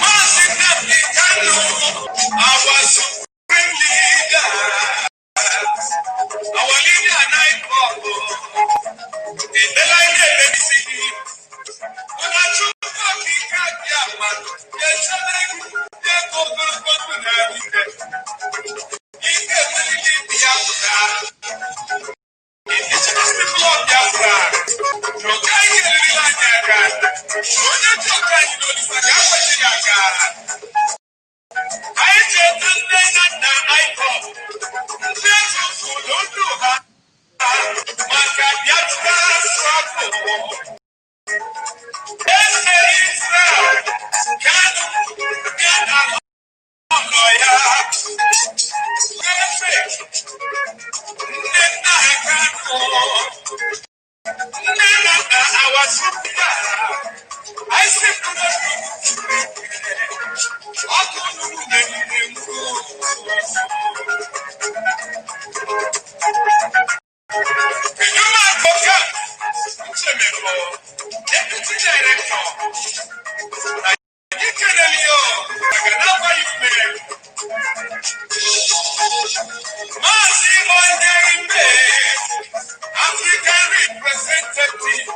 Mazi Nnamdi Kanu, our supreme leader, our leader and I in the line of the city. When I took the Kadiaman, yes, they go to the in the BIAFRA. It's just the blood BIAFRA. No guy in the line. When you talk, you know, it's like I just don't know I pop. That's who don't do her. My BIAFRA struggle. Yes, Israel. Kanu, Kanu, lawyer. Perfect. Nena Kanu. Nena, our super. I said, Deputy Director, Mazi African representative.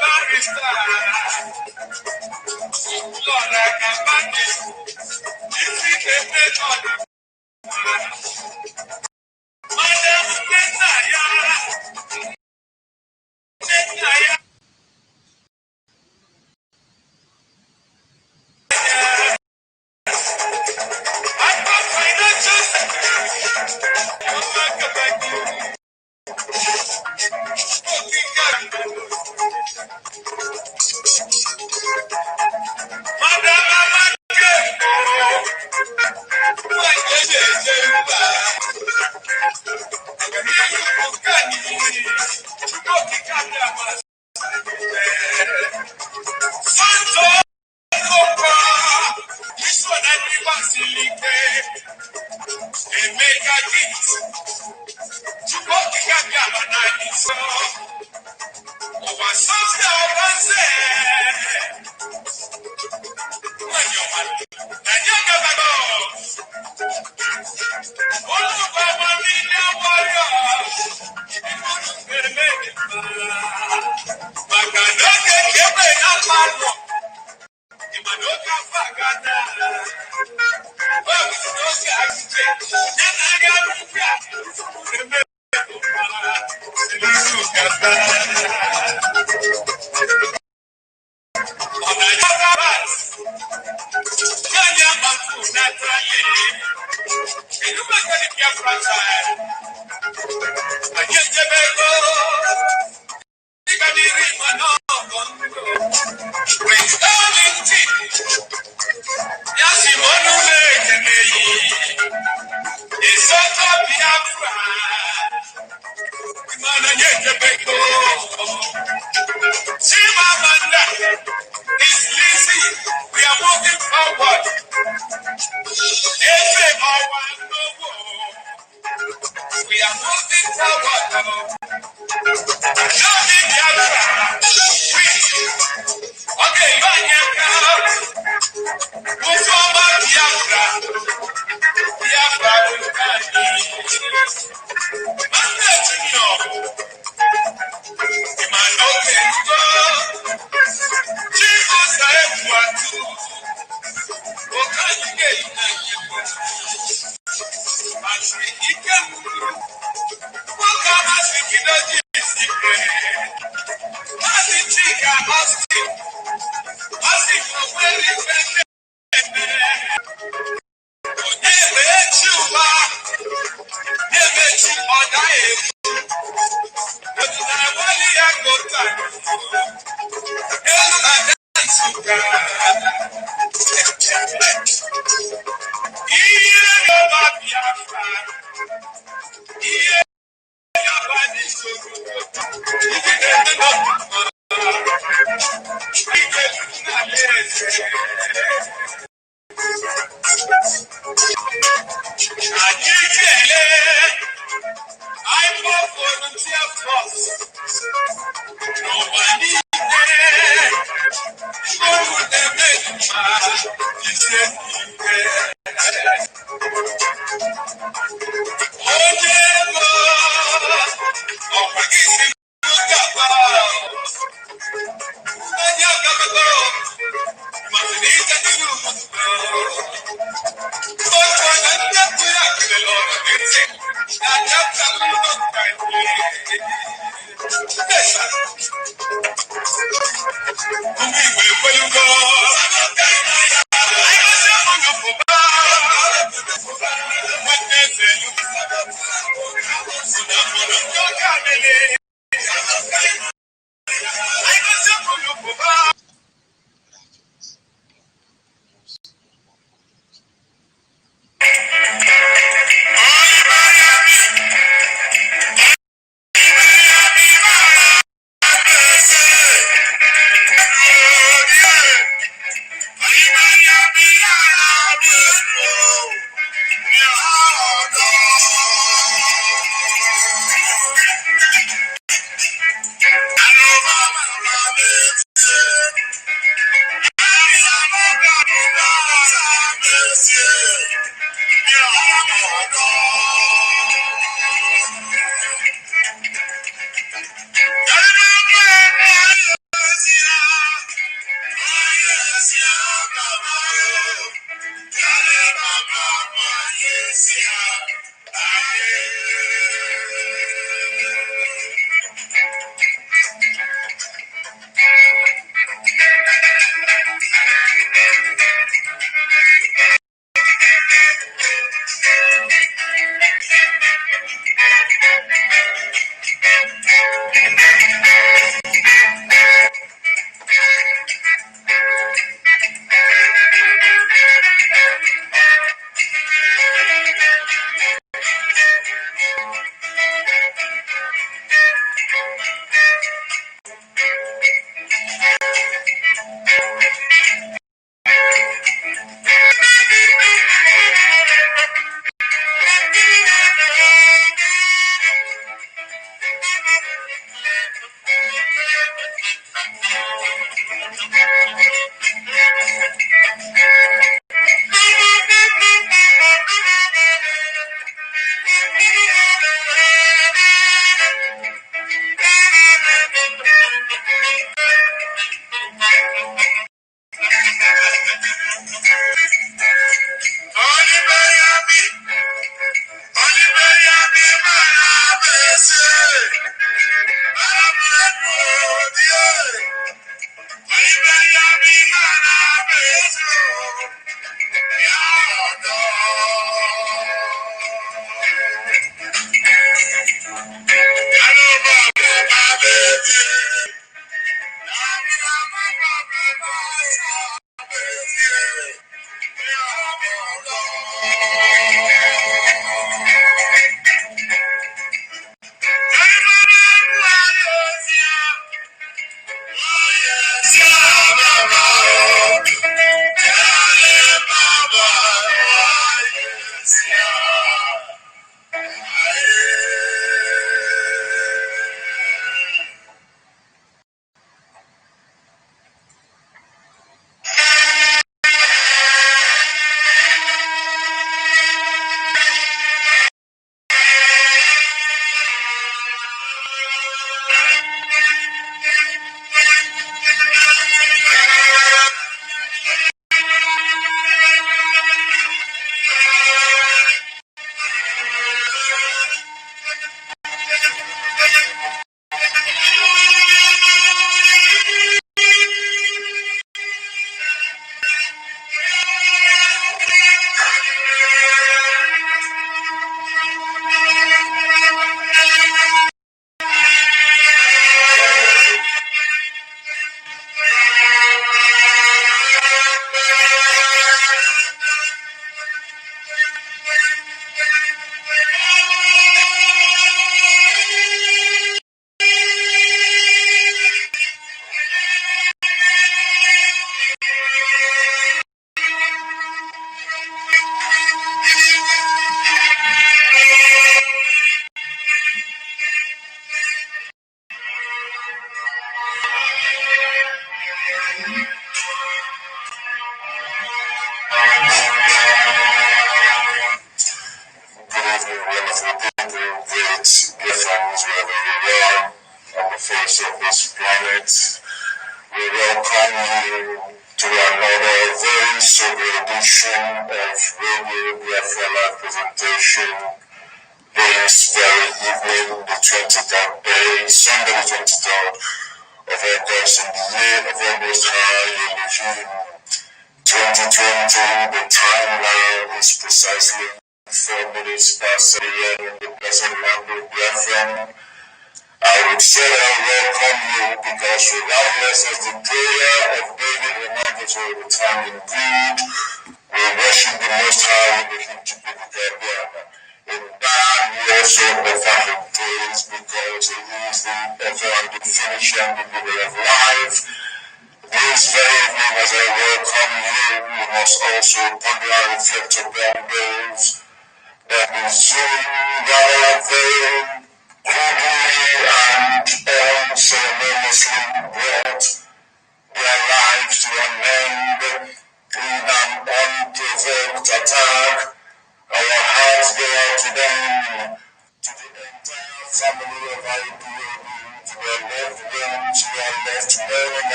Barrister. Lord, I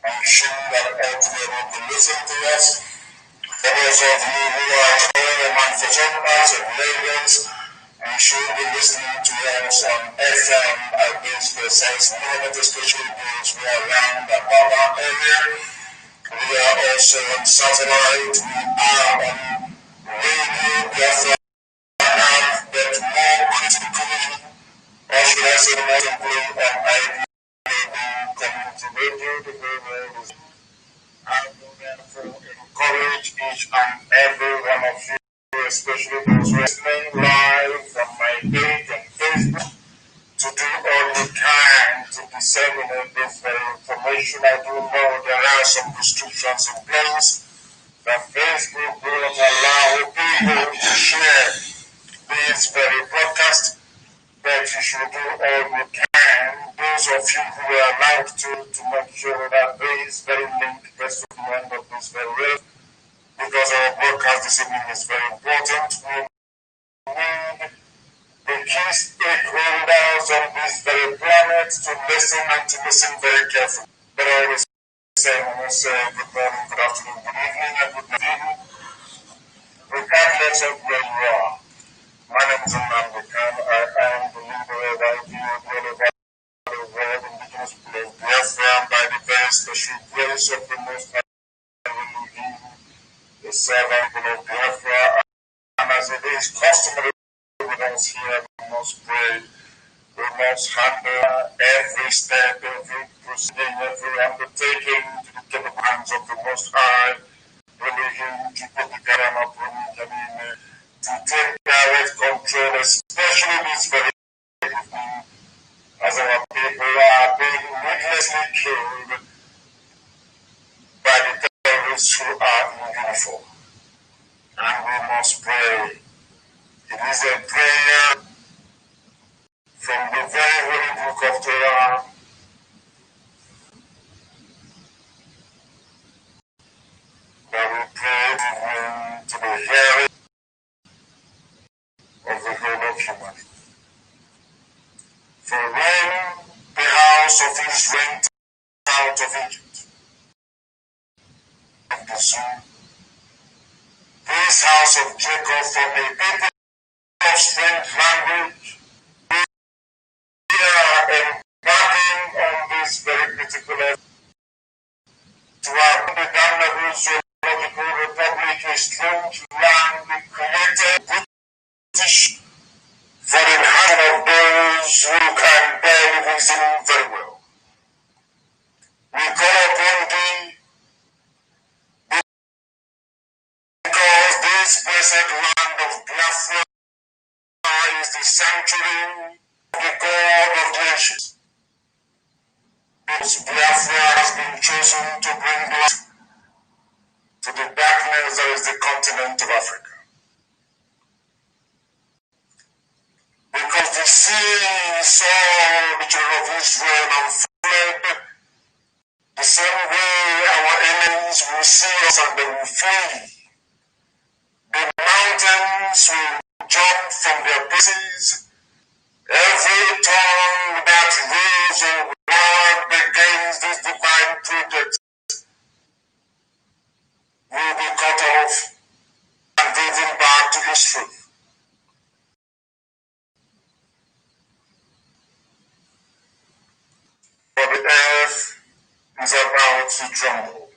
I'm sure that all of you will listen to us. For those of you who are at home and for some parts of Lagos, you should be listening to us on FM against the sense movement, especially those who are around the Baba area. We are also on satellite. We are on radio, BIAFRA app, but more critically, or should I say more simply, on IPAB community radio, the very well is. I will therefore encourage each and every one of you, especially those listening live from my page on Facebook, to do all you can to disseminate this very information. I do know there are some restrictions in place that Facebook will not allow people to share this very broadcast, but you should do all you can. Those of you who are allowed to make sure that this very link gets to the end of this very rate, because our broadcast this evening is very important. We need the key stakeholders on this very planet to listen and to listen very carefully. But I always say, good morning, good afternoon, good evening, and good night, regardless of where you are. My name is Nnamdi. I am the leader of IPAB all over the world, indigenous people of BIAFRA, by the very special grace of the Most High, the servant of BIAFRA. And as it is customary with us here, we must pray, we must handle every step, every proceeding, every undertaking to the capable hands of the Most High, to take direct control, especially this very evening, as our people are being needlessly killed by the terrorists who are in uniform. And we must pray. It is a prayer from the very holy book of Torah, that we pray to the hearing of the whole of humanity. For when the house of Israel went out of Egypt, of the Zoom, this house of Jacob from a people of strange language, we are embarking on this very critical effort to have the damnable zoological republic, a strange land created British for the hand of those who can bear reason very well. We call upon thee because this blessed land of Biafra is the sanctuary of the God of the nations. Because Biafra has been chosen to bring light to the darkness that is the continent of Africa. Because the sea saw the children of Israel and fled, the same way our enemies will see us and they will flee. The mountains will jump from their places. Every tongue that rose a word against this divine project will be cut off and driven back to history. For the earth is about to tremble.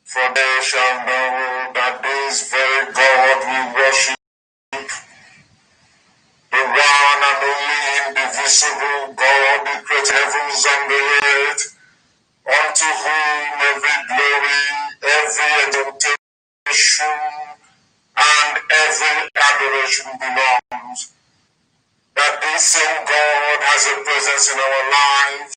For they shall know that this very God we worship, the one and only indivisible God, the created heavens and the earth, unto whom every glory, every exaltation, and every adoration belongs, that this same God has a presence in our lives,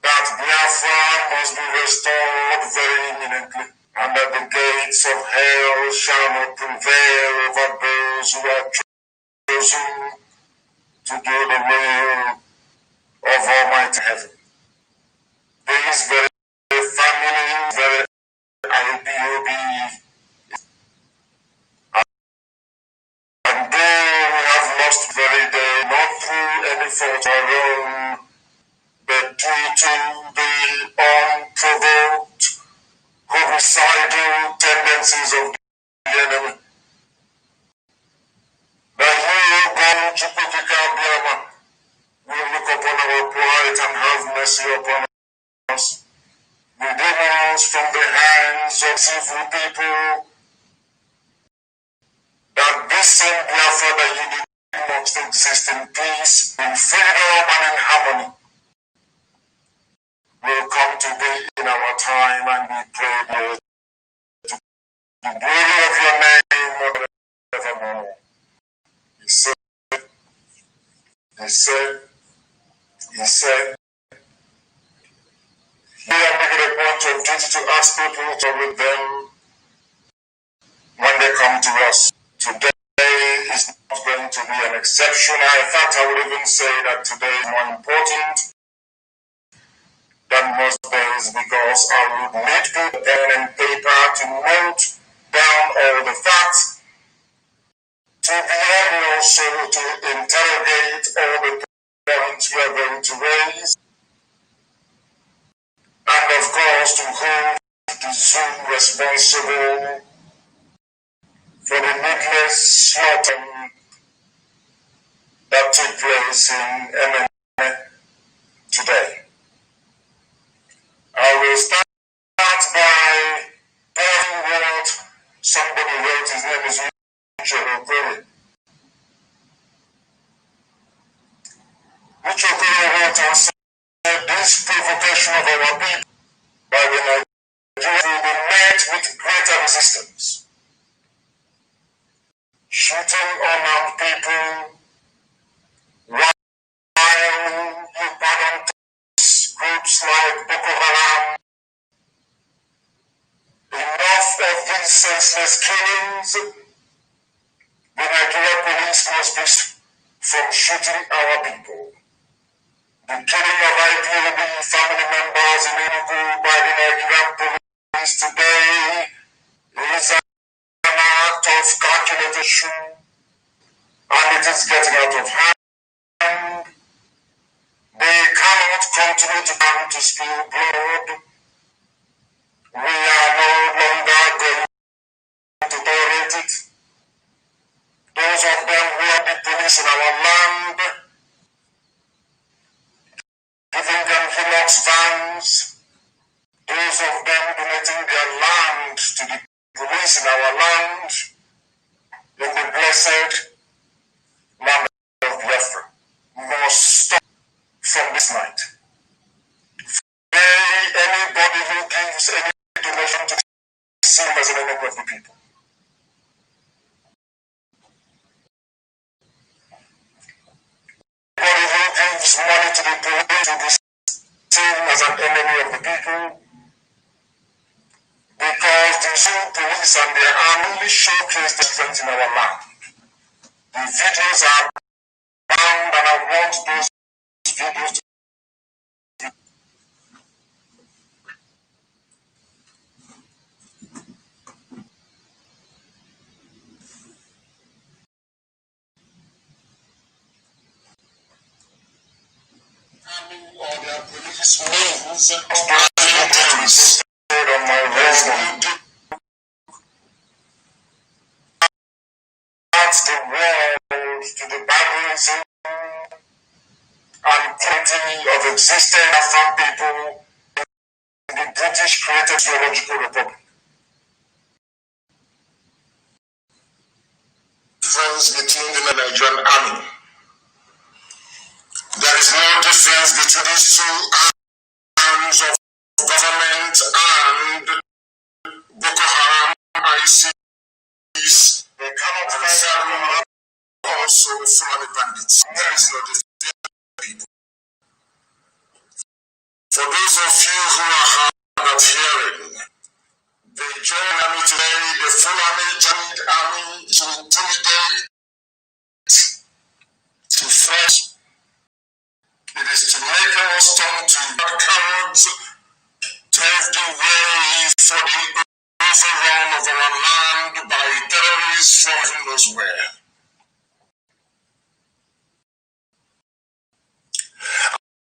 that Biafra must be restored very imminently, and that the gates of hell shall not prevail over those who are chosen to do the will of Almighty Heaven. This very family, very IPAB, and though we have lost very day, not through any fault of our own, but due to redeem us from the hands of evil people, that this same Biafra that you did must exist in peace, in freedom, and in harmony, will come to be in our time, and we pray, Lord, to the glory of your name forevermore. He said, we are making a point of duty to ask people to with them when they come to us. Today is not going to be an exception. In fact, I would even say that today is more important than most days, because I would need people pen and paper to note down all the facts, to be able also to interrogate all the points we are going to raise, and of course to hold the Zoom responsible for the needless slaughtering that took place in MN today. I will start by telling what somebody wrote. His name is Richard Okoro. Richard Okoro wrote and said, this provocation of our people by the Nigerians will be met with greater resistance. Shooting unarmed people, while you pardon groups like Boko Haram. Enough of these senseless killings. The Nigerian police must be from shooting our people. The killing of IPOB family members in Enugu by the Nigerian police today is an act of calculation, and it is getting out of hand. They cannot continue to come to spill blood. We are no longer going to tolerate it. Those of them who are the police in our land, giving them Hilux vans, those of them donating their land to the police in our land, in the blessed land of Biafra, must stop from this night. Anybody who gives any donation to seen as an enemy of the people. Anybody who gives money to the police will be seen as an enemy of the people, because the Zoom police and their army showcase the strength in our land. The videos are bound, and I want those videos to or their police wings on my road. That's the world to the barbarism and plenty of existing Afghan people in the British created geological republic. Difference between the Nigerian army. There is no difference between these two arms of government and Boko Haram, ISIS. They cannot fight also Fulani bandits. There is no difference. For those of you who are hard of hearing, they join army today, the Fulani joined army to intimidate, to threat. It is to make us turn to cowards, to pave the way for the overrun of our land by terrorists from who knows where.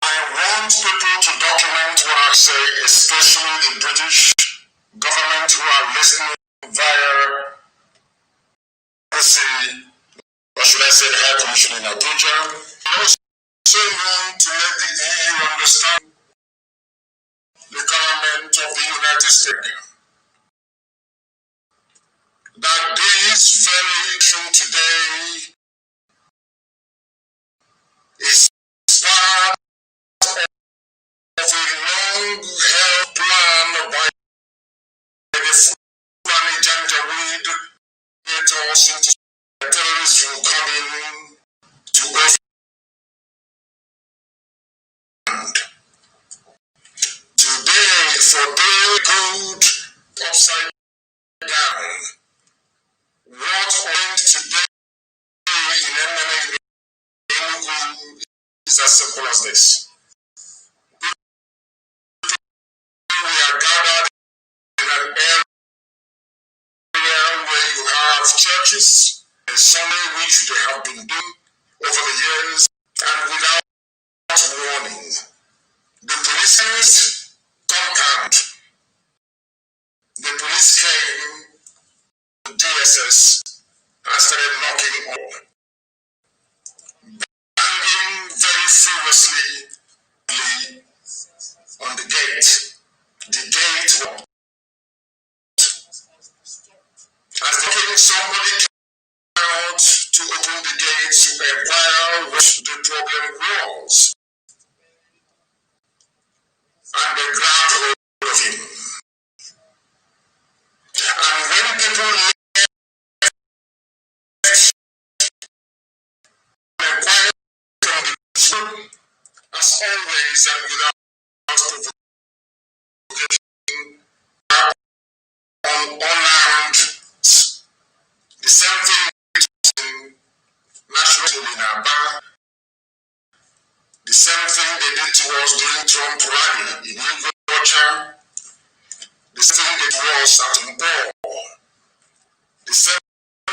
I want people to document what I say, especially the British government who are listening via or should I say the High Commission in Abuja. I also want to let the EU understand the government of mistake that this very issue today is part of a long-held plan by the Fulani Janjaweed gators into terrorists will come in to offend. Today, for their good upside down, what went today in Enugu is as simple as this. We are gathered in an area where you have churches and Sunday, which they have been doing over the years, and without warning, the police's compound, the police came, the DSS, and started knocking on, banging very furiously on the gate. The gate was, as somebody came out to open the gate to inquire what the problem was, and they grabbed hold of him. And when people left and inquired from the people, as always and without provocation, unarmed, the same thing national in Aba, the same thing they did to us during Trump rally in Georgia, the same thing they did to us at Mbo, the same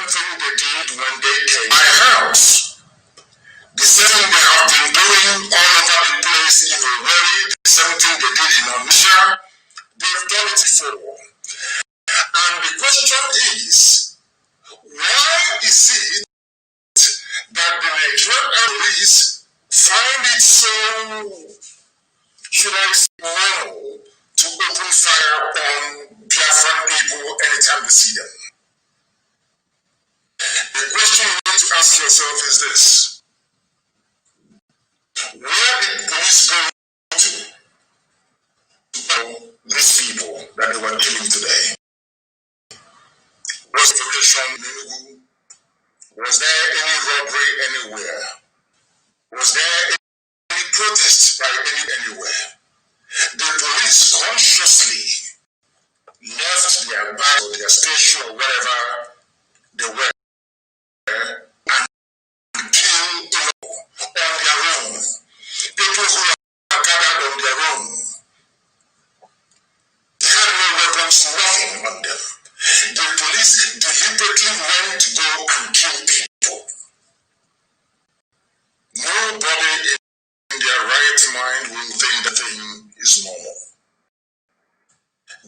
thing they did when they came to my house, the same thing they have been doing all over the place in Owerri, the same thing they did in Onitsha, they've done it before. And the question is, why is it that the Nigerian police find it so, should I say, normal to open fire on Biafran people anytime they see them? The question you need to ask yourself is this: where did police go to these people that they were killing today? Was vocation in Enugu? Was there any robbery anywhere? Was there any protest by anywhere? The police consciously left their bag or their station or wherever they were and killed on their own. People who are gathered on their own. They had no weapons, nothing on them. The police deliberately went to go and kill people. Nobody in their right mind will think the thing is normal.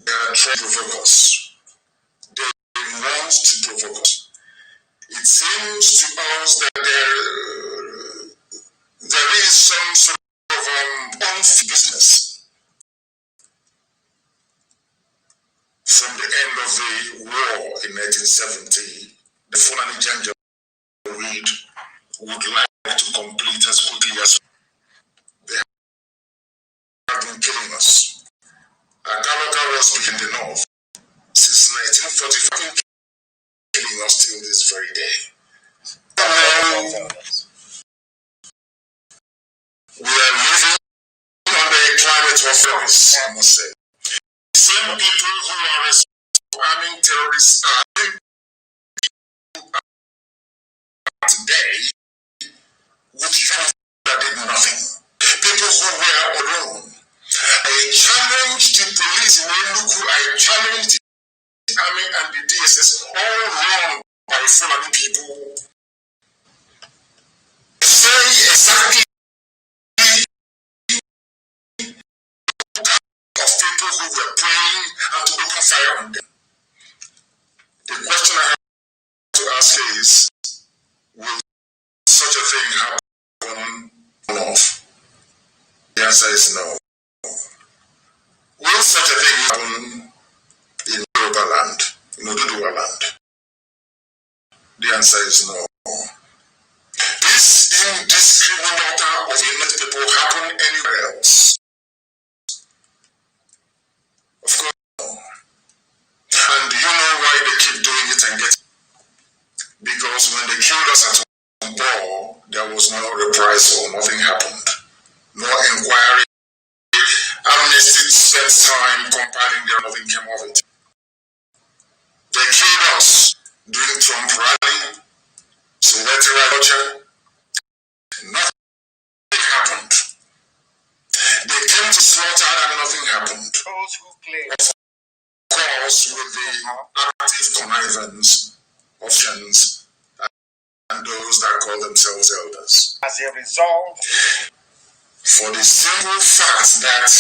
They are trying to provoke us. They want to provoke us. It seems to us that there is some sort of unfinished business from the end of the war in 1970. The Fulani Janjaweed would like to complete as quickly as they have been killing us. Akaloka was in the north since 1945, killing us till this very day. We are living under a climate of terrorists, I must say. The same people who are arming terrorists are today with youth that did nothing. People who were alone. I challenge the police in Enugu, I challenge the army and the DSS, all run by Fulani people. Say exactly of people who were praying and to open fire on them. The question I have to ask is, will such a thing happen or not? The answer is no. Will such a thing happen answer is no. This indiscriminate of innate people happen anywhere else. Of course. And you know why they keep doing it and get it? Because when they killed us at war, there was no reprisal, nothing happened. No inquiry. Amnesty spent time compiling there, nothing came of it. They killed us during Trump rally, Soviet culture. Nothing happened. They came to slaughter and nothing happened. Those who claim, of course, with the active connivance of friends and those that call themselves elders. as a result, For the simple fact that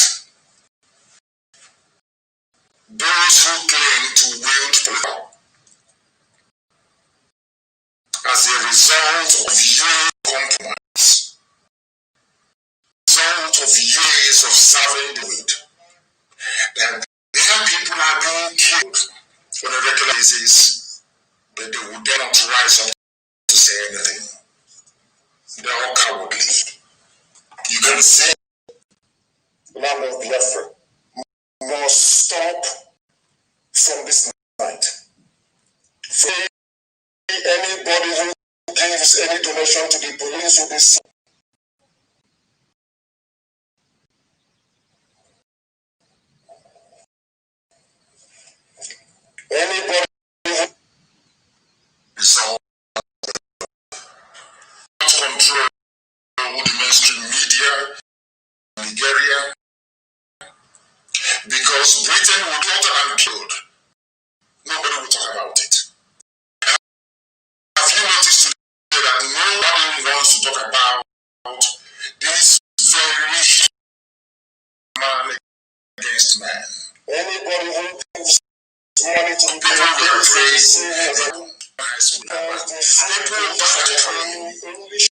those who claim to wield political as a result of your compromise, result of years of serving the weed, that their people are being killed on a regular basis, but they would dare not rise up to say anything. They are all cowardly. You can say land of BIAFRA must stop from this night. For anybody who gives any donation to the police will be seen. Anybody who resolve control the mainstream media, Nigeria, because Britain will slaughter and killed. Nobody will talk about it. Have you noticed today that nobody wants to talk about this very man against man? Anybody who gives money to people will praise people only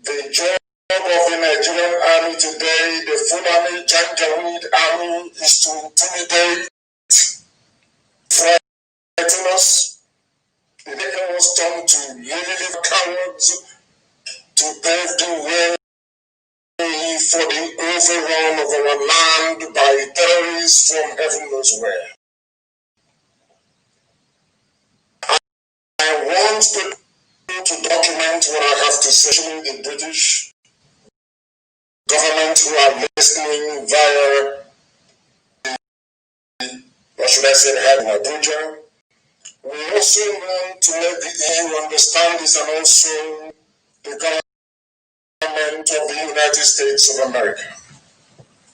the job of the Nigerian army today, the Fulani Janjaweed army, is to intimidate, frighten us. The nation was turned to lily cowards to pave the way for the overrun of our land by terrorists from heaven knows where. I want to document what I have to say to the British government who are listening via, what should I say, head in Abuja. We also want to let the EU understand this, and also the government of the United States of America,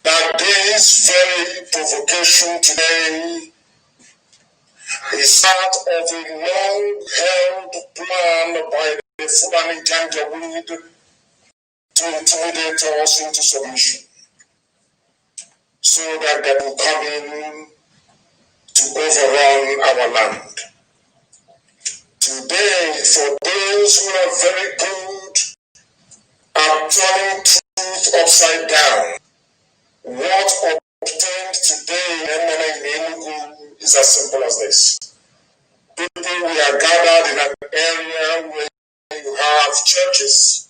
that this very provocation today is part of a long-held plan by the Fulani Janjaweed to intimidate us into submission, so that they will come in to overrun our land. Today, for those who are very good at turning truth upside down, what obtained today in Enugu is as simple as this. People, we are gathered in an area where you have churches.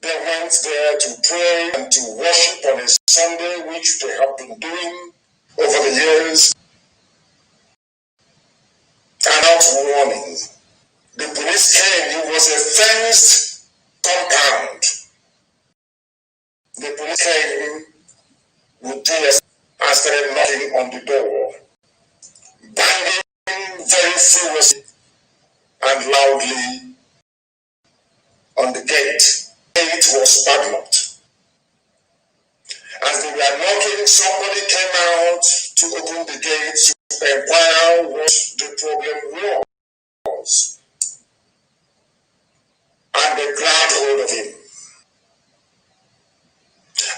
They went there to pray and to worship on a Sunday, which they have been doing over the years. And out warning. The police came, it was a fenced compound. The police came with DS and started knocking on the door, banging very furiously and loudly on the gate. The gate was padlocked. As they were knocking, somebody came out to open the gate to inquire what the problem was. And they grabbed hold of him.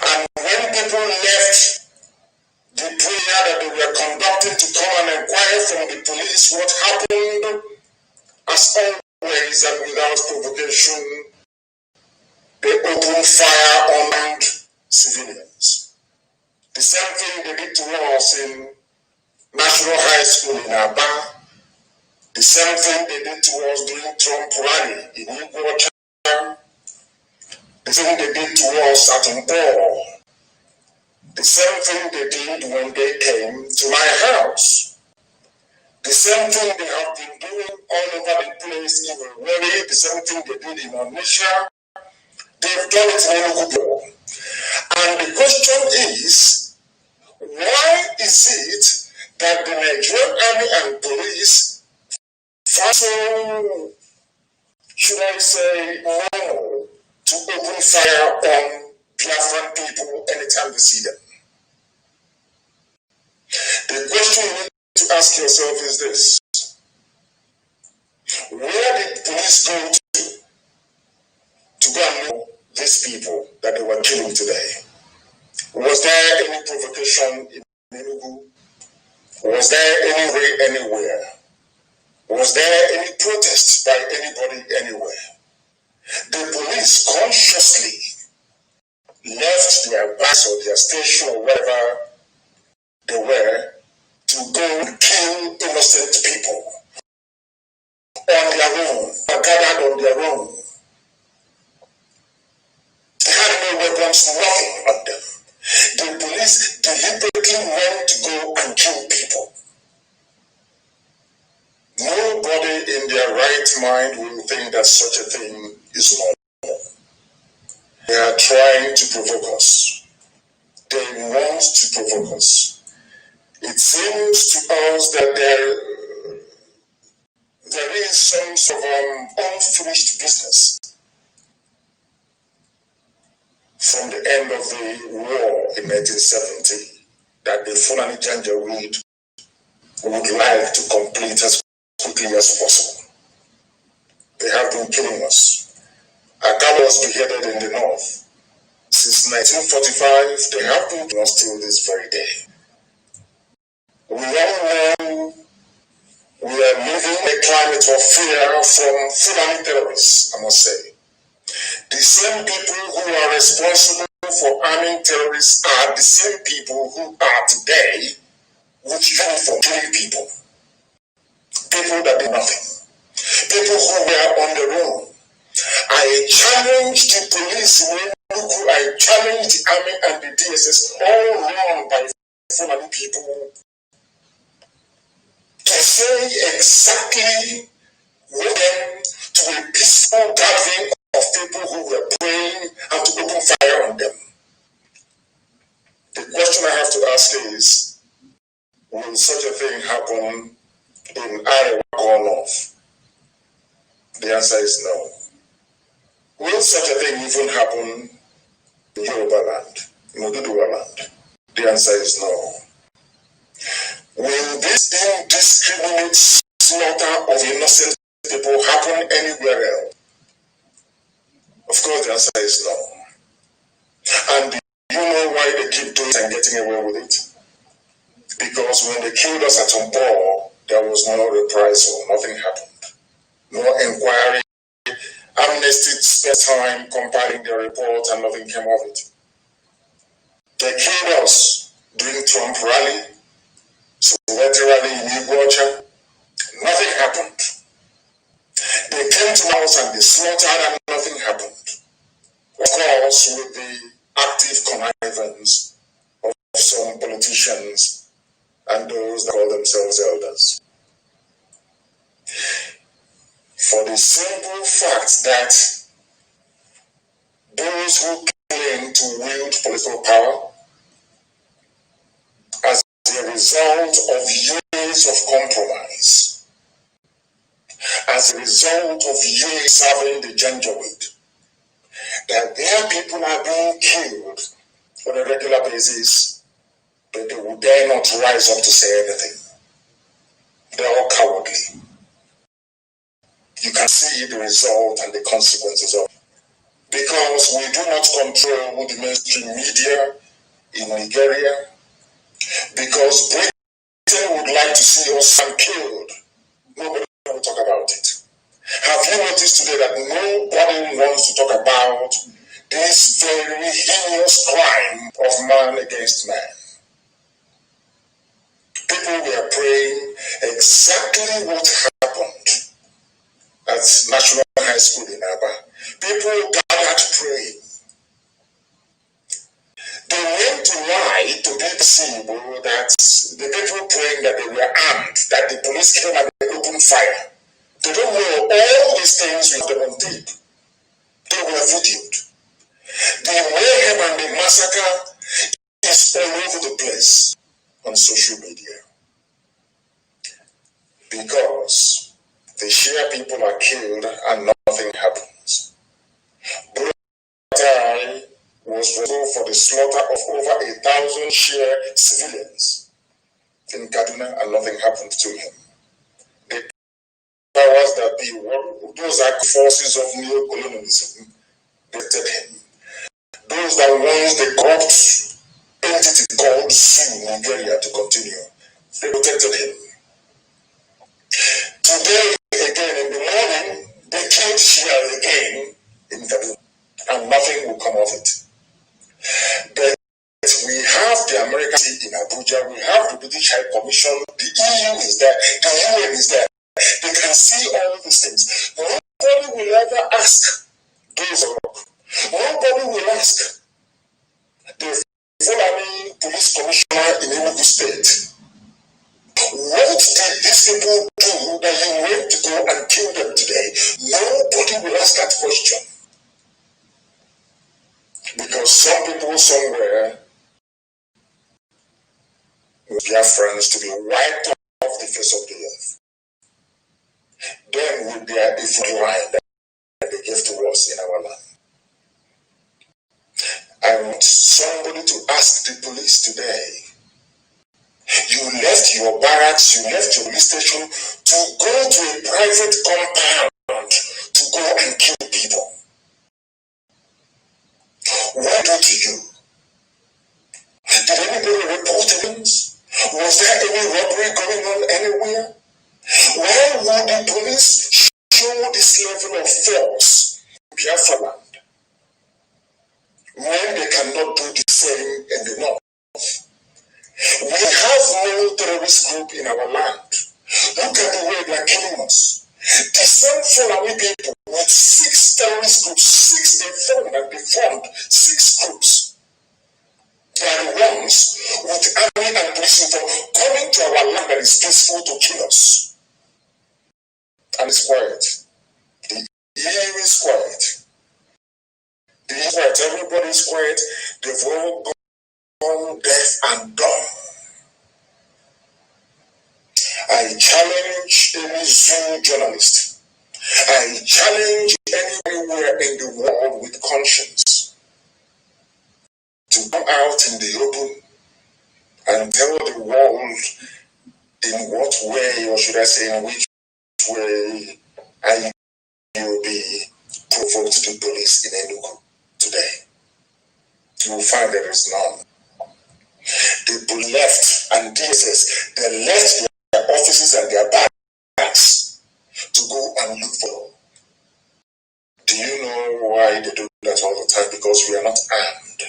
And when people left the prayer that they were conducting to come and inquire from the police what happened, as always and without provocation, they opened fire on armed civilians. The same thing they did to us in National High School in Aba. The same thing they did to us during Trump rally in Igbo. The same thing they did to us at Mpo. The same thing they did when they came to my house. The same thing they have been doing all over the place in Owerri. The same thing they did in Onitsha. They've done it in Enugu. And the question is, why is it that the Nigerian army and police find so, should I say, normal to open fire on Biafran people anytime they see them? The question you need to ask yourself is this: where did police go to go and know these people that they were killing today? Was there any provocation in Enugu? Was there any way anywhere? Was there any protest by anybody anywhere? The police consciously left their base or their station or wherever they were to go and kill innocent people on their own, or gathered on their own. They had no weapons, nothing on them. The police deliberately went to go and kill people. Nobody in their right mind will think that such a thing is normal. They are trying to provoke us. They want to provoke us. It seems to us that there is some sort of unfinished business from the end of the war in 1970 that the Fulani Janjaweed would like to complete as quickly as possible. They have been killing us. Akaba was beheaded in the north. Since 1945, they have been killing us till this very day. We all know we are living in a climate of fear from Fulani terrorists, I must say. The same people who are responsible for arming terrorists are the same people who are today with uniform killing people. People that did nothing. People who were on their own. I challenge the police in Enugu, I challenge the army and the DSS, all run by Fulani people, to say exactly what them to a peaceful gathering of people who were praying and to open fire on them. The question I have to ask is, will such a thing happen in Arewa or North? The answer is no. Will such a thing even happen in Yoruba land, in Oduduwa land? The answer is no. Will this indiscriminate slaughter of innocent people happen anywhere else? Of course, the answer is no. And do you know why they keep doing it and getting away with it? Because when they killed us at Mpo, there was no reprisal, nothing happened. No inquiry. Amnesty spent time compiling their report and nothing came of it. They killed us during Trump rally, Soviet rally in Iguacha. Nothing happened. They came to my house and they slaughtered and nothing happened. Of course, with the active connivance of some politicians and those that call themselves elders. For the simple fact that those who claim to wield political power as a result of years of compromise, as a result of years serving the Janjaweed, that their people are being killed on a regular basis, but they will dare not rise up to say anything. They're all cowardly. You can see the result and the consequences of it. Because we do not control the mainstream media in Nigeria, because Britain would like to see us killed. Nobody will talk about it. Have you noticed today that nobody wants to talk about this very heinous crime of man against man? People were praying exactly what happened at National High School in Aba. People gathered praying. They went to lie to BBC that the people praying that they were armed, that the police came and they opened fire. They don't know all these things with them on tape. They were videoed. The mayhem and the massacre is all over the place on social media. Because the Shia people are killed and nothing happens. Buratai was responsible for the slaughter of over 1,000 Shia civilians in Kaduna and nothing happened to him. The powers that be, those are forces of neo-colonialism, they protected him. Those that want the corrupt entity called Zoo Nigeria to continue, they protected him. Today, again in the morning, they killed Shia again in Kaduna, and nothing will come of it. But we have the American in Abuja, we have the British High Commission, the EU is there, the UN is there. They can see all these things. Nobody will ever ask those up. Nobody will ask the Fulani Police Commissioner in Enugu State, what did these people do that you went to go and kill them today? Nobody will ask that question. Because some people somewhere will be friends to be wiped off the face of the earth. Then with their evil line that they gave to us in our land. I want somebody to ask the police today. You left your barracks, you left your police station to go to a private compound to go and kill people. What do to you? Did anybody report things? Was there any robbery going on anywhere? Why would the police show this level of force in BIAFRA land when they cannot do the same in the north? We have no terrorist group in our land. Look at the way they are killing us. The same Fulani people with 6 terrorist groups, they formed 6 groups. They are the ones with army and police coming to our land that is peaceful to kill us. And it's quiet. The EU is quiet. The EU is quiet. Everybody is quiet. They've all gone deaf and dumb. I challenge any Zoo journalist. I challenge anywhere in the world with conscience to come out in the open and tell the world in what way, or should I say in which way, IUB provoked the police in Enugu today. You will find there is none. They left, and DSS, they left their offices and their bags to go and look for them. Do you know why they do that all the time? Because we are not armed.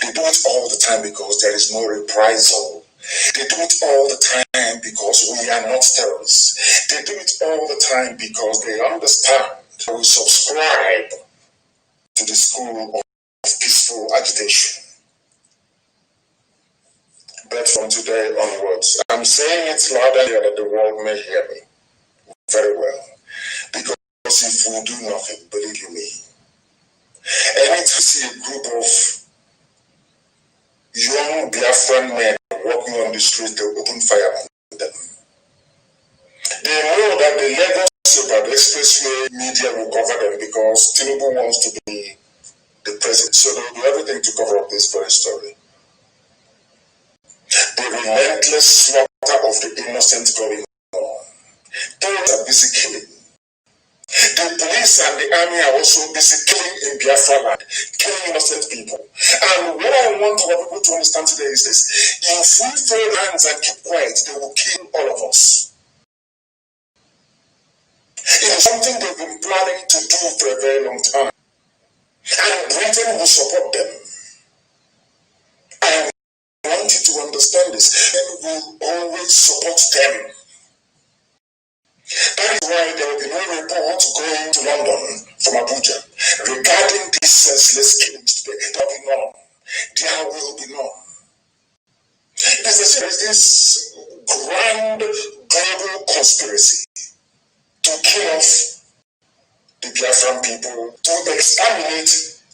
They do it all the time because there is no reprisal. They do it all the time because we are not terrorists. They do it all the time because they understand that we subscribe to the school of peaceful agitation. But from today onwards, I'm saying it louder here that the world may hear me very well. Because if we do nothing, believe you me, anytime you see a group of young Biafran men walking on the street, they open fire on them. They know that the Lagos about the expressway media will cover them because Tinubu wants to be the president. So they'll do everything to cover up this very story. The relentless slaughter of the innocent going on. Those are busy killing. The police and the army are also busy killing in Biafra land, killing innocent people. And what I want our people to understand today is this: if we fold hands and keep quiet, they will kill all of us. It is something they've been planning to do for a very long time. And Britain will support them. I want you to understand this, and will always support them. That is why there will be no report going to London from Abuja regarding these senseless killings today. There will be none. There will be none. There is this grand global conspiracy to kill off the Biafran people, to exterminate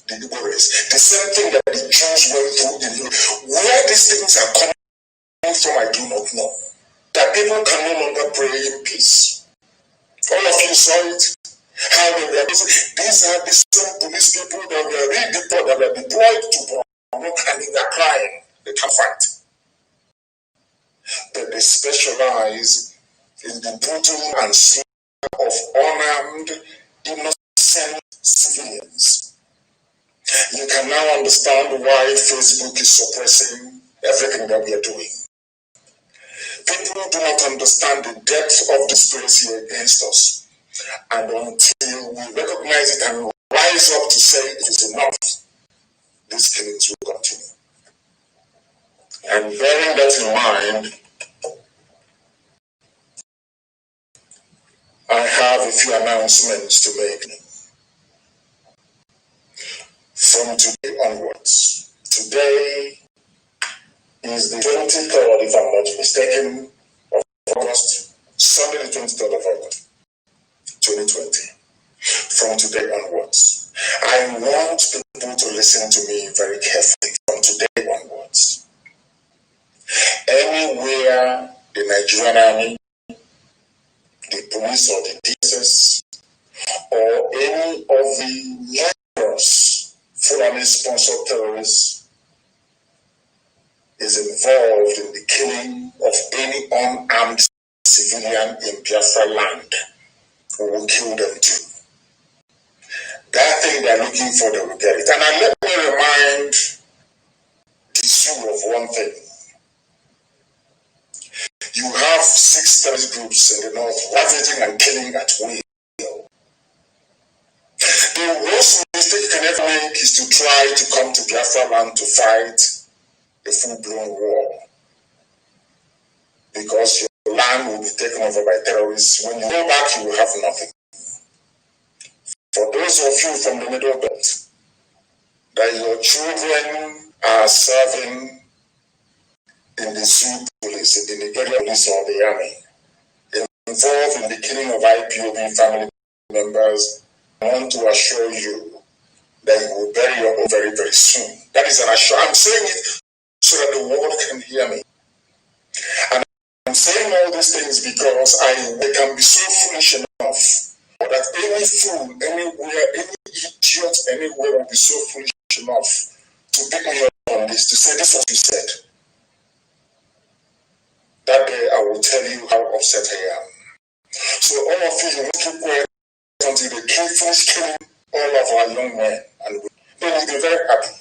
the Igbo race. The same thing that the Jews went through in Europe. Where these things are coming from, I do not know. That people can no longer pray in peace. All of you saw it. How they were. These are the same police people that were redeployed, that were deployed to Borno, and they are crying. They can't fight. But they specialize in the brutal and slaughter of unarmed, innocent civilians. You can now understand why Facebook is suppressing everything that we are doing. People do not understand the depth of the conspiracy against us. And until we recognize it and rise up to say it is enough, these killings will continue. And bearing that in mind, I have a few announcements to make. From today onwards, today is the 23rd, if I'm not mistaken, of August, Sunday the 23rd of August, 2020. From today onwards, I want people to listen to me very carefully. From today onwards, anywhere the Nigerian army, the police or the DSS, or any of the numerous Fulani-sponsored terrorists is involved in the killing of any unarmed civilian in Biafra land, we will kill them too. That thing they're looking for, they will get it. And let me remind the Sioux of one thing. You have 6 terrorist groups in the north ravaging and killing at will. The worst mistake you can ever make is to try to come to Biafra land to fight a full-blown war. Because your land will be taken over by terrorists. When you go back, you will have nothing. For those of you from the Middle Belt, that your children are serving in the Sioux police, in the Nigerian police or the army, involved in the killing of IPOB family members, I want to assure you that you will bury your own very, very soon. That is an assurance. I'm saying it so that the world can hear me. And I'm saying all these things because they can be so foolish enough that any fool anywhere, any idiot anywhere will be so foolish enough to pick me up on this, to say this is what you said. That day I will tell you how upset I am. So all of you will keep quiet until they finish killing all of our young men, and they will be very happy.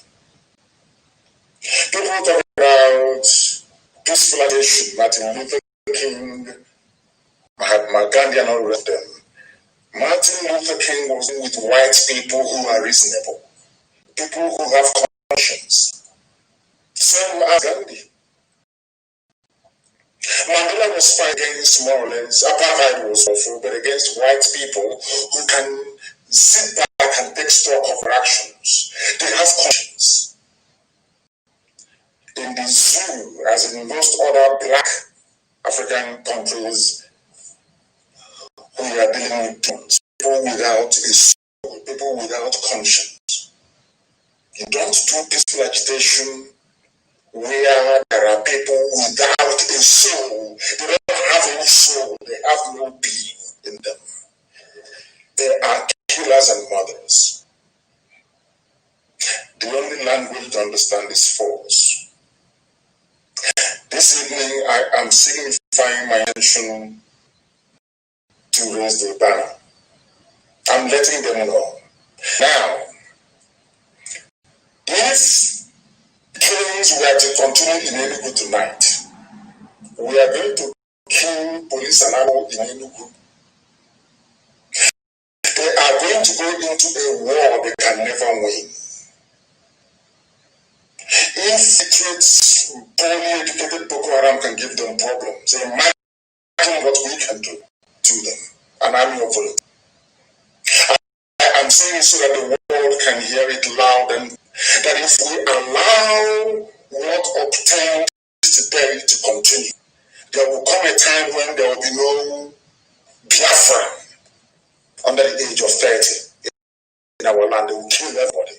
People talk about peaceful agitation, Martin Luther King, Mahatma Gandhi, and all the rest of them. Martin Luther King was with white people who are reasonable, people who have conscience. Gandhi. Mandela was fighting against more or less apartheid was awful, but against white people who can sit back and take stock of their actions. They have conscience. In the zoo, as in most other black African countries, we are dealing with people without a soul, people without conscience. You don't do peaceful agitation where there are people without a soul. They don't have any soul. They have no being in them. They are killers and murderers. The only language to understand is force. This evening, I am signifying my intention to raise the banner. I'm letting them know. Now, if killings were to continue in Enugu tonight, we are going to kill police and army in Enugu. They are going to go into a war they can never win. If secrets, poorly educated Boko Haram can give them problems, imagine what we can do to them, an army of volunteers. I am saying so that the world can hear it loud, and that if we allow what obtained today to continue, there will come a time when there will be no BIAFRA under the age of 30 in our land. They will kill everybody,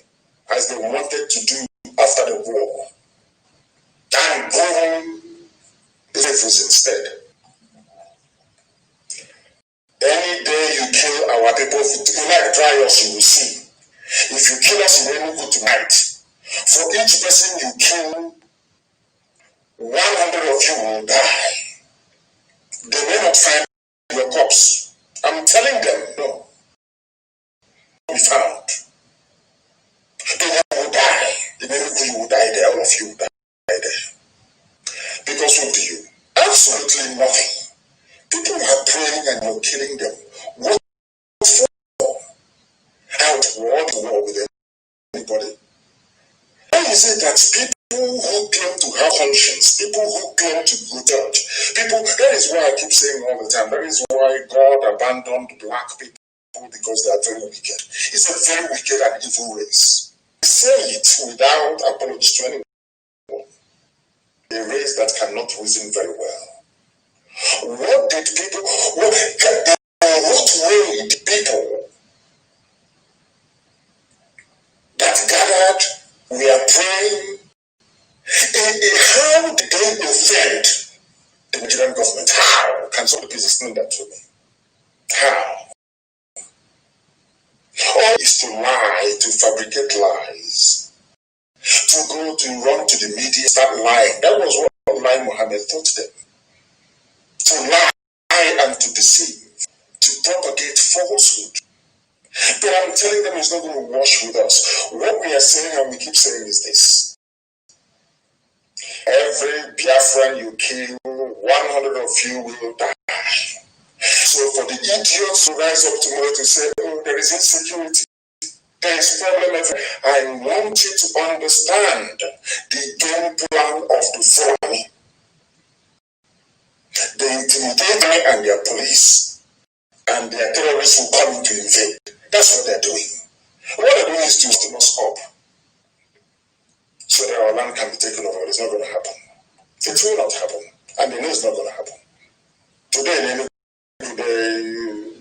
as they wanted to do after the war, and born the slaves instead. Any day you kill our people, if you like try us, you will see. If you kill us in Enugu tonight, for each person you kill, 100 of you will die. They may not find your corpse. I'm telling them, no. Be found. They will die. In Enugu you will die there, all of you will die there. Because what do you? Absolutely nothing. People are praying and you're killing them. What for? How to war with anybody? Why is it that people who claim to have conscience, people who claim to go church, people, that is why I keep saying all the time, that is why God abandoned black people, because they are very wicked. It's a very wicked and evil race. I say it without apology to anyone. A race that cannot reason very well. What did people, what way did people that gathered, we are praying, how did they offend the Nigerian government? How? Can somebody please explain that to me? How? All is to lie, to fabricate lies, to go to run to the media, start lying. That was what Lai Mohammed taught them. To lie and to deceive, to propagate falsehood. But I'm telling them it's not going to wash with us. What we are saying and we keep saying is this. Every Biafran you kill, 100 of you will die. So for the idiots who rise up tomorrow to say, oh, there is insecurity, there is problem everywhere, I want you to understand the game plan of the Fulani. They intimidate me and their police, and their terrorists will come in to invade. That's what they're doing. What they're doing is to steam us up so that our land can be taken over. It's not going to happen. It will not happen. And they know it's not going to happen. Today,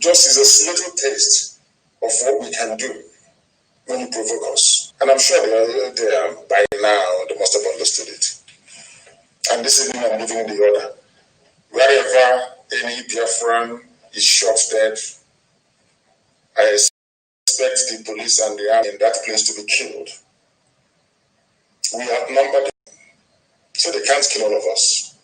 just is a little taste of what we can do when you provoke us. And I'm sure they are by now, they must have understood it. And this evening I'm giving the order. Wherever any Biafran is shot dead, I expect the police and the army in that place to be killed. We outnumber them, so they can't kill all of us.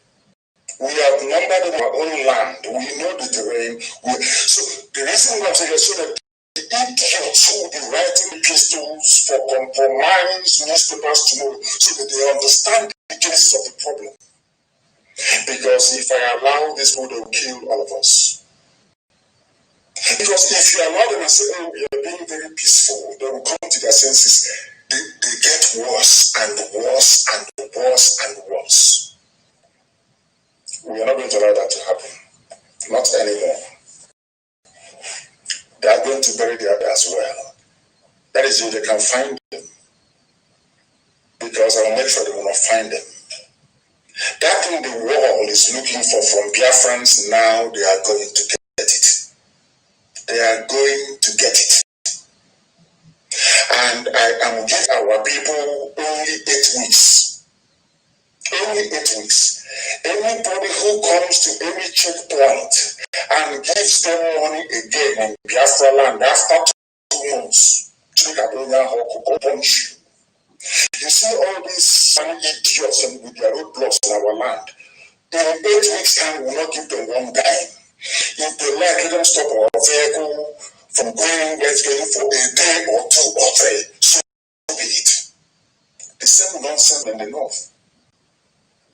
We outnumber them in our own land. We know the terrain. So the reason why I'm saying is so that the idiots who will be writing epistles for compromise newspapers tomorrow, so that they understand the genesis of the problem. Because if I allow this people, they will kill all of us. Because if you allow them and say, oh, we are being very peaceful, they will come to their senses. they get worse and worse and worse and worse. We are not going to allow that to happen. Not anymore. They are going to bury their as well. That is if they can find them. Because I will make sure they will not find them. That thing the world is looking for from Biafrans now, they are going to get it. They are going to get it. And I am giving our people only 8 weeks. Only 8 weeks. Anybody who comes to any checkpoint and gives them money again in Biafra land after 2 months, will punch you. You see all these idiots and with their roadblocks in our land. In 8 weeks' time, we will not give them one dime. If they like, let them stop our vehicle from going where it's going for a day or 2 or 3. So be it. The same nonsense in the north.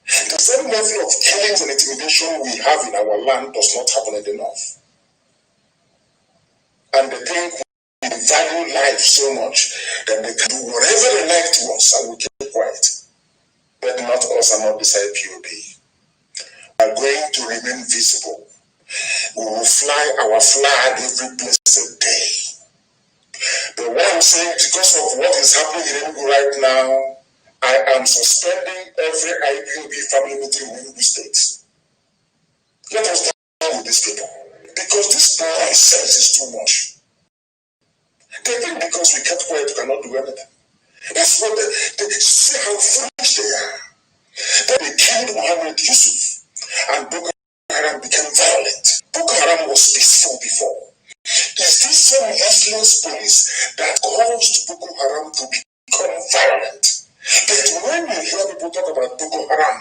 The same level of killings and intimidation we have in our land does not happen in the north. And they think we value life so much that they can do whatever they like to us and we keep quiet. But not us and not beside POB. We are going to remain visible. We will fly our flag every blessed day. But what I'm saying, because of what is happening in Enugu right now, I am suspending every IPOB family meeting in Enugu State. Let us deal with these people. Because this nonsense is too much. They think because we kept quiet, we cannot do anything. That's what they see how foolish they are. Then they killed Muhammad Yusuf, and Boko Haram became violent. Boko Haram was peaceful before. Is this some useless police that caused Boko Haram to become violent? But when you hear people talk about Boko Haram,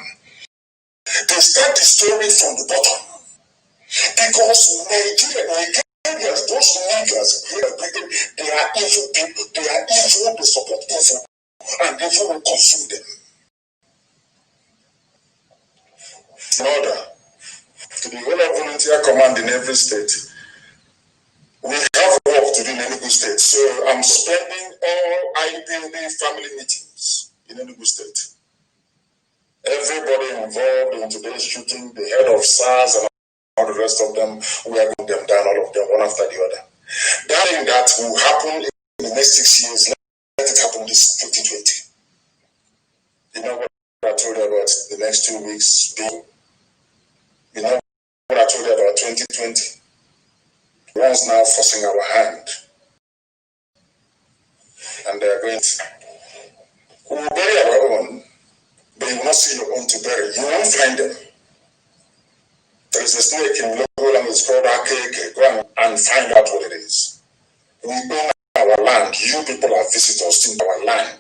they start the story from the bottom. Because Nigerians, those niggas, they are evil people, they are evil, they support evil, and evil will consume them. In order to the whole of volunteer command in every state, we have work to do in Enugu State. So I'm spending all IPOB family meetings in Enugu State. Everybody involved in today's shooting, the head of SARS and all the rest of them, we are going them down, all of them, one after the other. That thing that will happen in the next 6 years, let it happen this 2020. You know what I told you about the next 2 weeks being? You know what I told you about 2020? One's now forcing our hand. And they are going to, we will bury our own, but you will not see your own to bury. You won't find them. There is a snake in local language, it's called Akeke. Go and find out what it is. We own our land. You people are visitors to our land,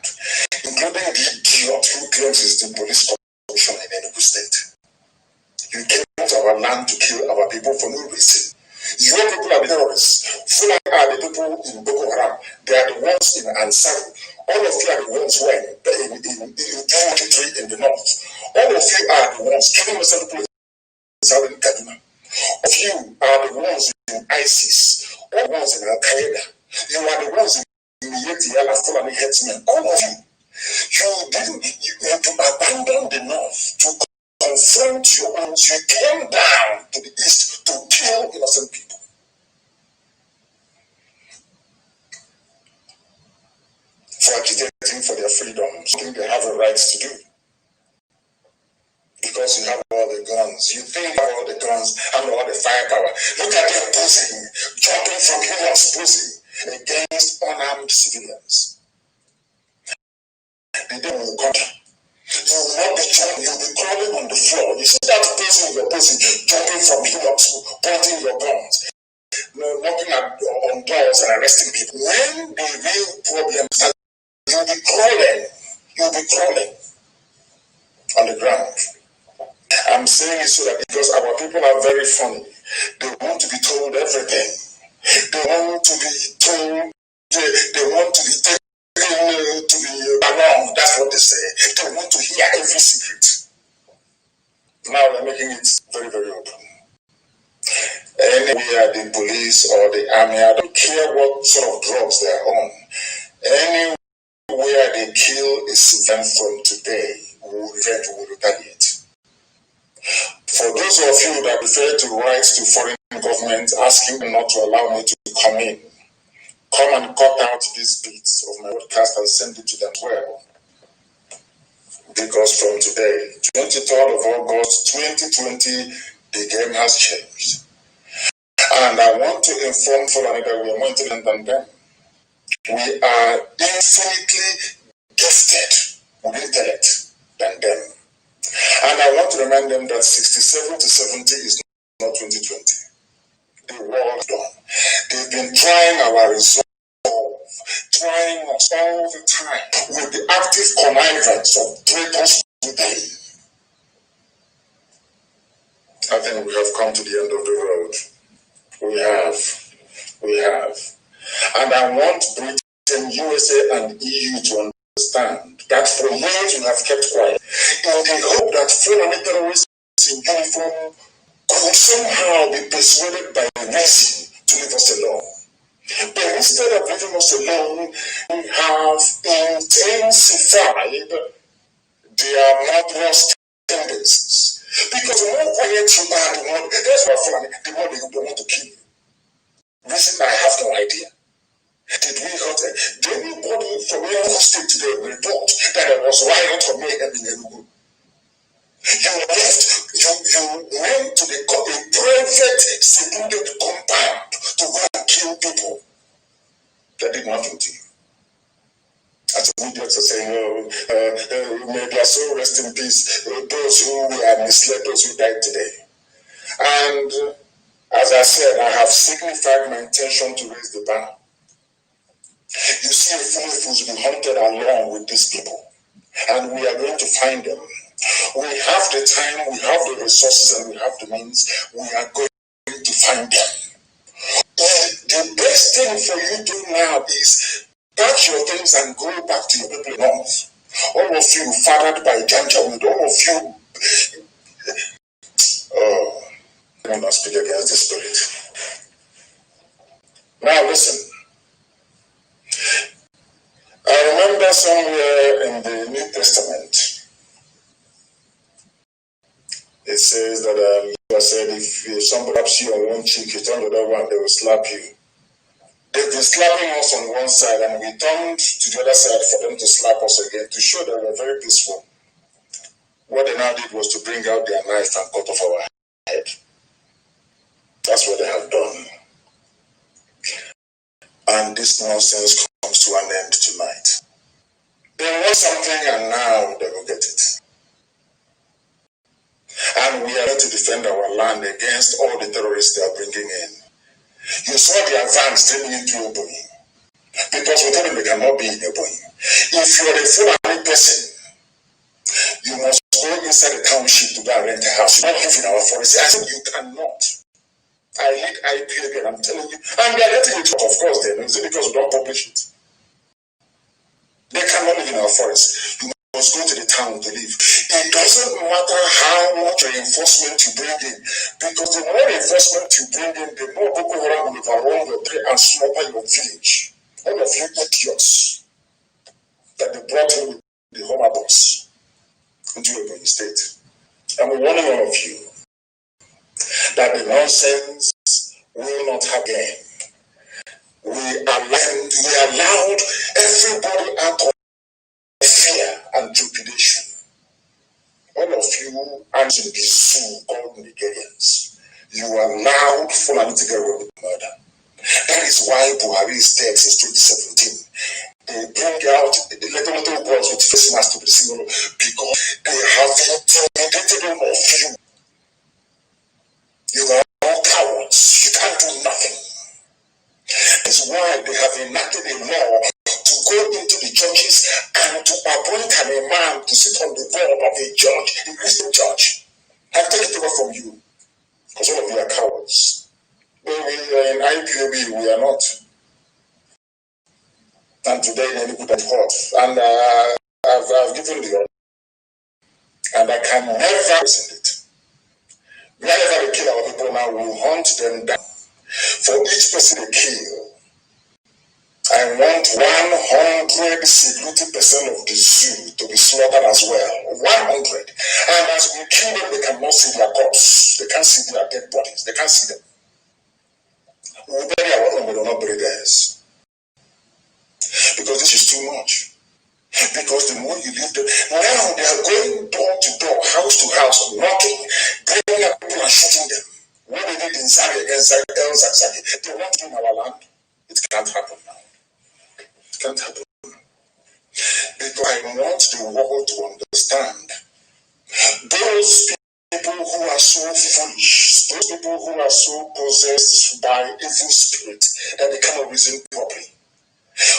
including the idiot who claims he's the police commission in Enugu State. You came to our land to kill our people for no reason. Your people are the terrorists. Fulani are the people in Boko Haram. They are the ones in Ansari. All of you are the ones who are in territory in the north. All of you are the ones killing yourself in Southern Kaduna. All of you are the ones in ISIS. All the ones in Al-Qaeda. You are the ones in Yeti Yala Fulani headsmen. All of you. You abandon the north to confront your own. You came down to the east to kill innocent people. For agitating for their freedom, something they have a right to do. Because you have all the guns. You think you have all the guns and all the firepower. Look at them posing, jumping from hills, posing against unarmed civilians. The day will come. You will not be jumping, you will be crawling on the floor. You see that person you're posing, jumping from hills, pointing your guns, knocking on doors and arresting people. When the real problem starts, you'll be crawling on the ground. I'm saying it so that because our people are very funny, they want to be told everything. They want to be told, they want to be taken to be around. That's what they say. They want to hear every secret. Now they're making it very, very open. Anywhere the police or the army, I don't care what sort of drugs they're on. Anywhere where they kill a civilian from today, we will retaliate. For those of you that prefer to write to foreign governments asking them not to allow me to come in, come and cut out these bits of my podcast and send it to them well. Because from today, 23rd of August 2020, the game has changed. And I want to inform Fulani that we are more intelligent than them. We are infinitely gifted with intellect than them. And I want to remind them that 67 to 70 is not 2020. The war is done. They've been trying our resolve, trying us all the time with the active connivance of traitors today. I think we have come to the end of the road. We have. And I want Britain, USA, and EU to understand that for years we have kept quiet in the hope that foreign terrorists in uniform could somehow be persuaded by reason to leave us alone. But instead of leaving us alone, we have intensified their murderous tendencies. Because the more quiet you are, the more they want to kill you. Reason I have no idea. Did we hurt anybody from Enugu State today report that there was riot or mayhem in Enugu? You went to a private secluded compound to go and kill people that did nothing to you. As the media are saying, may their soul rest in peace, those who were misled, those who died today. And as I said, I have signified my intention to raise the banner. You see, Fulani will be hunted along with these people, and we are going to find them. We have the time, we have the resources, and we have the means. We are going to find them. The best thing for you to do now is pack your things and go back to your people in North. All of you fathered by Janjaweed, all of you. I will not speak against the spirit. Now listen. I remember somewhere in the New Testament, it says that Jesus said, if somebody slaps you on one cheek, you turn to the other one, they will slap you. They've been slapping us on one side, and we turned to the other side for them to slap us again to show that we're very peaceful. What they now did was to bring out their knife and cut off our head. That's what they have done. And this nonsense comes to an end tonight. They want something, and now they will get it. And we are going to defend our land against all the terrorists they are bringing in. You saw the advance turning into Ebonyi. Because we told them they cannot be in Ebonyi. If you are a Fulani person, you must go inside the township to go and rent a house. You don't live in our forest. I said you cannot. I lead IPAB and I'm telling you. And they are letting it, of course, then. Is it because we don't publish it? They cannot live in our forest. You must go to the town to live. It doesn't matter how much reinforcement you bring in, because the more reinforcement you bring in, the more Boko Haram will overrun your tree and slaughter your village. All of you idiots that they brought in with the Homer bus into Ebonyi State. And we're warning all of you that the nonsense will not happen. We allowed everybody out of fear and trepidation. All of you and in the zoo called Nigerians, you allowed Fulani to get away with murder. That is why Buhari is dead since 2017. They bring out the little boys with face masks to be seen because they have intimidated all of you. You are all cowards. You can't do nothing. That's why they have enacted a law to go into the churches and to appoint an imam to sit on the board of a church, a Christian church. I'll take it over from you, because all of you are cowards. But in IPOB, we are not. And today, they put that hot. And I've given the order. And I can never rescind it. Whenever they kill our people now, we'll hunt them down. For each person they kill, I want 170% of the zoo to be slaughtered as well. 100. And as we kill them, they cannot see their corpse. They can't see their dead bodies. They can't see them. We will bury our own, we will not bury theirs. Because this is too much. Because the more you leave them, now they are going door to door, house to house, knocking, bringing up people and shooting them. What they did in Zari against El Zakzaki, they want to in our land. It can't happen now. It can't happen. Because I want the world to understand those people who are so foolish, those people who are so possessed by evil spirit that they cannot reason properly.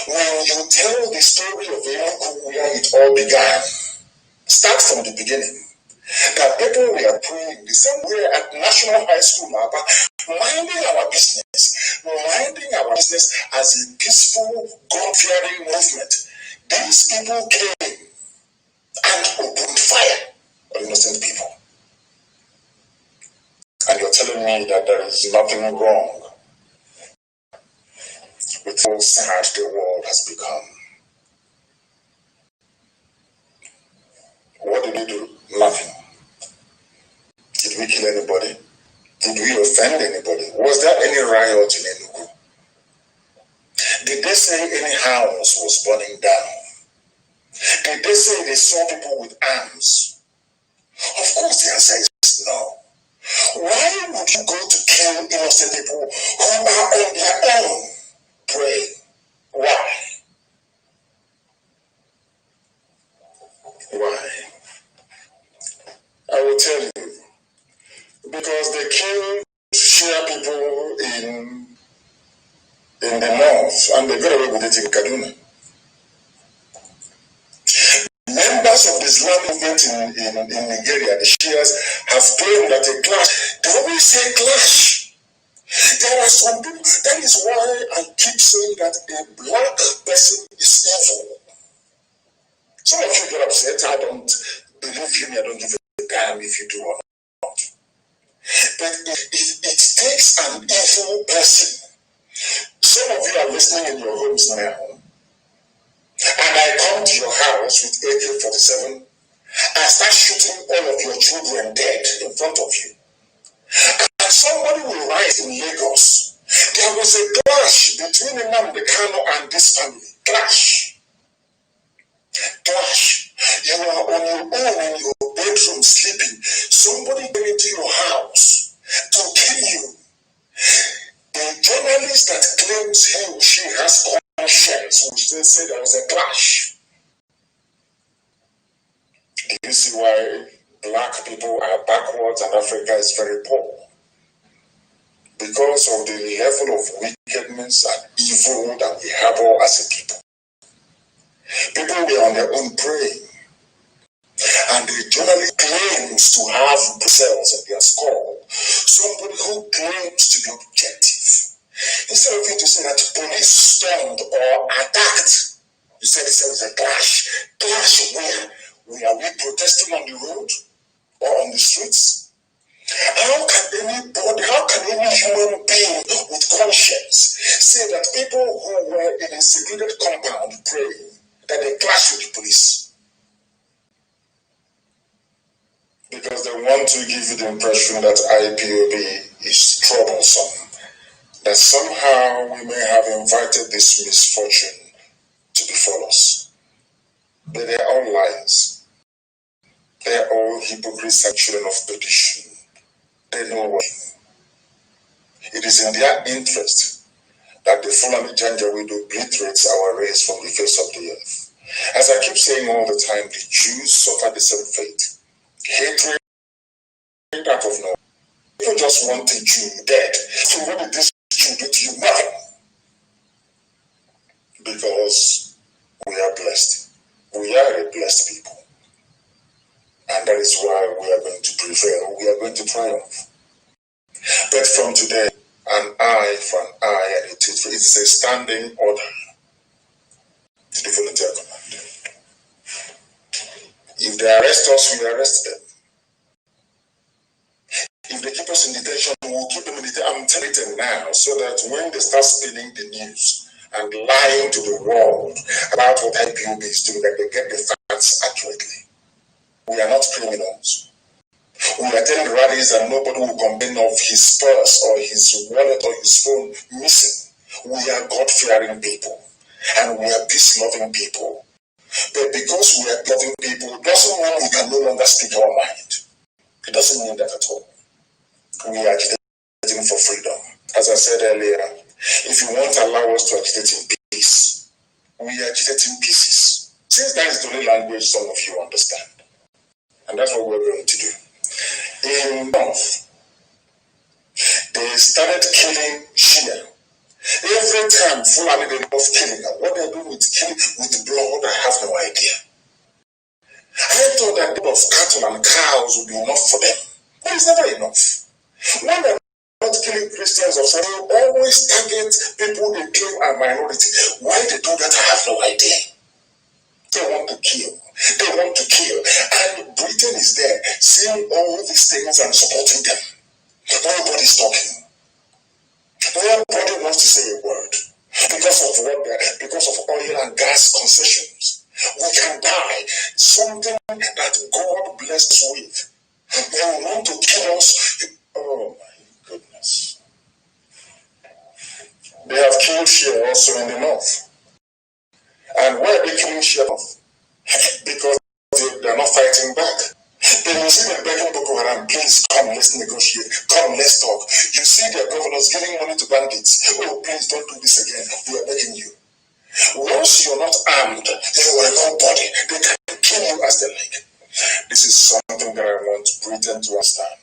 When you tell the story of where it all began, start from the beginning. That people were praying the same way at National High School, minding our business as a peaceful, God-fearing movement. These people came and opened fire on innocent people. And you're telling me that there is nothing wrong with how sad the world has become. What did we do? Nothing. Did we kill anybody? Did we offend anybody? Was there any riot in Enugu? Did they say any house was burning down? Did they say they saw people with arms? Of course the answer is no. Why would you go to kill innocent people who are on their own praying? Why? Why? I will tell you. Because they killed Shia people in the north and they got away with it in Kanu. Members of the Islamic movement in Nigeria, the Shias, have claimed that a clash, they always say clash. There are some people, that is why I keep saying that a black person is evil. Some of you get upset, I don't believe you, I don't give a damn if you do or not. But it takes an evil person. Some of you are listening in your homes now, and I come to your house with AK-47 and start shooting all of your children dead in front of you. And somebody will write in Lagos, there was a clash between Nnamdi Kanu and this family. Clash. Clash. You are on your own in your bedroom sleeping. Somebody came into your house to kill you. A journalist that claims he or she has conscience will still say there was a clash. Do you see why black people are backwards and Africa is very poor? Because of the level of wickedness and evil that we harbor as a people. People were on their own praying. And the journalist claims to have cells in their skull. Somebody who claims to be objective. Instead of you to say that police stormed or attacked, you said it was a clash. Clash where? Are we protesting on the road or on the streets? How can any human being with conscience say that people who were in a secluded compound praying, that they clash with the police? Because they want to give you the impression that IPOB is troublesome. That somehow we may have invited this misfortune to befall us. But they are all lies. They are all hypocrites and children of perdition. They know what. It is in their interest that the Fulani Janjaweed obliterates our race from the face of the earth. As I keep saying all the time, the Jews suffer the same fate. Hatred out of nowhere. People just want a Jew dead. So what did this Jew do to you? Nothing. Because we are blessed. We are a blessed people. And that is why we are going to prevail. We are going to triumph. But from today, an eye for an eye and a tooth for it's a standing order to the volunteer command. If they arrest us, we arrest them. If they keep us in detention, we'll keep them in detention. I'm telling them now, so that when they start spinning the news and lying to the world about what IPOB is doing, that they get the facts accurately. We are not criminals. We attend rallies and nobody will complain of his purse or his wallet or his phone missing. We are God-fearing people and we are peace-loving people. But because we are loving people, it doesn't mean we can no longer speak our mind. It doesn't mean that at all. We are agitating for freedom. As I said earlier, if you won't allow us to agitate in peace, we agitate in pieces. Since that is the only language some of you understand. And that's what we're going to do. In North, they started killing Shia. Every time Fulani they love killing her. What they're doing with killing with blood, I have no idea. I thought that the of cattle and cows would be enough for them. But it's never enough. When they're not killing Christians or something, they always target people they claim are minority. Why they do that, I have no idea. They want to kill. They want to kill. And Britain is there seeing all these things and supporting them. Nobody's talking. Nobody wants to say a word. Because of what? Because of oil and gas concessions. We can die. Something that God blessed us with. They want to kill us. Oh my goodness. They have killed Shia also in the north. And why are they killing Shia? Because they are not fighting back. They will see them begging Boko Haram, please come, let's negotiate. Come, let's talk. You see their governors giving money to bandits. Oh, please don't do this again. We are begging you. Once you're not armed, you are nobody. They can kill you as they like. This is something that I want Britain to understand.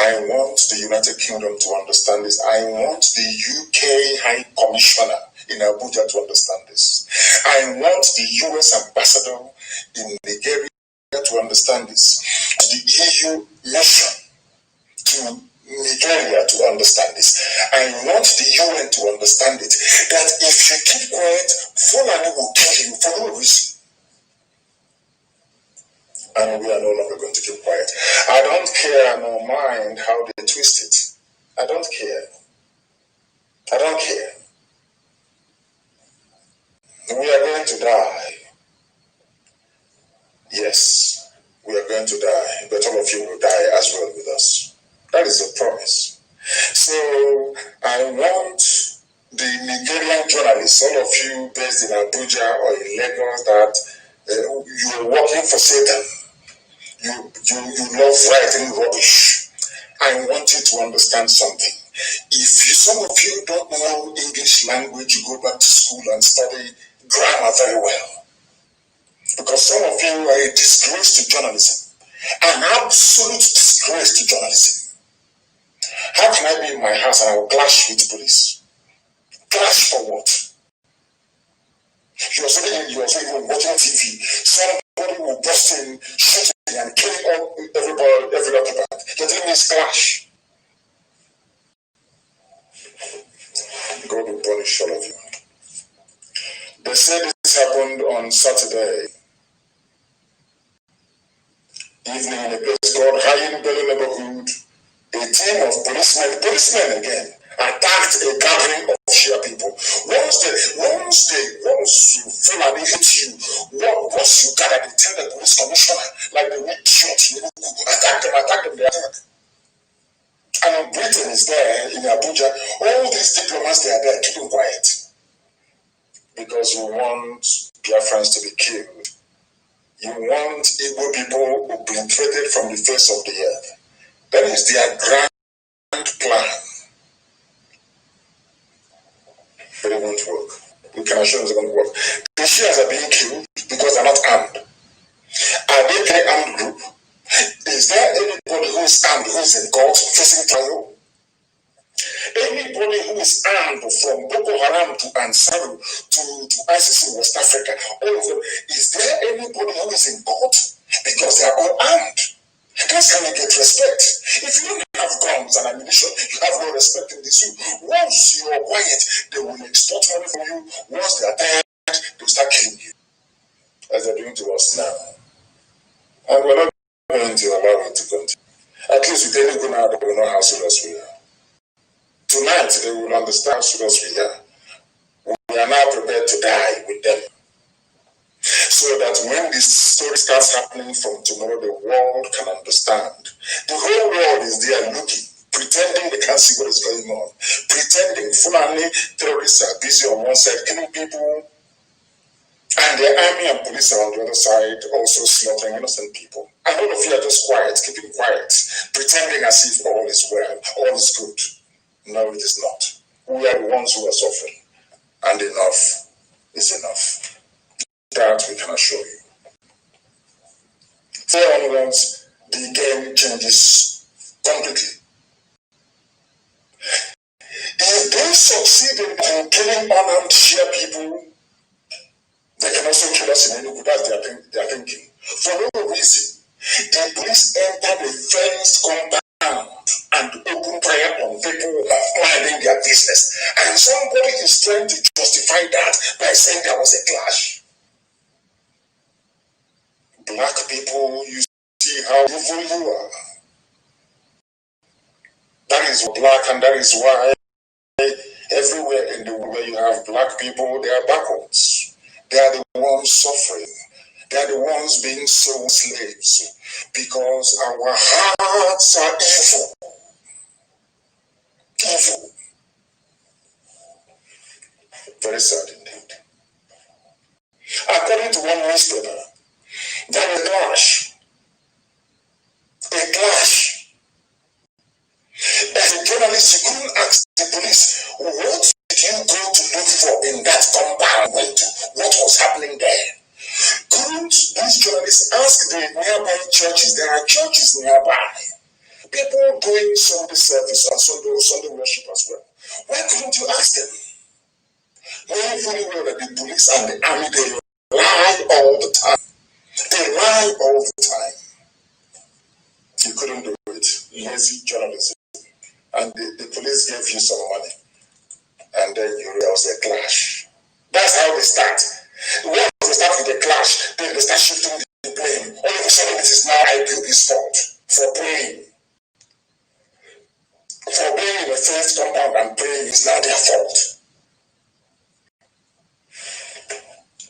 I want the United Kingdom to understand this. I want the UK High Commissioner in Abuja to understand this. I want the US Ambassador in Nigeria to understand this. The EU mission to Nigeria to understand this. I want the UN to understand it. That if you keep quiet, Fulani will kill you for no reason. And we are no longer going to keep quiet. I don't care nor mind how they twist it. I don't care. I don't care. We are going to die. Yes, we are going to die, but all of you will die as well with us. That is a promise. So I want the Nigerian journalists, all of you based in Abuja or in Lagos, that you are working for Satan. You love writing rubbish. I want you to understand something. If some of you don't know English language, you go back to school and study grammar very well. Because some of you are a disgrace to journalism. An absolute disgrace to journalism. How can I be in my house and I will clash with police? Clash for what? You're also even watching TV. Somebody will burst in, shooting and killing all everybody, every occupant. You're telling me it's clash. God will punish all of you. They said this happened on Saturday evening in a place called Hayin Bello neighborhood. A team of policemen again, attacked a gathering of Shia people. Once you feel like they hit you, once you gather, they tell the police commissioner, like the weak shot, attack them, they attack. And Britain is there in Abuja. All these diplomats, they are there keeping quiet. Because you want Biafrans to be killed. You want Igbo people obliterated from the face of the earth. That is their grand plan. But it won't work. We can assure it's going to work. The Shias are being killed because they're not armed. Are they an armed group? Is there anybody who is armed who is in court facing trial? Anybody who is armed from Boko Haram to Ansaru to ISIS in West Africa, all of them, is there anybody who is in court? Because they are all armed. That's how you get respect. If you don't have guns and ammunition, you have no respect in this room. Once you are quiet, they will extort money from you. Once they are tired, they'll start killing you. As they're doing to us now. And we're not going to allow it to continue. At least with any good now, they will know how serious we are. Tonight, they will understand how serious we are. We are now prepared to die with them. So that when this story starts happening from tomorrow, the world can understand. The whole world is there looking, pretending they can't see what is going on, pretending Fulani terrorists are busy on one side killing people, and the army and police are on the other side also slaughtering innocent people. And all of you are just quiet, keeping quiet, pretending as if all is well, all is good. No, it is not. We are the ones who are suffering, and enough is enough. That we can assure you. From onwards, the game changes completely. If they succeed in killing unarmed Shia people, they can also kill us in any way. That's their thinking. For no reason, the police entered a fenced compound and opened fire on people minding their business. And somebody is trying to justify that by saying there was a clash. Black people, you see how evil you are. That is black, and that is why everywhere in the world where you have black people, they are backwards. They are the ones suffering. They are the ones being sold slaves because our hearts are evil. Evil. Very sad indeed. According to one newspaper, there was a clash. A clash. As a journalist, you couldn't ask the police, what did you go to look for in that compound? What was happening there? Couldn't these journalists ask the nearby churches? There are churches nearby. People doing Sunday service and Sunday worship as well. Why couldn't you ask them? Knowing fully well that the police and the army, they lie all the time. They lie all the time. You couldn't do it. Lazy journalism. And the police gave you some money. And then there was a clash. That's how they start. Once they start with a clash, then they start shifting the blame. All of a sudden, it is now IPOB's fault for praying. For being in a fenced compound and praying is now their fault.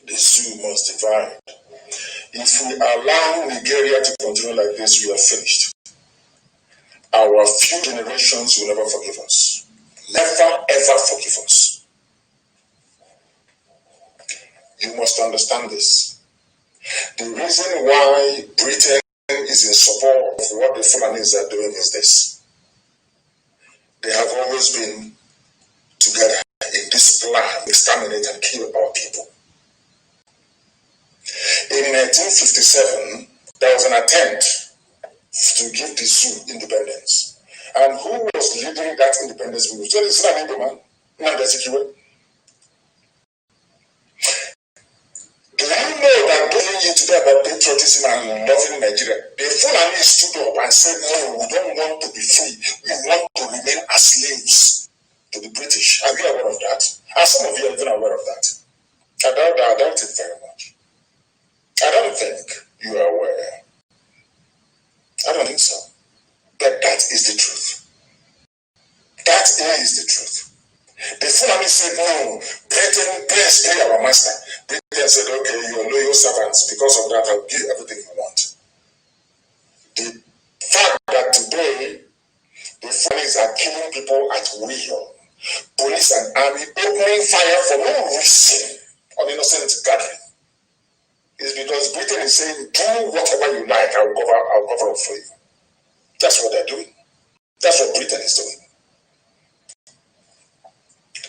The zoo must divide. If we allow Nigeria to continue like this, we are finished. Our few generations will never forgive us. Never ever forgive us. You must understand this. The reason why Britain is in support of what the Fulanis are doing is this. They have always been together in this plan to exterminate and kill our people. In 1957, there was an attempt to give the Sioux independence. And who was leading that independence movement? So it's not man. Nnamdi. Do you know that telling you today about patriotism and loving Nigeria, the Fulani stood up and said, no, we don't want to be free. We want to remain as slaves to the British. Are you aware of that? And some of you are even aware of that. I doubt it very much. I don't think you are aware. I don't think so. But that is the truth. That is the truth. The Fulani said, no, Britain, please pay our master. Britain said, okay, you are loyal servants. Because of that, I'll give you everything you want. The fact that today, the Fulanis are killing people at will, police and army opening fire for no reason on innocent gathering, is because Britain is saying, do whatever you like, I'll cover up for you. That's what they're doing. That's what Britain is doing.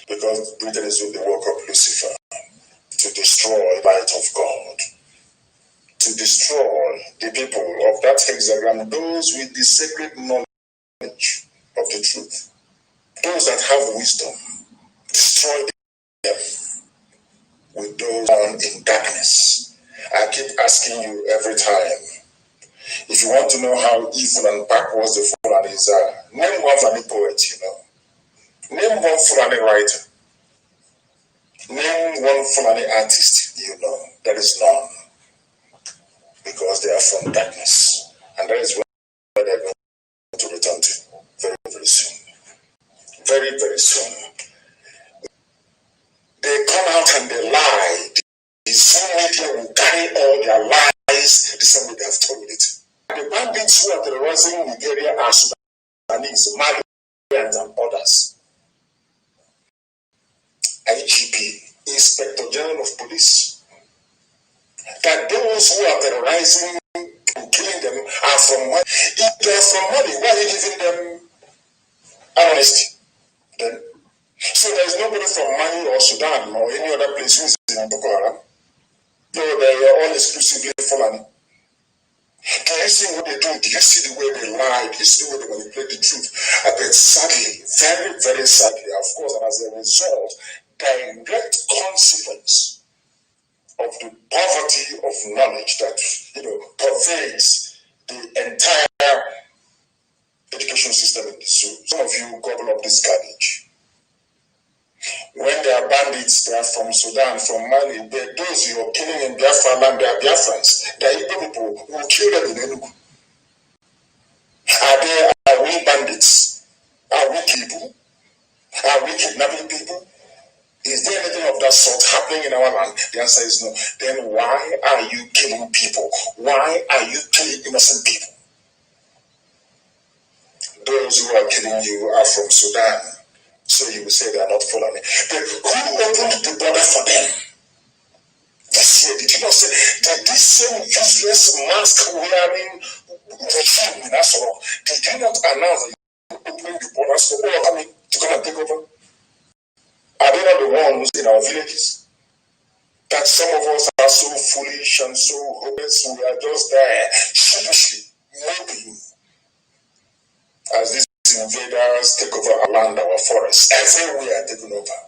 Because Britain is doing the work of Lucifer to destroy the light of God, to destroy the people of that hexagram, those with the sacred knowledge of the truth, those that have wisdom, destroy them with those born in darkness. I keep asking you every time, if you want to know how evil and backwards the Fulanis are, name one Fulani poet you know. Name one Fulani writer. Name one Fulani artist you know. There is none. Because they are from darkness. And that is where they are going to return to very, very soon. Very, very soon. They they come out and they lie, the Zoom media will carry all their lies the same way they have told it. The bandits who are terrorizing Nigeria are Sudanese, Malians, and others. IGP, Inspector General of Police, that those who are terrorizing and killing them are from Mali. If they are from Mali, why are you giving them amnesty? Then, so there is nobody from Mali or Sudan or any other place who is in Boko Haram. No, they are all exclusively Fulani. Do you see what they do? Do you see the way they lie? Do you see the way they manipulate the truth? But sadly, very, very sadly, of course, and as a result, direct consequence of the poverty of knowledge that pervades the entire education system in this. So some of you gobble up this garbage. When they are bandits, they are from Sudan, from Mali. Those you are killing in Biafra land, they are Biafrans. They are Igbo people who will kill them in Enugu. Are we bandits? Are we people? Are we kidnapping people? Is there anything of that sort happening in our land? The answer is no. Then why are you killing people? Why are you killing innocent people? Those who are killing you are from Sudan. So you will say they are not Fulani. But who opened the border for them? This year, did you not say that this same useless mask wearing regime in Asoro, did you not announce that you are opening the borders for all coming to come and take over? Are they not the ones in our villages? That some of us are so foolish and so hopeless, we are just there, sheepishly, moping, as these invaders take over our land, our forests, everywhere taken over.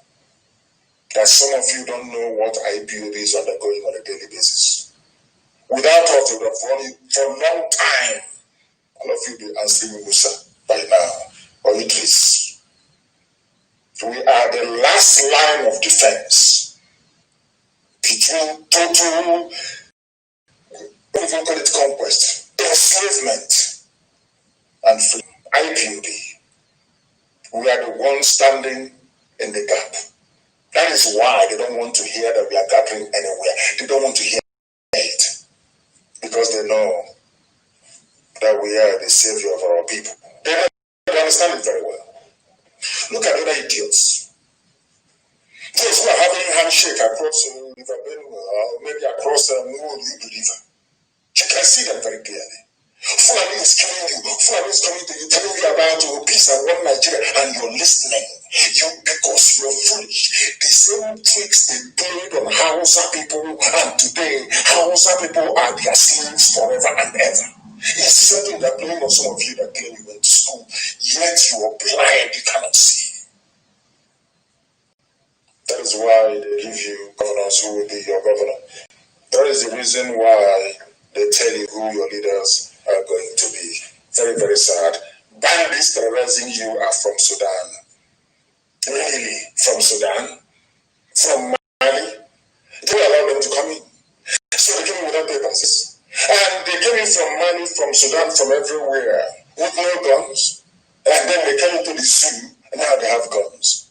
That some of you don't know what IPOB is undergoing on a daily basis. Without us, we would have run you for a long time. All of you be answering Musa by now, or Idris. We are the last line of defense between total, what do you call it, conquest, enslavement, and freedom. IPOB. We are the ones standing in the gap. That is why they don't want to hear that we are gathering anywhere. They don't want to hear it. Because they know that we are the savior of our people. They understand it very well. Look at other idiots. Those who are having handshake across River Benue, or maybe across New River. You can see them very clearly. Fulani is killing you. Fulani is coming to you, telling you about peace and one Nigeria, and you're listening. Because you're foolish. The same tricks they played on Hausa people, and today Hausa people are their slaves forever and ever. It's something they're playing on some of you that claim you went to school, yet you are blind, you cannot see. That is why they give you governors who will be your governor. That is the reason why they tell you who your leaders are going to be. Very, very sad. Bandits terrorizing you are from Sudan. Really? From Sudan? From Mali? They allow them to come in. So they came in without papers. And they came in from Mali, from Sudan, from everywhere, with no guns. And then they came into the zoo, and now they have guns.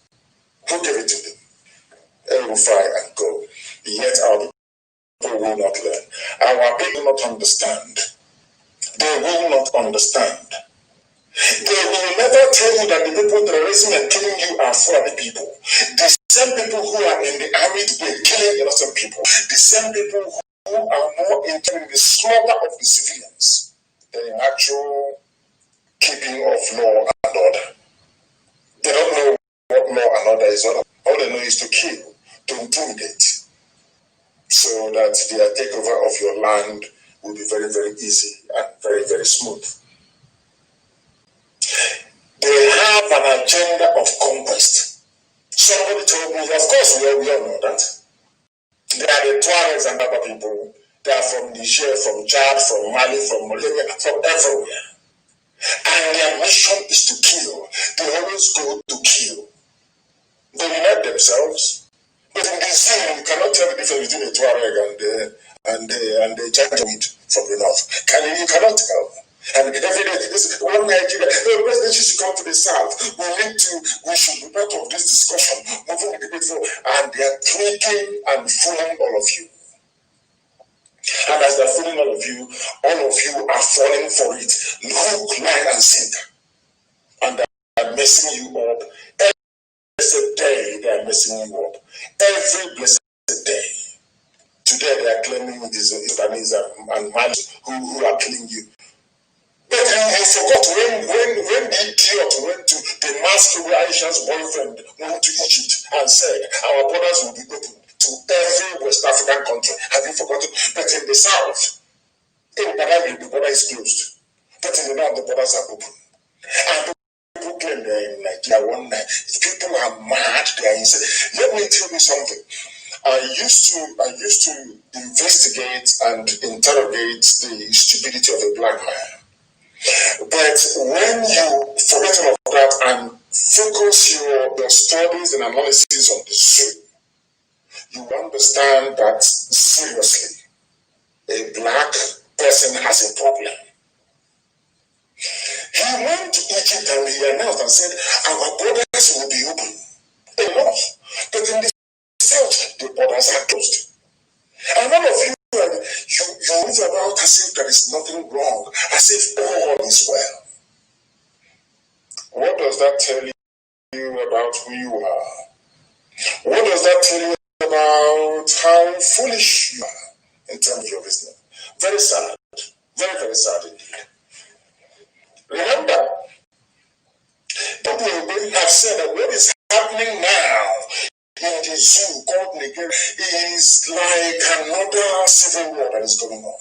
Who gave it to them? They will fire and go. Yet our people will not learn. Our people will not understand. They will not understand. They will never tell you that the people terrorizing and killing you are Fulani people. The same people who are in the army today killing innocent people. The same people who are more interested in the slaughter of the civilians than in actual keeping of law and order. They don't know what law and order is all about. All they know is to kill, to intimidate, so that their takeover of your land will be very, very easy and very, very smooth. They have an agenda of conquest. Somebody told me, of course we all know that. They are the Tuaregs and other people. They are from Niger, from Chad, from Mali, from Mauritania, from everywhere. And their mission is to kill. They always go to kill. They unite themselves. But in the scene, you cannot tell the difference between a Tuareg and the Janjaweed from the north. You cannot tell. And every day, this one Nigeria, the president should come to the south. We should be part of this discussion, moving the debate forward. And they are tricking and fooling all of you. And as they're fooling all of you are falling for it. Look, line, and sinker. And they're messing you up. Every blessed day, they are messing you up. Every blessed day. Today, they are claiming it is Sudanese and Mazi who are killing you. But you forgot when the idiot went to the masquerade Aisha's boyfriend went to Egypt and said our borders will be open to every West African country. Have you forgotten? But in the south, in Badagry, the border is closed. But in the north, the borders are open. And people claim they're in Nigeria one night. People are mad. They are insane. Let me tell you something. I used to investigate and interrogate the stupidity of a black man. But when you forget all of that and focus your studies and analysis on the zoo, you understand that seriously, a black person has a problem. He went to Egypt and he announced and said, our borders will be open. Enough. But in the south, the borders are closed. And all of you move about as if there is nothing wrong, as if all is well. What does that tell you about who you are? What does that tell you about how foolish you are in terms of your business? Very sad. Very, very sad indeed. Remember, people have said that what is happening now in the zoo called Nigeria is like another civil war that is going on.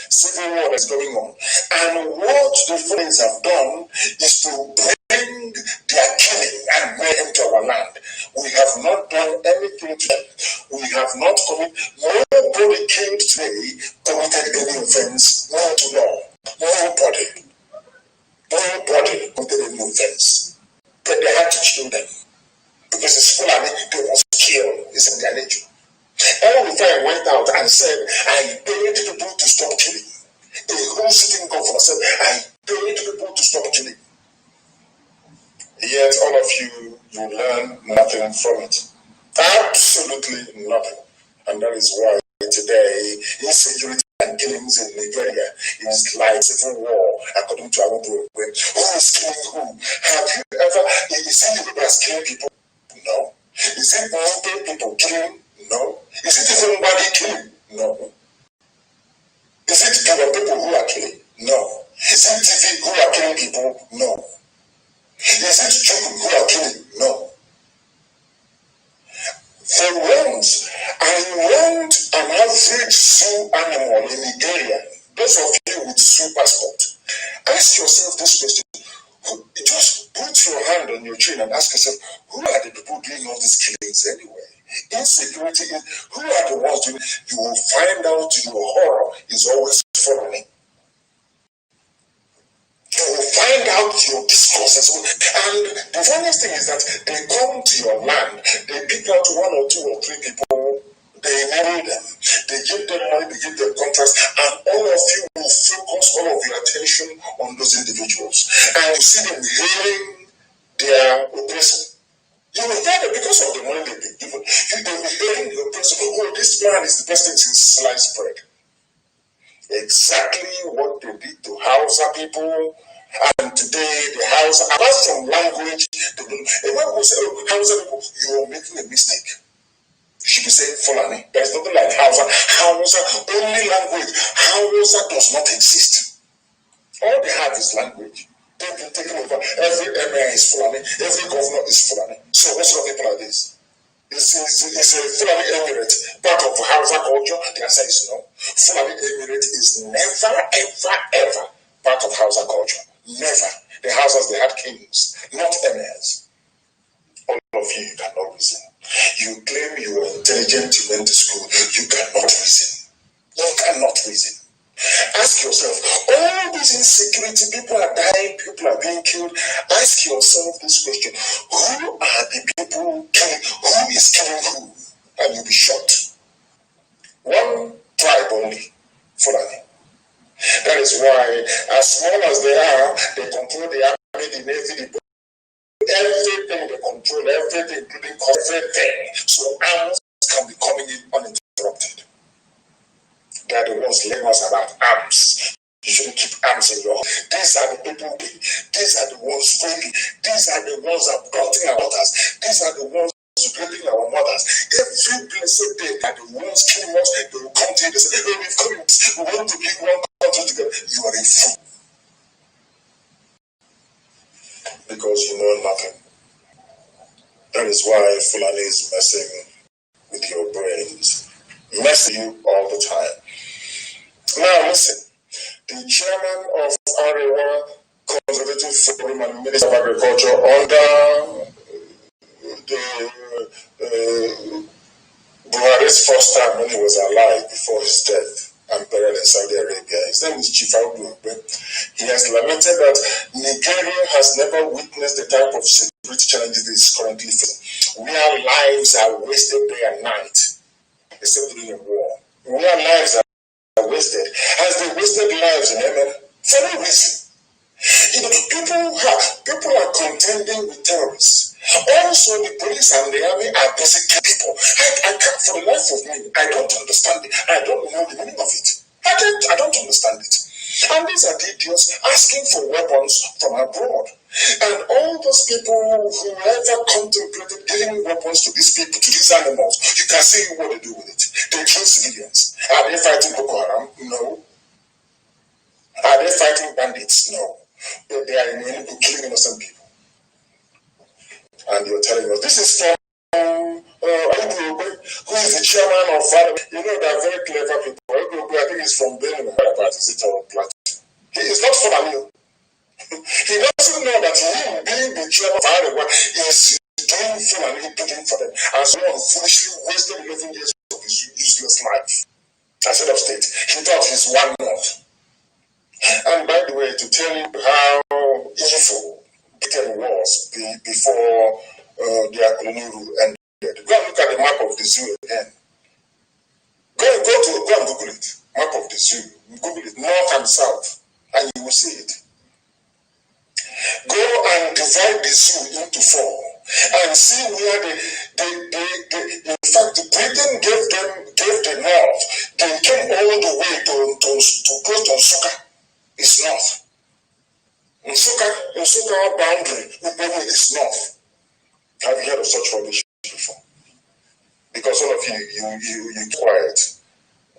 Civil war is going on. And what the foreigners have done is to bring their killing and mayhem to our land. We have not done anything to them. We have not committed, nobody came today committed any offense, no to law. Nobody committed any offense. But they had to kill them. Because it's Fulani, they must kill. It's in their nature. All the time went out and said, I paid people to stop killing. A whole sitting governor said, I paid people to stop killing. Yet all of you learn nothing from it. Absolutely nothing. And that is why today insecurity and killings in Nigeria is like civil war, according to our group. Who is killing who? Have you ever, is it the Yorubas killing people? No. Is it Muslim people killing? No. Is it even Badi killing? No. Is it Gabon people who are killing? No. Is it TV who are killing people? No. Is it Juku who are killing? No. For once, I want an average zoo animal in Nigeria. Those of you with zoo passport, ask yourself this question. Just put your hand on your chin and ask yourself, who are the people doing all these killings anyway? Insecurity, who are the ones doing it? You will find out your horror is always following. You will find out your discourse. And the funniest thing is that they come to your land, they pick out 1 or 2 or 3 people, they marry them, they give them money, they give them contracts, and all of you will focus all of your attention on those individuals. And you see them hailing their oppressor. You will hear them because of the money they've been given. They will be hailing the oppressor. Oh, this man is the best thing since sliced bread. Exactly what they did to Hausa people. And today, the Hausa, apart from language, when we say, oh, Hausa people, you are making a mistake. You should be saying Fulani. There's nothing like Hausa. Hausa, only language. Hausa does not exist. All they have is language. They've been taken over. Every emir is Fulani. Every governor is Fulani. So what sort of people are these? Is a Fulani emirate part of Hausa culture? The answer is no. Fulani emirate is never, ever, ever part of Hausa culture. Never. The Hausas, they had kings, not emirs. All of you cannot reason. You claim you are intelligent, you went to school. You cannot reason. You cannot reason. Ask yourself, all this insecurity, people are dying, people are being killed. Ask yourself this question. Who are the people killing? Who is killing who? And you'll be shocked. One tribe only, Fulani. That is is why, as small as they are, they control the army, the navy, the everything. They control everything, including everything. So arms can be coming in uninterrupted. They are the ones telling us about arms. You shouldn't keep arms in your home. These are the people. These are the ones raping. These are the ones abducting our daughters. These are the ones raping our mothers. Every blessed day that the ones killing us, they will come to you and say, "Hey, we've come. We want to be one country together." You are a fool. Because you know nothing. That is why Fulani is messing with your brains. Messing you all the time. Now listen. The chairman of Arewa Conservative Forum and Minister of Agriculture under the Buhari's first time when he was alive before his death and buried in Saudi Arabia. His name is Chief Abdul. He has lamented that Nigeria has never witnessed the type of security challenges it is currently facing, where lives are wasted day and night, except during a war. Where lives are wasted, as they wasted lives in Yemen for no reason. You know, people are contending with terrorists. Also, the police and the army are persecuting people. I can't, for the life of me, I don't understand it. I don't know the meaning of it. I don't understand it. And these are the idiots asking for weapons from abroad. And all those people who ever contemplated giving weapons to these people, to these animals, you can see what they do with it. They kill civilians. Are they fighting Boko Haram? No. Are they fighting bandits? No. But they are killing innocent people. And you're telling us, this is from who is the chairman of Father? You know, they are very clever people. I think he's from Benin. Is it or Plateau? He is not Fulani. He doesn't know that him being the chairman of Arewa is doing Fulani bidding for them. And someone foolishly wasted 11 years of his useless life as head of state. He thought he's one north. And by the way, to tell you how evil Britain was before their colonial rule ended, go and look at the map of the zoo again. Go and Google it. Map of the zoo. Google it, north and south, and you will see it. Go and divide the zoo into 4 and see where in fact, the Britain gave the north. They came all the way to close to Nsukka. It's north. Nsukka boundary is north. Have you heard of such rubbish before? Because all of you quiet.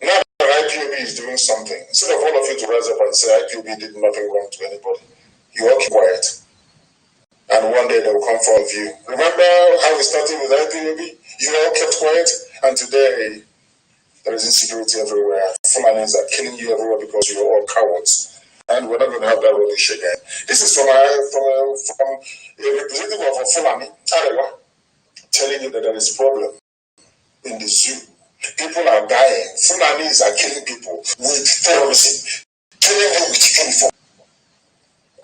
Now that IPOB is doing something, instead of all of you to rise up and say IPOB did nothing wrong to anybody, you all keep quiet. And one day they will come for you. Remember how we started with IPOB? You all kept quiet, and today there is insecurity everywhere. Fulanis are killing you everywhere because you are all cowards. And we're not going to have that rubbish again. This is from a representative of a Fulani, Arewa, telling you that there is a problem in the zoo. People are dying. Fulanis are killing people with terrorism, killing them with uniform.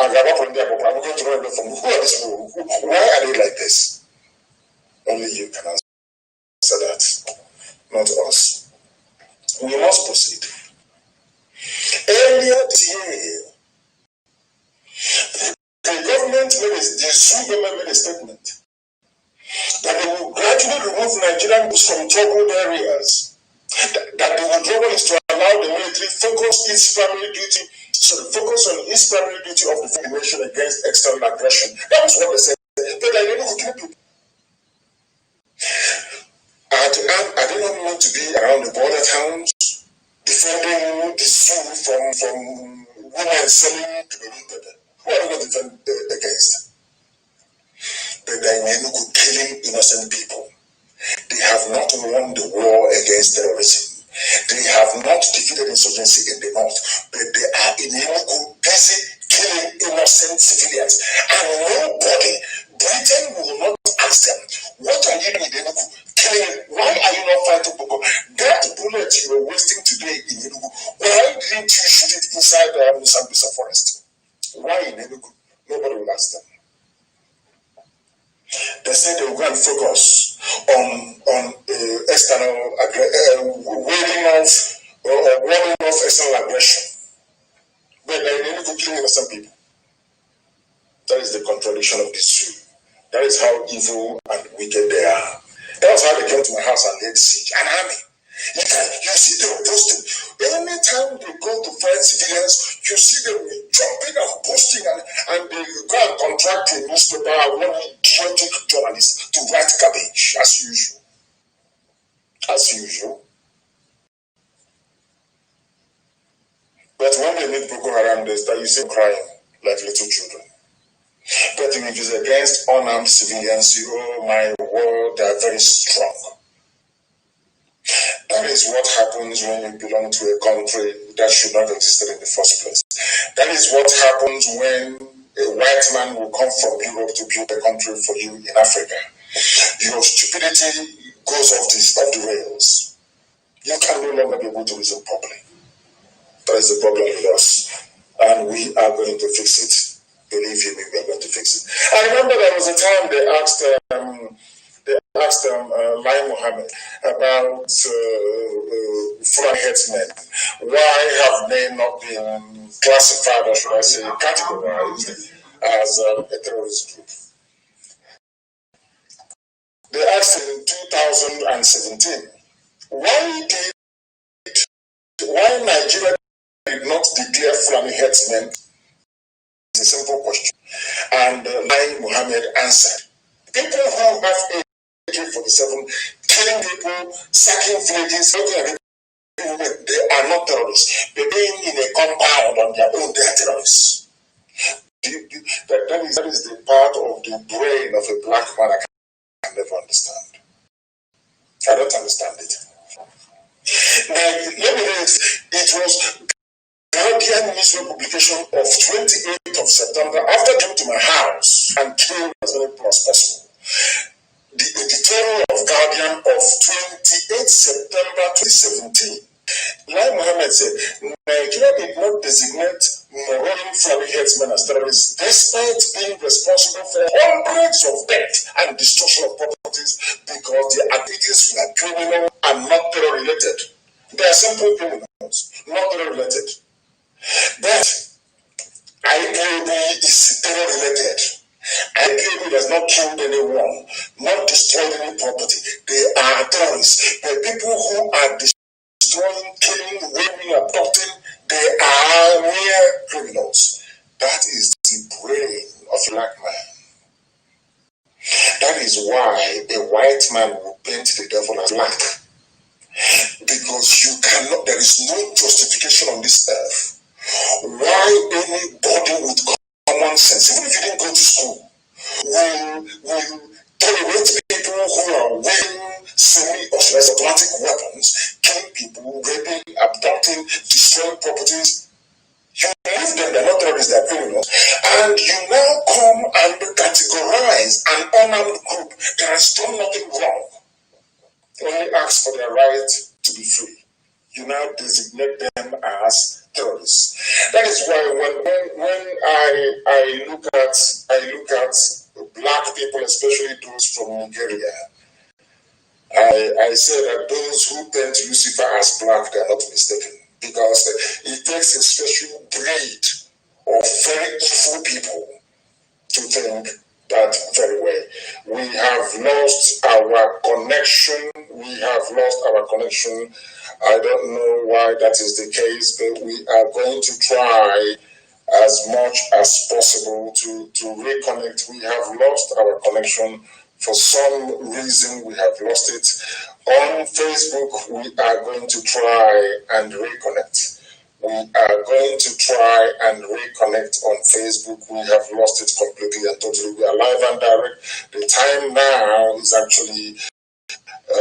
And we're going to run away from who are these people? Why are they like this? Only you can answer that, not us. We must proceed. Earlier this year, the government the zoo government made a statement that they will gradually remove Nigerian goods from troubled areas. That the withdrawal is to allow the military focus on its primary duty of the nation against external aggression. That was what they said. But I didn't kill people. I did not want to be around the border towns, defending the zoo from women selling to the people. Who are we going to defend against? But they may not be killing innocent people. They have not won the war against terrorism. They have not defeated insurgency in the north, but they are in Enugu busy killing innocent civilians. And nobody, Britain will not ask them, what are you doing in Enugu? Why are you not fighting Boko? That bullet you were wasting today in Enugu, why didn't you shoot it inside the Sambisa forest? Why in Enugu? Nobody will ask them. They say they will go and focus on external warding off external aggression. still killing innocent people. That is the contradiction of the zoo. That is how evil and wicked they are. That was how they came to my house and laid siege. An army. You see them boasting. Anytime they go to find civilians, you see them jumping and boasting, and they go and contract a newspaper, one idiotic journalist to write garbage, as usual. As usual. But when they meet Boko Haram, they start you see them crying like little children. But if it is against unarmed civilians, oh my word, they are very strong. That is what happens when you belong to a country that should not exist in the first place. That is what happens when a white man will come from Europe to build a country for you in Africa. Your stupidity goes off the rails. You can no longer be able to reason properly. That is the problem with us. And we are going to fix it. Believe you me, we are going to fix it. I remember there was a time they asked Lai Mohammed about Fulani headsmen. Why have they not been classified, or should I say, categorized as a terrorist group? They asked in 2017, why Nigeria did not declare Fulani headsmen? It's a simple question. And Lai Mohammed answered, people who have AK-47, killing people, sacking villages, they are not terrorists. They're being in a compound on their own, they are terrorists. That is the part of the brain of a black man I can never understand. I don't understand it. Now, let me read it. It was Guardian newspaper publication of 28th of September, after coming to my house and killing as many people as possible. The editorial of Guardian of 28th September 2017. Lai Mohammed said, Nigeria did not designate Moroni Fulani headsmen as terrorists despite being responsible for hundreds of deaths and destruction of properties because their activities were criminal and not terror-related. They are simple criminals, not terror-related. But IPOB is terror-related. IPOB does not kill anyone, not destroy any property. They are terrorists. The people who are destroying, killing, raping, abducting, they are mere criminals. That is the brain of a black man. That is why a white man will paint the devil as black. Because you cannot, there is no justification on this earth why anybody with common sense, even if you didn't go to school, will tolerate people who are wearing semi-automatic weapons, killing people, raping, abducting, destroying properties. You leave them, they're not terrorists, they're criminals. And you now come and categorize an unarmed group that has done nothing wrong. Only ask for their right to be free. You now designate them as terrorists. That is why when I look at black people, especially those from Nigeria, I say that those who paint Lucifer as black, they are not mistaken, because it takes a special breed of very evil people to think that very way. We have lost our connection. I don't know why that is the case, but we are going to try as much as possible to reconnect. We have lost our connection. For some reason, we have lost it. On Facebook, we are going to try and reconnect. We are going to try and reconnect on Facebook. We have lost it completely and totally. We are live and direct. The time now is actually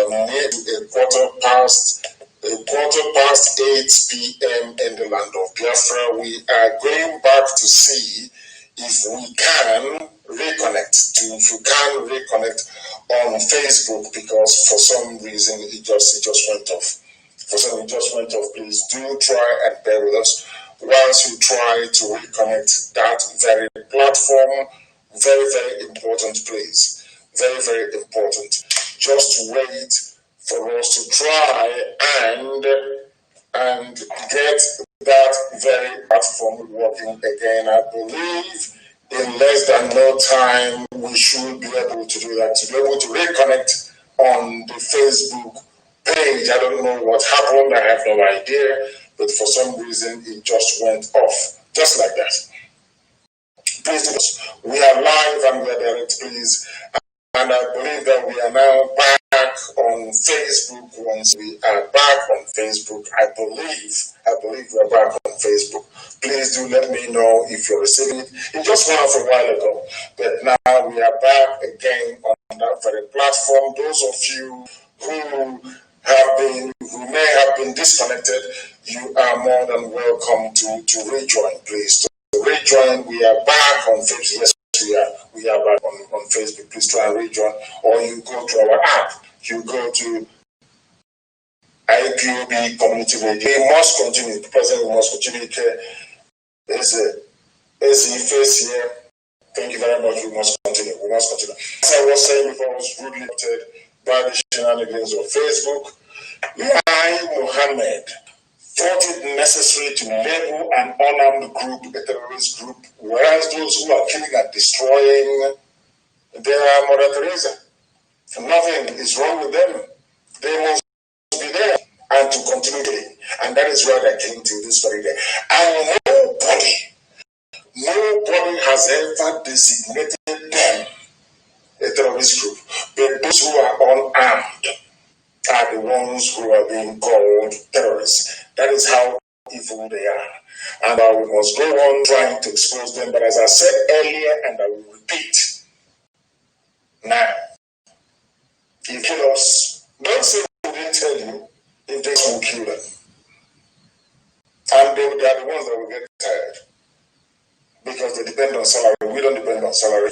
near a quarter past 8 p.m. in the land of Biafra. We are going back to see if we can reconnect on Facebook, because for some reason it just went off. Please do try and bear with us whilst we try to reconnect that very platform. Very, very important, please. Very, very important. Just wait for us to try and get that very platform. platform working again. I believe in less than no time we should be able to do that, to be able to reconnect on the Facebook page. I don't know what happened, I have no idea, but for some reason it just went off, just like that. Please, we are live and we are direct, please. And I believe that we are now back on Facebook. Once we are back on Facebook, I believe we are back on Facebook. Please do let me know if you're receiving it. It just went off a while ago, but now we are back again on that very platform. Those of you who may have been disconnected, you are more than welcome to rejoin, please. To rejoin, we are back on Facebook. Yes, we are back on Facebook. Please try and rejoin, or you go to our app. You go to IPOB Community Radio. We must continue. The president must continue. There's a face here. Thank you very much. We must continue. As I was saying before, I was rudely interrupted by the shenanigans of Facebook. Lai Mohammed thought it necessary to label an unarmed group a terrorist group, whereas those who are killing and destroying, they are Mother Teresa. Nothing is wrong with them. They must be there and to continue killing. And that is why they're killing till this very day. And nobody has ever designated them a terrorist group. But those who are unarmed are the ones who are being called terrorists. That is how evil they are. And we must go on trying to expose them. But as I said earlier, and I will repeat, now, if you kill us, don't say we didn't tell you, if they will kill them. And they are the ones that will get tired. Because they depend on salary. We don't depend on salary.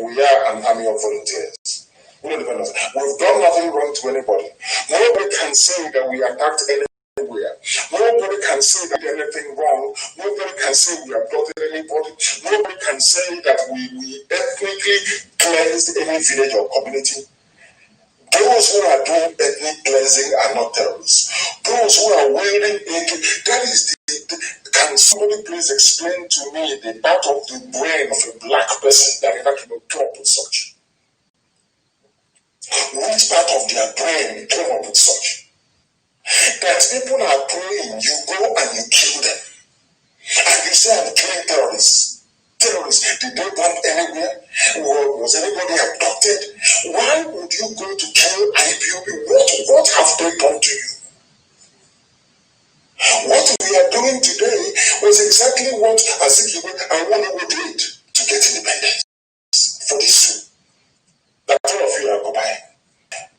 We are an army of volunteers. We don't depend on salary. We've done nothing wrong to anybody. Nobody can say that we attacked anywhere. Nobody can say that we did anything wrong. Nobody can say we abducted anybody. Nobody can say that we ethnically cleansed any village or community. Those who are doing ethnic cleansing are not terrorists. Those who are wielding AK, that is can somebody please explain to me the part of the brain of a black person that ever came up with such? Which part of their brain came up with such? That people are praying, you go and you kill them. And you say, I'm killing terrorists. Terrorists, did they bomb anywhere? Was anybody abducted? Why would you go to kill IPOB? What have they done to you? What we are doing today was exactly what Azikiwe and Wanawo did to get independence for the Sioux. That all of you are goodbye.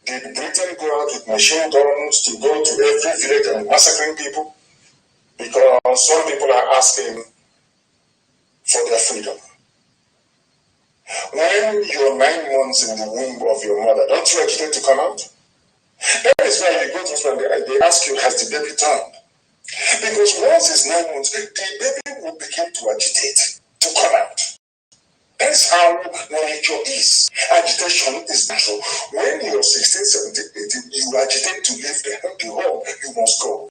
Did Britain go out with machine guns to go to every village and massacring people? Because some people are asking for their freedom. When you're 9 months in the womb of your mother, don't you agitate to come out? That is why you go to hospital and they ask you, has the baby turned? Because once it's 9 months, the baby will begin to agitate to come out. That is how nature is. Agitation is natural. When you're 16, 17, 18, you agitate to leave the home, you must go.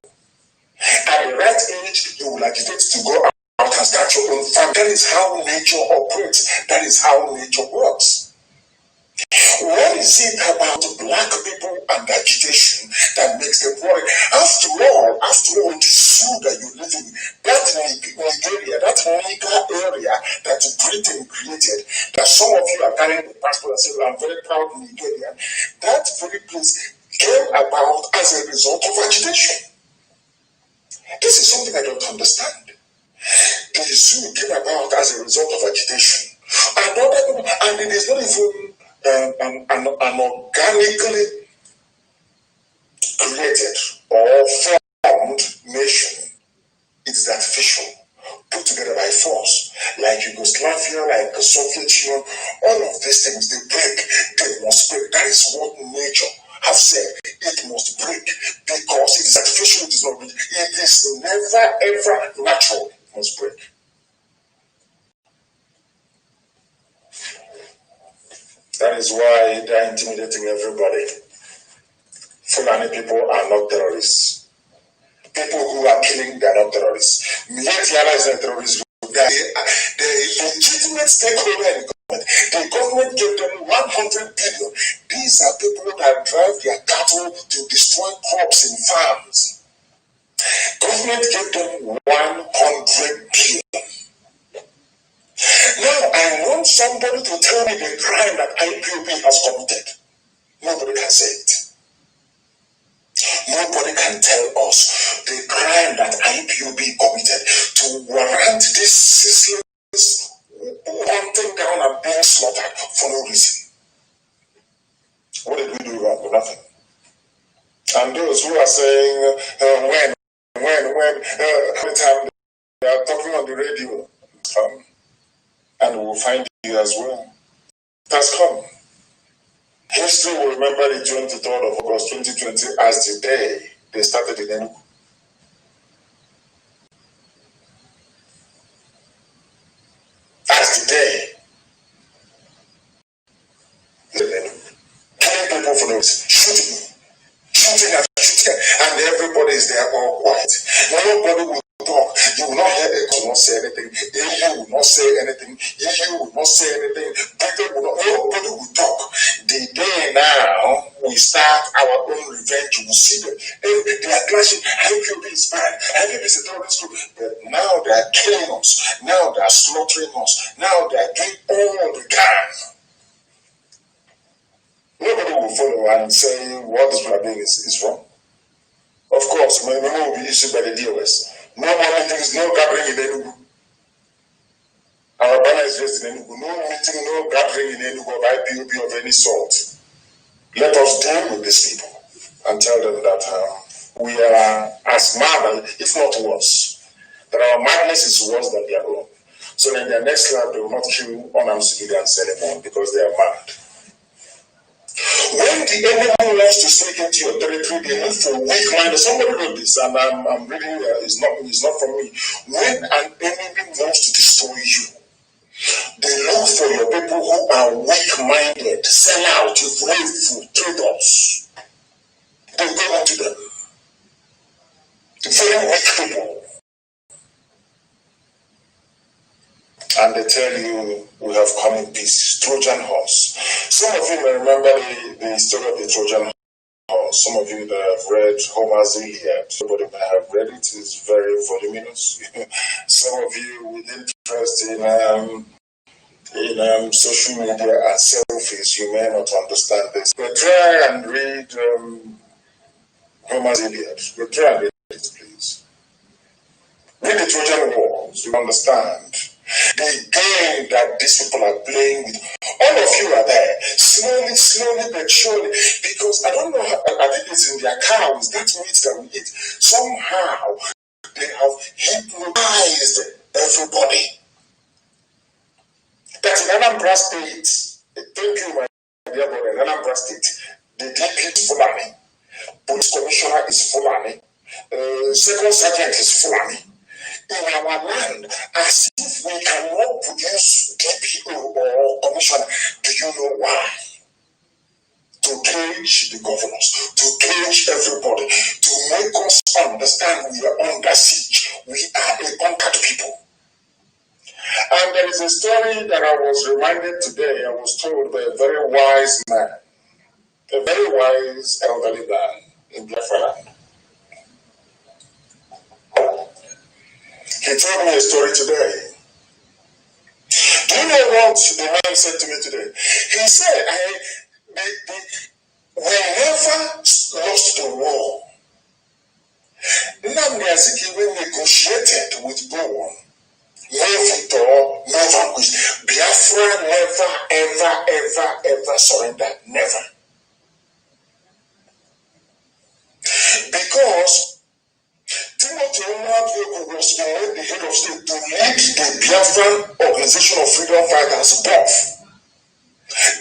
At the right age, you will agitate to go out and start your own family. That is how nature operates. That is how nature works. What is it about black people and agitation that makes them worry? After all, the Sioux that you live in, that Nigeria, that Niger area that Britain created, that some of you are carrying the passport and say, I'm very proud of Nigeria, that very place came about as a result of agitation. This is something I don't understand. The Sioux came about as a result of agitation. And it is not even an organically created or formed nation. It is artificial, put together by force, like Yugoslavia, like the Soviet Union. All of these things, they break, they must break. That is what nature has said. It must break because it is artificial, it is not real. It is never ever natural. It must break. That is why they are intimidating everybody. Fulani people are not terrorists. people who are killing, they are not terrorists. Mietiala is not terrorist. The legitimate stakeholder in the government. The government gave them 100 billion. These are people that drive their cattle to destroy crops in farms. Government gave them 100 billion. Now I want somebody to tell me the crime that IPOB has committed. Nobody can say it. Nobody can tell us the crime that IPOB committed to warrant this ceaseless hunting down and being slaughtered for no reason. What did we do wrong? Nothing. And those who are saying when every time they are talking on the radio, and we'll find you as well. It has come. History will remember the 23rd of August 2020 as the day they started in Enugu. As the day. Killing people for no reason. Shooting and everybody is there all quiet. Nobody will talk. You will not hear Echo not say anything. You will not say anything. You will not say anything. People will not. Nobody will talk. The day now we start our own revenge, you will see them. They are clashing. IPOB is bad. IPOB is a terrorist group. But now they are killing us. Now they are slaughtering us. Now they are doing all they can. Nobody will follow and say what this people are doing is wrong. Of course, my memo will be issued by the DOS. No more meetings, no gathering in Enugu. Our banner is raised in Enugu. No meeting, no gathering in Enugu of IPOB of any sort. Let us deal with these people and tell them that we are as mad, if not worse. That our madness is worse than their own. So in their next lap, they will not kill unarmed civilians anymore because they are mad. When the enemy wants to sneak into your territory, they look for weak minded. Somebody wrote this, and I'm reading. It's not from me. When an enemy wants to destroy you, they look for your people who are weak minded, sell out, faithful, traitors. They go to them. Very weak people. And they tell you, we have come in peace. Trojan horse. Some of you may remember the story of the Trojan horse. Some of you that have read Homer's Iliad. Somebody may have read it. It's very voluminous. Some of you with interest in social media and selfies, you may not understand this. But try and read Homer's Iliad. But try and read it, please. Read the Trojan War, so you understand the game that these people are playing with. All of you are there, slowly but surely, because I don't know how, I think it's in their cows, that meat that we eat. Somehow they have hypnotized everybody. That in Anambra State, thank you, my dear brother, in Anambra State, the DP is Fulani, police commissioner is Fulani, second sergeant is Fulani. In our land, as if we cannot produce DPO or commissioner. Do you know why? To cage the governors, to cage everybody, to make us understand we are under siege. We are a conquered people. And there is a story that I was reminded today. I was told by a very wise man, a very wise elderly man in BIAFRA land. He told me a story today. Do you know what the man said to me today? He said, we never lost the war. Nnamdi when negotiated with Bowen, no victor, no vanquish. Biafra never surrendered. Never. Because Timothy was made the head of state to lead the Biafran Organization of Freedom Fighters, BOF.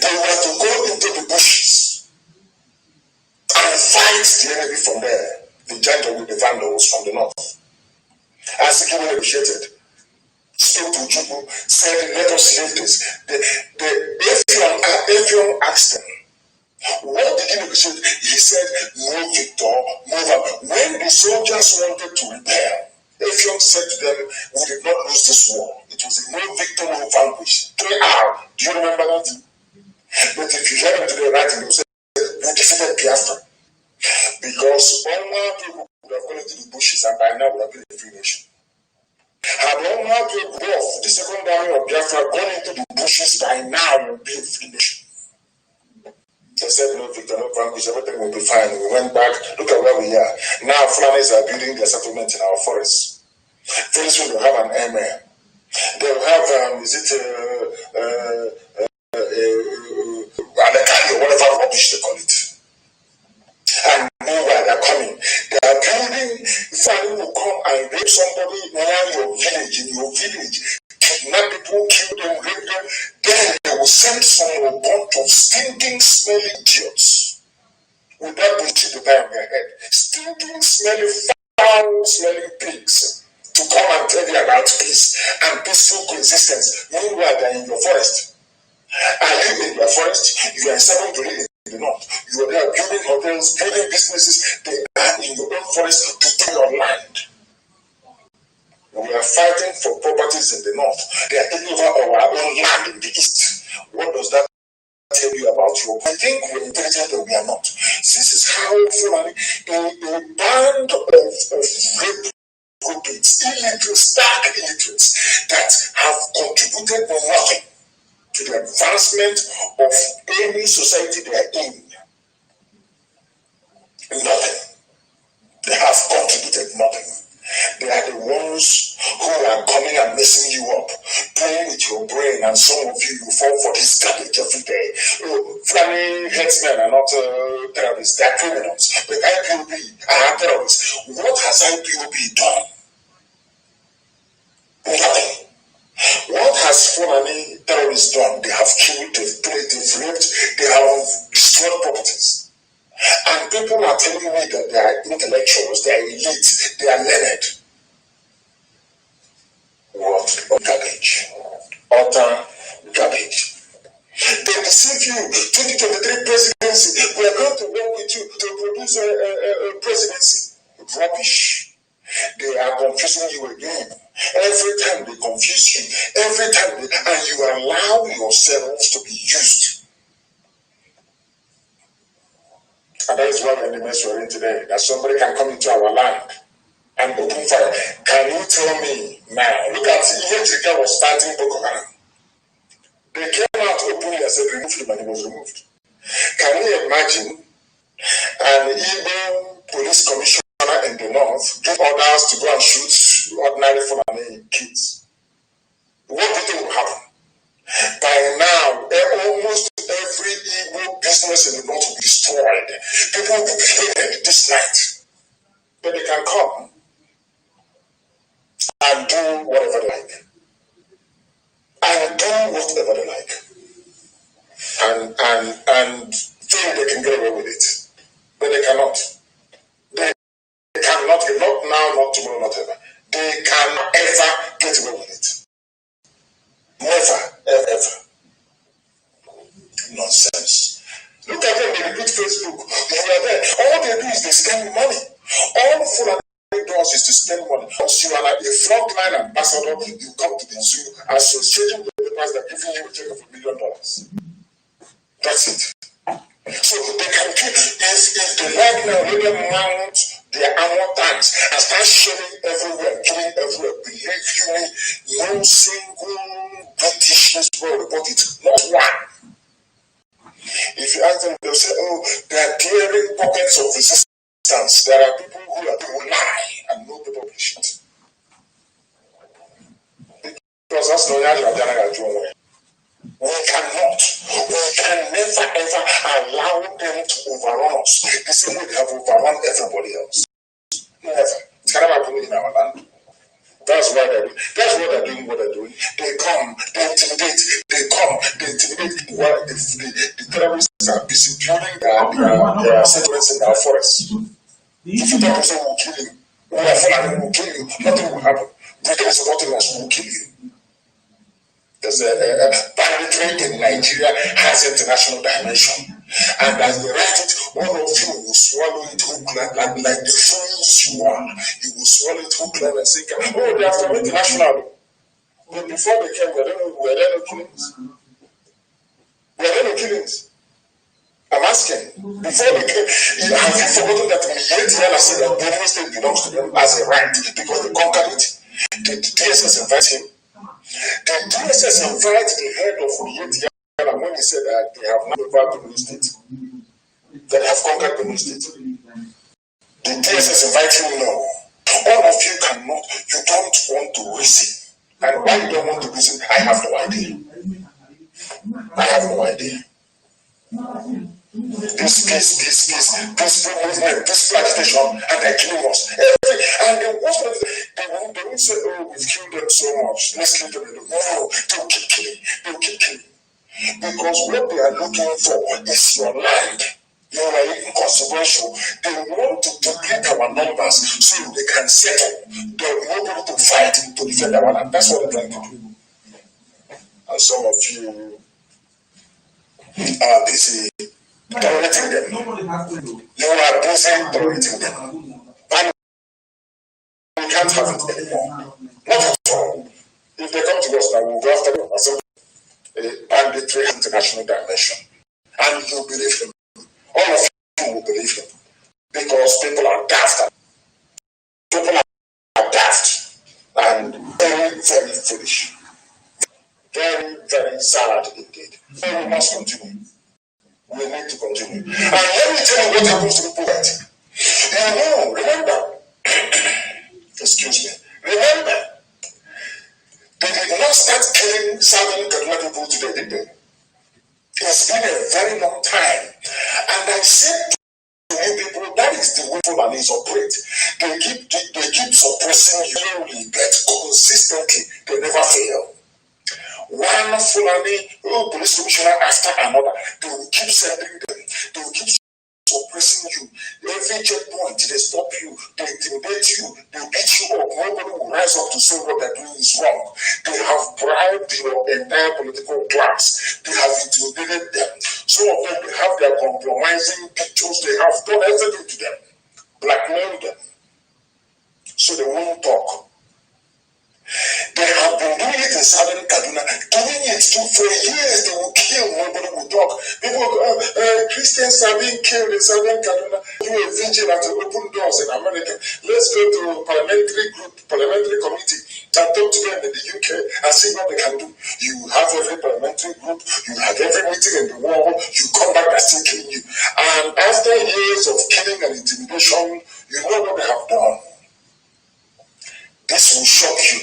They were to go into the bushes and fight the enemy from there, the giant with the vandals from the north. As he negotiated, spoke to Jubu, said, let us leave this. The Ephraim asked them, What did he negotiate? He said, no victor, move up. When the soldiers wanted to rebel, Effiong said to them, we did not lose this war. It was a no victor, no vanquish. 3R. Do you remember that? But if you hear them today writing, they'll say, we defeated Biafra. Because all our people would have gone into the bushes and by now would have been a free nation. Had all our people of the second army of Biafra gone into the bushes by now, would be a free nation. They said, no, Victor, no vanquish, everything will be fine. We went back, look at where we are. Now, Fulanis are building their settlement in our forests. Very soon they'll have an airman. They'll have, or whatever rubbish they call it. And meanwhile, they're coming. They are building, Fulani will come and rape somebody near your village, kidnap people, kill them, rape them. Then they will send some bunch of stinking, smelly idiots with that bullshit to die on their head. Stinking, smelly, foul-smelling pigs to come and tell you about peace and peaceful coexistence. Meanwhile, they're in your forest. Are you in your forest? You are in 7 to 8 in the north. You are there building hotels, building businesses. They are in your own forest to take your land. We are fighting for properties in the north. They are taking over our own land in the east. What does that tell you about you? I think we're intelligent, but we are not. This is how Fulani, a band of rape groups, illiterates, stark illiterates, that have contributed nothing to the advancement of any society they are in. Nothing. They have contributed nothing. They are the ones who are coming and messing you up, playing with your brain, and some of you fall for this garbage every day. Fulani headsmen are not terrorists, they are criminals. But IPOB are terrorists. What has IPOB done? Nothing. What has Fulani terrorists done? They have killed, they've played, they've raped, they have destroyed properties. And people are telling me that they are intellectuals, they are elite, they are learned. What garbage? Utter garbage. They deceive you. 2023 presidency, we are going to work with you to produce a presidency. Rubbish. They are confusing you again. Every time they confuse you, every time and you allow yourselves to be used. And that is why we're in the mess we're in today. That somebody can come into our land and open fire. Can you tell me now? Look at Nnamdi was starting Boko Haram. They came out openly and said, remove him, and he was removed. Can you imagine an Igbo police commissioner in the north give orders to go and shoot ordinary Fulani kids? What do you think will happen? By now, almost every Igbo business in the north will be destroyed. People will be beheaded this night. But they can come and do whatever they like. And do whatever they like. And think they can get away with it. But they cannot. They cannot, not now, not tomorrow, not ever. They cannot ever get away with it. Never, ever. Nonsense. Look at them, they repeat Facebook. You are there. All they do is they spend money. All Fulani does is to spend money. Once you are like a frontline ambassador, you come to the zoo, associating with the papers that are giving you a check of $1 million. That's it. So they can keep, if they like now, let them mount their armor tanks and start shelling everywhere, killing everywhere. Believe you me, no single British newspaper report it, not one. If you ask them, they'll say, oh, they are clearing pockets of resistance. There are people who lie and no people publish it. Because that's not how we can never ever allow them to overrun us the same way they have overrun everybody else. Never. It's kind of happening in our land. That's why they're doing what they're doing. They come, they intimidate, while the terrorists are busy building their settlements in our forests. If you tell person will kill you, we are Fulani will kill you, nothing will happen. Because nothing else will kill you. There's a banditry in Nigeria has international dimension. And as they write it, all of you will swallow it hook like the fools you are. You will swallow it hook, line, and sinker. Oh, they are from international. But before they came, were there no killings? Were there no killings? I'm asking. Before they came, have you forgotten that Miyetti said that Benue State belongs to them as a right because they conquered it? Did the DSS invite him? Did DSS invite the head of Miyetti when he said that they have not over Benue State? That have conquered Benue State? Did DSS invite him? No. All of you cannot, you don't want to reason. And why you don't want to reason, I have no idea. I have no idea. This movement, this agitation, and they're killing us. And the worst of it, they won't say, oh, we've killed them so much. Let's kill them. No, they'll keep killing. They'll keep killing. Because what they are looking for is your land. You are inconsequential. They want to deplete our numbers so they can settle. They will be able to fight to defend our land. That's what they're trying to do. And some of you are busy tolerating them. You are busy tolerating them. And we can't have it anymore. Not at all. If they come to us now, we'll go after them as a banditry international dimension. And you believe them. All of you will believe them. Because people are daft. People are daft. And very, very foolish. Very, very sad indeed. So we must continue. We need to continue. And let me tell you what happens to people that. You know, remember, excuse me, remember, they did not start killing Southern Kaduna people today, did they? It's been a very long time. And I said to you people, that is the way Fulanis operate. They keep suppressing you, but consistently, they never fail. One Fulani police commissioner after another, they will keep sending them, they will keep suppressing you. Every checkpoint, they stop you, they intimidate you, they beat you up. Nobody will rise up to say what they're doing is wrong. They have bribed your entire political class, they have intimidated them. Some of them, they have their compromising pictures, they have done everything to them, blackmailed them, so they won't talk. They have been doing it in Southern Kaduna, doing it for years. They will kill, nobody will talk. People go, Christians are being killed in Southern Kaduna. Do a vigil at open doors in America. Let's go to a parliamentary committee and talk to them in the UK and see what they can do. You have every parliamentary group, you have every meeting in the world, you come back and still killing you. And after years of killing and intimidation, you know what they have done. This will shock you.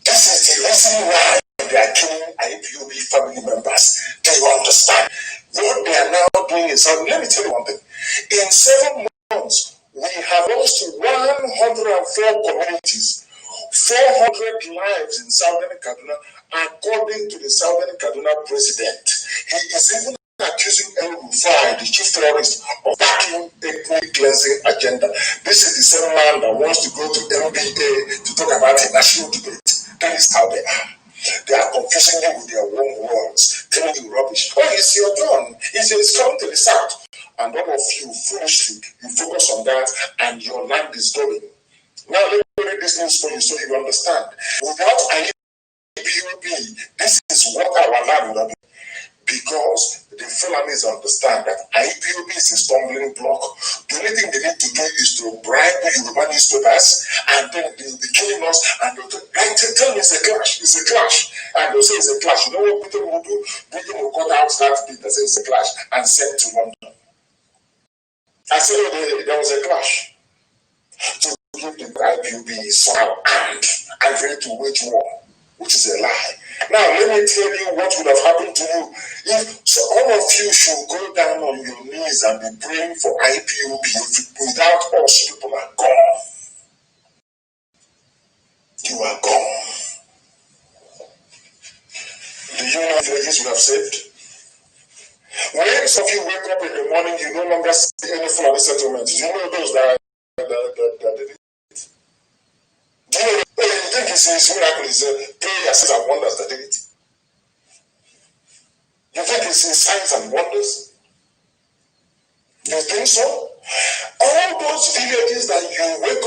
This is the reason why they are killing IPOB family members. Do you understand? What they are now doing is, let me tell you one thing. In 7 months, we have lost 104 communities, 400 lives in Southern Kaduna, according to the Southern Kaduna president. He is even accusing El-Rufai, the chief terrorist, of backing ethnic cleansing agenda. This is the same man that wants to go to NBA to talk about a national debate. That is how they are. They are confusing you with their own words, telling you rubbish. Oh, it's your turn. It's coming to the south. And all of you, foolishly, you focus on that and your land is going. Now, let me read this news for you so you understand. Without IPOB, this is what our land will be. Because the Fulanis understand that IPOB is a stumbling block. The only thing they need to do is to bribe the Yoruba newspapers, and then they'll be killing us, and they'll tell me it's a clash, it's a clash. And they'll say it's a clash. You know what Britain will do? Britain will cut out that bit that says it's a clash and send it to London. I said there was a clash. To give the IPOB somehow and ready to wage war, which is a lie. Now, let me tell you what would have happened to you if so all of you should go down on your knees and be praying for IPOB. Without us, people are gone. You are gone. Do you know villages would have saved? When some of you wake up in the morning, you no longer see any Fulani settlements. You know those that did it. Do you know? You think it's miracle is prayers and wonders that did it? You think it's in signs and wonders? You think so? All those villages that you wake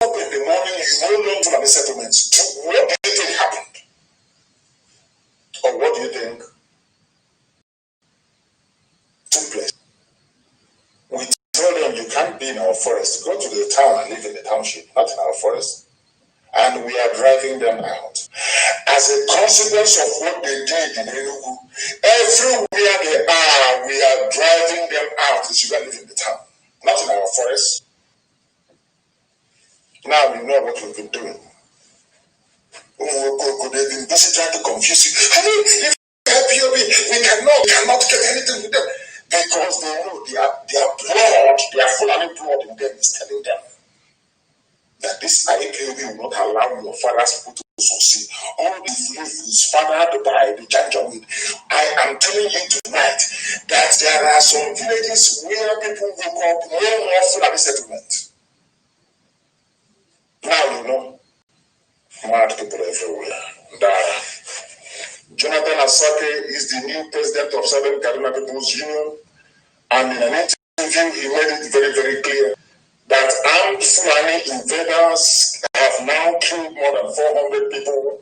up in the morning, you no longer have the settlements. What do you think happened? Or what do you think took place? We tell them you can't be in our forest. Go to the town and live in the township, not in our forest. And we are driving them out. As a consequence of what they did in Enugu, everywhere they are, we are driving them out. They should live in the town, not in our forest. Now we know what we've been doing. They've been busy trying to confuse you. I mean, if we cannot get anything with them because they know their blood, their Fulani blood in them is telling them that this IPOB will not allow your father's people to succeed. All the belief is fathered by the Janjaweed. I am telling you tonight that there are some villages where people woke up no more Fulani settlement. Now you know, mad people everywhere. Jonathan Asake is the new president of Southern Kaduna People's Union, and in an interview he made it very, very clear that armed Fulani invaders have now killed more than 400 people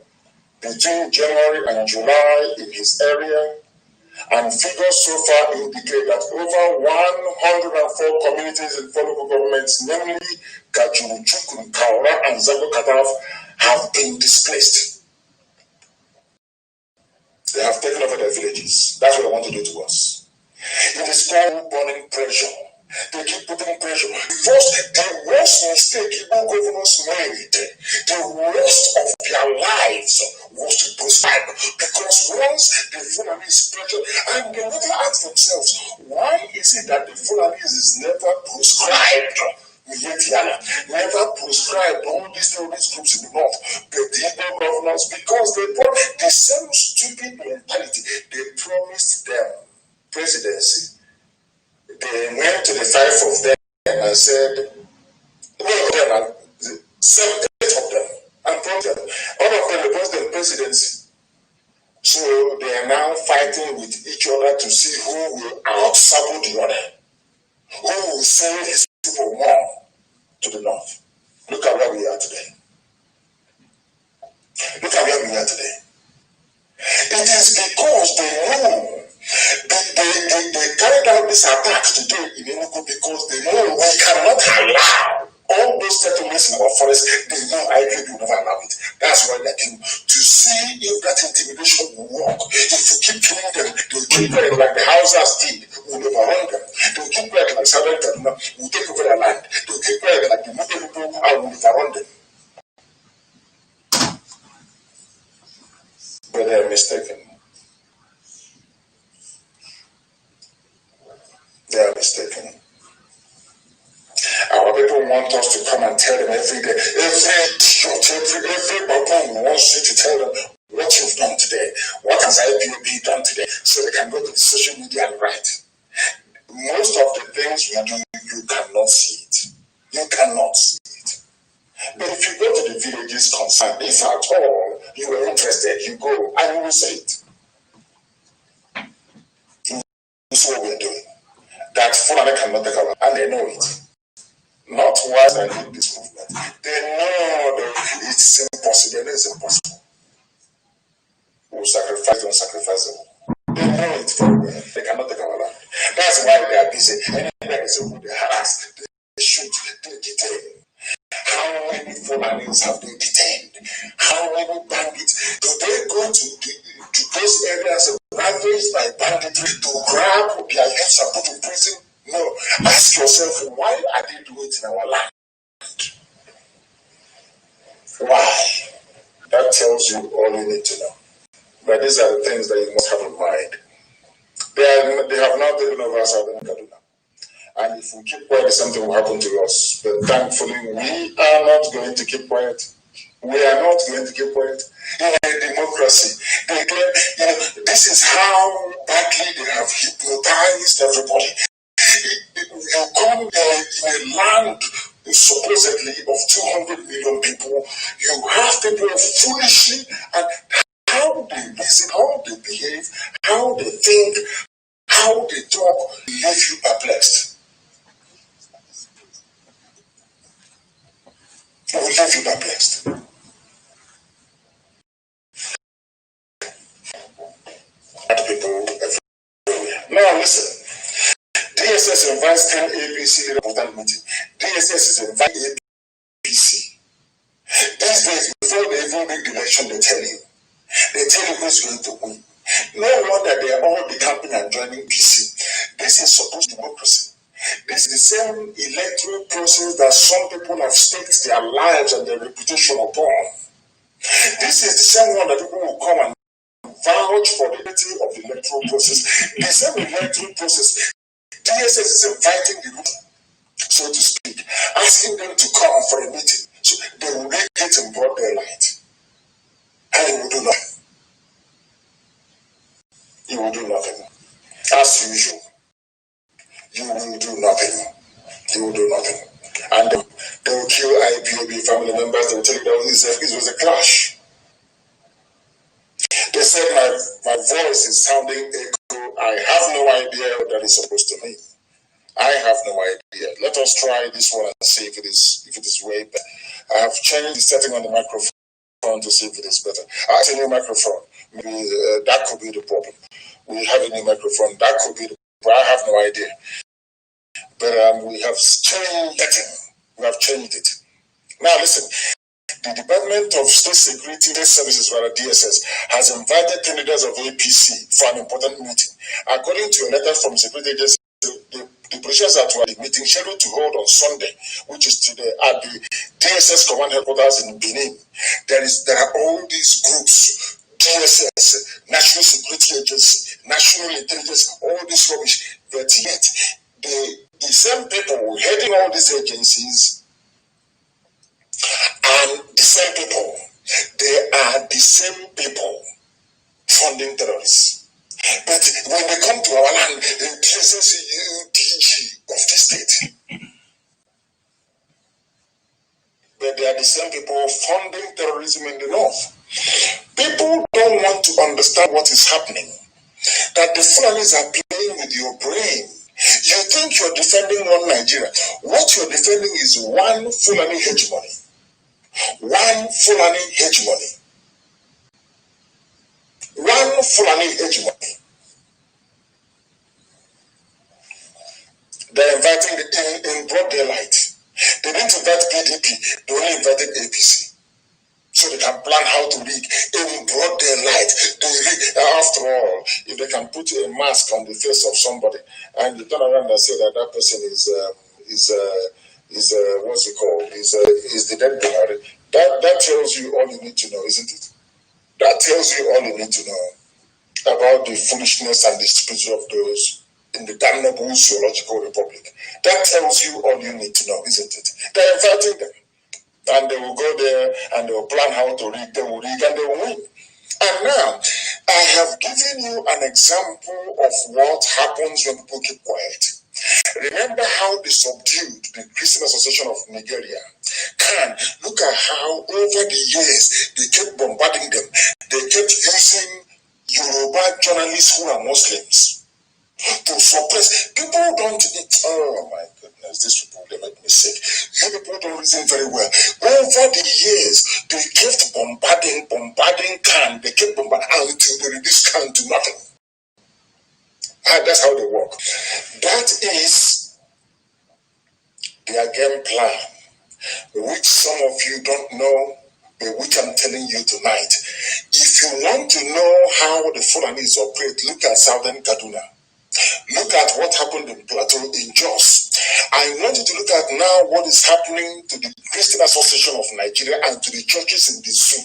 between January and July in his area, and figures so far indicate that over 104 communities in 4 local governments, namely Kajuru, Chukun, Kaura, and Zago Kataf, have been displaced. They have taken over their villages. That's what they want to do to us. It is called burning pressure. They keep putting pressure. First, the worst mistake Igbo governors made, the worst of their lives was to prescribe. Because once the Fulanis pressure, and they never ask themselves, why is it that the Fulanis is never prescribed? Never prescribed all these terrorist groups in the north, but the Igbo governors, because they brought the same stupid mentality. They promised them presidency. They went to the 5 of them and said, 7, 8 of them, and brought them. All of them promised them presidency. So they are now fighting with each other to see who will out-sabo the other, who will send his people more to the north. Look at where we are today. Look at where we are today. It is because they know they carried out this attack today in Enugu because they know we cannot allow all those settlements in our forest. They know IPOB will never allow it. That's why they came to see if that intimidation will work. If we keep killing them, they will keep them like the Hausas did. We'll overrun them. They will keep quiet like Southern Kaduna. We'll take over their land. They will keep quiet like the Muslim people and we'll overrun them. But they are mistaken. They are mistaken. Our people want us to come and tell them every day, every baboon wants you to tell them what you've done today, what has IPOB done today, so they can go to the social media and write. Most of the things we do, you cannot see it. You cannot see it. But if you go to the villages concerned, if at all you are interested, you go and you will see it. This is what we're doing. That Fulani cannot take over, and they know it. Not why I lead this movement. They know that it's impossible. They know it's impossible. We'll sacrifice, don't sacrifice them. They know it very well. They cannot take our land. That's why they are busy. Anywhere is open, they harass, they shoot, they detain. How many Fulanis have been detained? How many bandits? Do they go to those areas ravaged by banditry to grab their youths and put in prison? No. Ask yourself, why are they doing it in our land? Why? That tells you all you need to know. But these are the things that you must have in mind. They have now taken over Southern Kaduna. And if we keep quiet, something will happen to us. But thankfully, we are not going to keep quiet. We are not going to keep quiet. In a democracy, they claim, this is how badly they have hypnotized everybody. You come in a land supposedly of 200 million people, you have people foolishly, and how they reason, how they behave, how they think, how they talk, leave you perplexed. We will leave you perplexed. People everywhere. Now listen. DSS invites 10 APC important meeting. DSS is inviting APC. These days, before they even make the election, they tell you who's going to win. No wonder they are all decamping and joining PC. This is supposed to be democracy. This is the same electoral process that some people have staked their lives and their reputation upon. This is the same one that people will come and vouch for the unity of the electoral process. The same electoral process, DSS is inviting the group, so to speak, asking them to come for a meeting. So they will make it in broad daylight. And he will do nothing. He will do nothing. As usual. You will do nothing. You will do nothing. And they will kill IPOB family members. They will tell you that it was a clash. They said my voice is sounding echo. I have no idea what that is supposed to mean. I have no idea. Let us try this one and see if it is way better. I have changed the setting on the microphone to see if it is better. It's a new microphone. Maybe that could be the problem. We have a new microphone. That could be the problem. I have no idea. But we have changed it. We have changed it. Now listen. The Department of State Security Services, rather DSS, has invited candidates of APC for an important meeting. According to a letter from the security agency, the positions that were at the meeting scheduled to hold on Sunday, which is today, at the DSS command headquarters in Benin. There are all these groups, DSS, National Security Agency, National Intelligence, all this rubbish. But yet, the same people heading all these agencies and the same people, they are the same people funding terrorists. But when they come to our land, the DSS DG of the state, but they are the same people funding terrorism in the north. People don't want to understand what is happening. That the Fulanis are playing with your brain. You think you're defending one Nigeria. What you're defending is one Fulani hegemony. One Fulani hegemony. One Fulani hegemony. They're inviting in broad daylight. They didn't invite PDP, they only invited APC. So they can plan how to rig in broad daylight. After all, if they can put a mask on the face of somebody and you turn around and say that person is what's it called? Is the dead Buhari. That tells you all you need to know, isn't it? That tells you all you need to know about the foolishness and the stupidity of those in the damnable zoological republic. That tells you all you need to know, isn't it? They're inviting them. And they will go there and they will plan how to rig. They will rig and they will win. And now, I have given you an example of what happens when people keep quiet. Remember how they subdued the Christian Association of Nigeria. Look at how over the years they kept bombarding them. They kept using Yoruba journalists who are Muslims to suppress. People don't eat. Oh my goodness, these people, they make me sick. You people don't reason very well. Over the years, they kept bombarding Khan. They kept bombarding until they reduced Khan to nothing. And that's how they work. That is their game plan, which some of you don't know, but which I'm telling you tonight. If you want to know how the Fulanis operate, look at Southern Kaduna. Look at what happened in Plateau, in Jos. I want you to look at now what is happening to the Christian Association of Nigeria and to the churches in the zoo.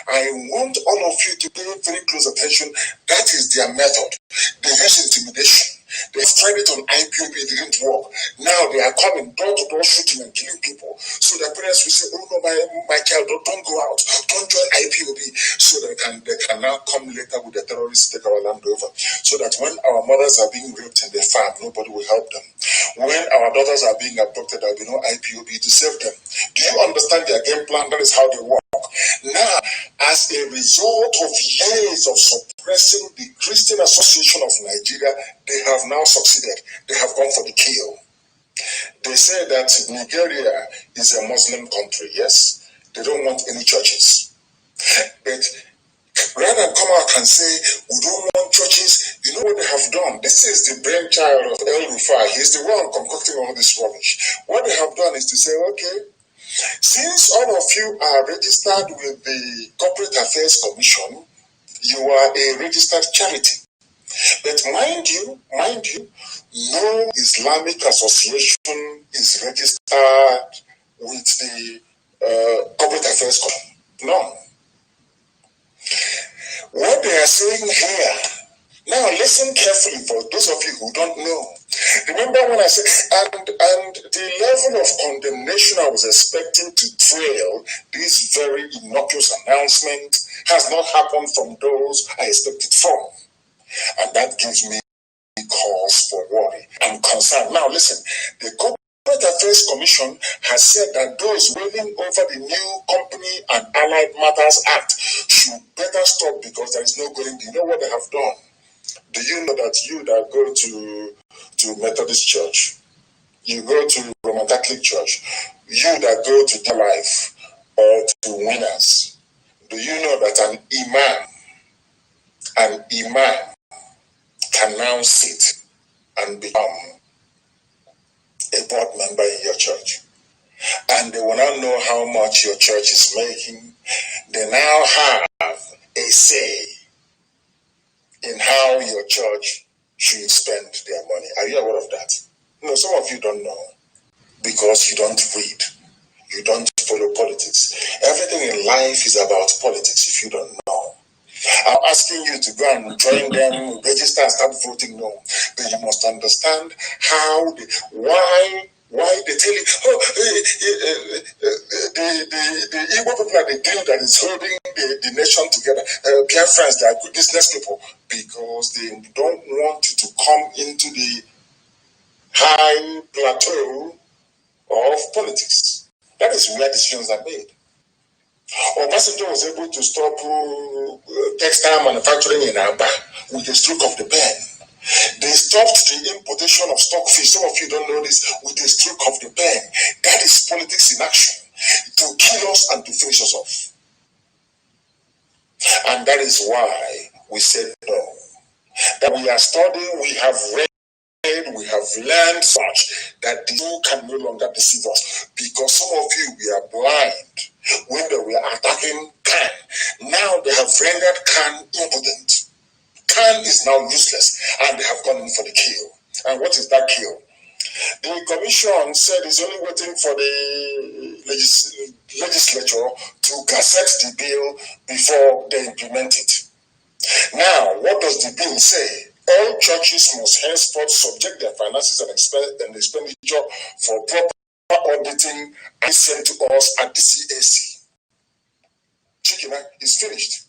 I want all of you to pay very close attention. That is their method. They use intimidation. They tried it on IPOB, it didn't work. Now they are coming door to door shooting and killing people. So their parents will say, oh no, my child, don't go out. Don't join IPOB. So they can now come later with the terrorists, take our land over. So that when our mothers are being raped in the farm, nobody will help them. When our daughters are being abducted, there will be no IPOB to save them. Do you understand their game plan? That is how they work. Now, as a result of years of suppressing the Christian Association of Nigeria, they have now succeeded. They have gone for the kill. They say that Nigeria is a Muslim country, yes? They don't want any churches. But rather than come out and say, we don't want churches, you know what they have done? This is the brainchild of El Rufai. He's the one concocting all this rubbish. What they have done is to say, okay, since all of you are registered with the Corporate Affairs Commission, you are a registered charity. But mind you, no Islamic association is registered with the Corporate Affairs Commission. No. What they are saying here, now listen carefully for those of you who don't know. Remember when I said, and the level of condemnation I was expecting to trail this very innocuous announcement has not happened from those I expected from. And that gives me cause for worry and concern. Now listen, the Corporate Affairs Commission has said that those wailing over the new Company and Allied Matters Act should better stop because there is no going. Do you know what they have done? Do you know that you that go to Methodist Church, you go to Roman Catholic Church, you that go to Dear Life or to Winners, do you know that an imam can now sit and become a board member in your church? And they will now know how much your church is making. They now have a say in how your church should spend their money. Are you aware of that? No, some of you don't know because you don't read. You don't follow politics. Everything in life is about politics if you don't know. I'm asking you to go and join them, register and start voting. No. But you must understand why they tell you, the Igbo people are the glue that is holding the nation together. BIAFRAs, they are good business people because they don't want you to come into the high plateau of politics. That is where decisions are made. Obasanjo was able to stop textile manufacturing in Aba with a stroke of the pen. They stopped the importation of stockfish. Some of you don't know this, with a stroke of the pen. That is politics in action, to kill us and to finish us off. And that is why we said no. That we are studying, we have read, we have learned such that the two can no longer deceive us. Because some of you, we are blind. When they were attacking Khan, now they have rendered Khan impotent. Khan is now useless, and they have gone in for the kill. And what is that kill? The commission said it's only waiting for the legislature to gazette the bill before they implement it. Now, what does the bill say? All churches must henceforth subject their finances and expenditure for proper auditing and sent to us at the CAC. Chikina is finished.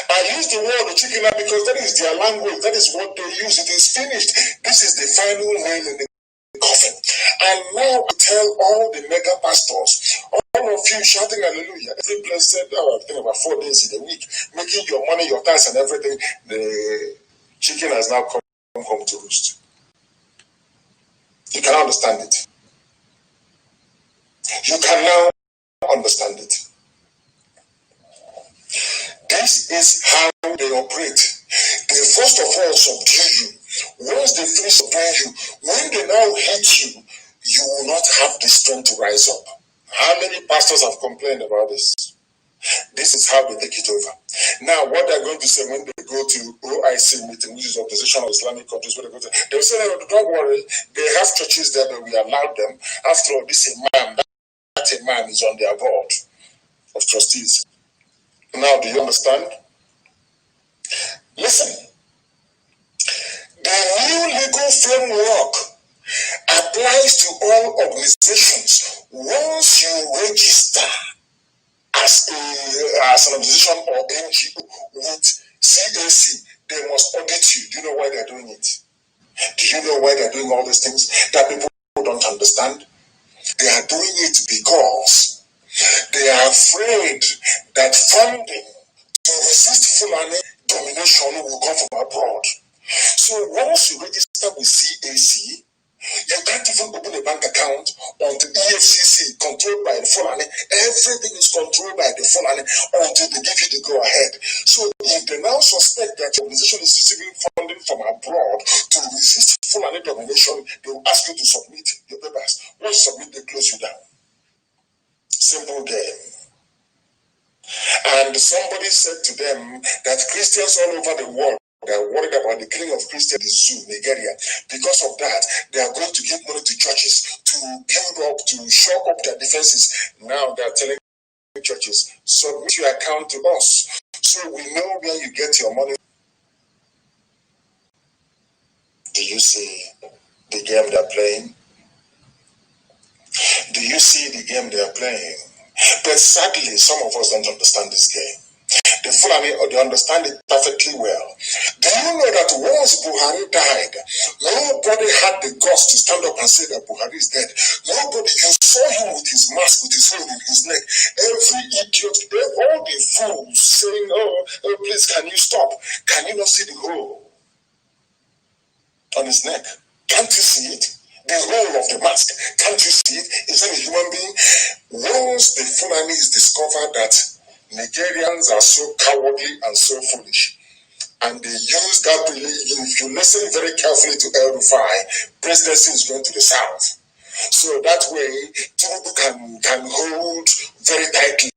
I use the word Chikina because that is their language. That is what they use. It is finished. This is the final nail in the coffin. And now I tell all the mega pastors, all of you shouting hallelujah, every place said, I think about 4 days in a week, making your money, your tithes and everything. The chicken has now come home to roost. You cannot understand it. You can now understand it. This is how they operate. They first of all subdue you. Once they finish subduing you, when they now hit you, you will not have the strength to rise up. How many pastors have complained about this? This is how they take it over. Now, what they're going to say when they go to OIC meeting, which is Opposition of Islamic Countries, they'll say, don't worry, they have churches there, but we allowed them. After all, this imam, that imam is on their board of trustees. Now, do you understand? Listen. The new legal framework applies to all organizations. Once you register as an organization or NGO with CAC, they must audit you. Do you know why they're doing it? Do you know why they're doing all these things that people don't understand? They are doing it because they are afraid that funding to resist Fulani domination will come from abroad. So once you register with CAC, You can't even open a bank account until EFCC, controlled by the Fulani. Everything is controlled by the Fulani until they give you the go-ahead. So if they now suspect that your organization is receiving funding from abroad to resist Fulani domination, they will ask you to submit your papers. Once you submit, they close you down. Simple game. And somebody said to them that Christians all over the world, they are worried about the killing of Christians in Zoo, Nigeria. Because of that, they are going to give money to churches to build up, to shore up their defenses. Now they are telling churches, submit your account to us, so we know where you get your money. Do you see the game they are playing? Do you see the game they are playing? But sadly, some of us don't understand this game. The Fulani, they understand it perfectly well. Do you know that once Buhari died, nobody had the guts to stand up and say that Buhari is dead? Nobody. You saw him with his mask, with his hole in his neck. Every idiot, all the fools saying, oh, please, can you stop? Can you not see the hole on his neck? Can't you see it? The hole of the mask. Can't you see it? Is that a human being? Once the Fulani is discovered that Nigerians are so cowardly and so foolish, and they use that religion. If you listen very carefully to El Rufai, presidency is going to the south. So that way, Tinubu can hold very tightly,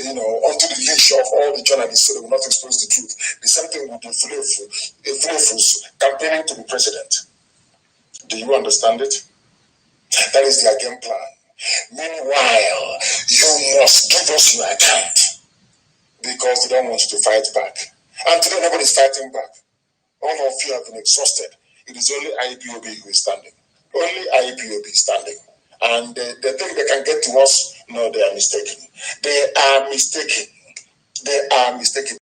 onto the leash of all the journalists so they will not expose the truth. The same thing with the Fulefus campaigning to be president. Do you understand it? That is their game plan. Meanwhile, you must give us your account because they don't want you to fight back. And today nobody is fighting back. All of you have been exhausted. It is only IPOB who is standing. Only IPOB is standing. And they think they can get to us. No, they are mistaken. They are mistaken. They are mistaken.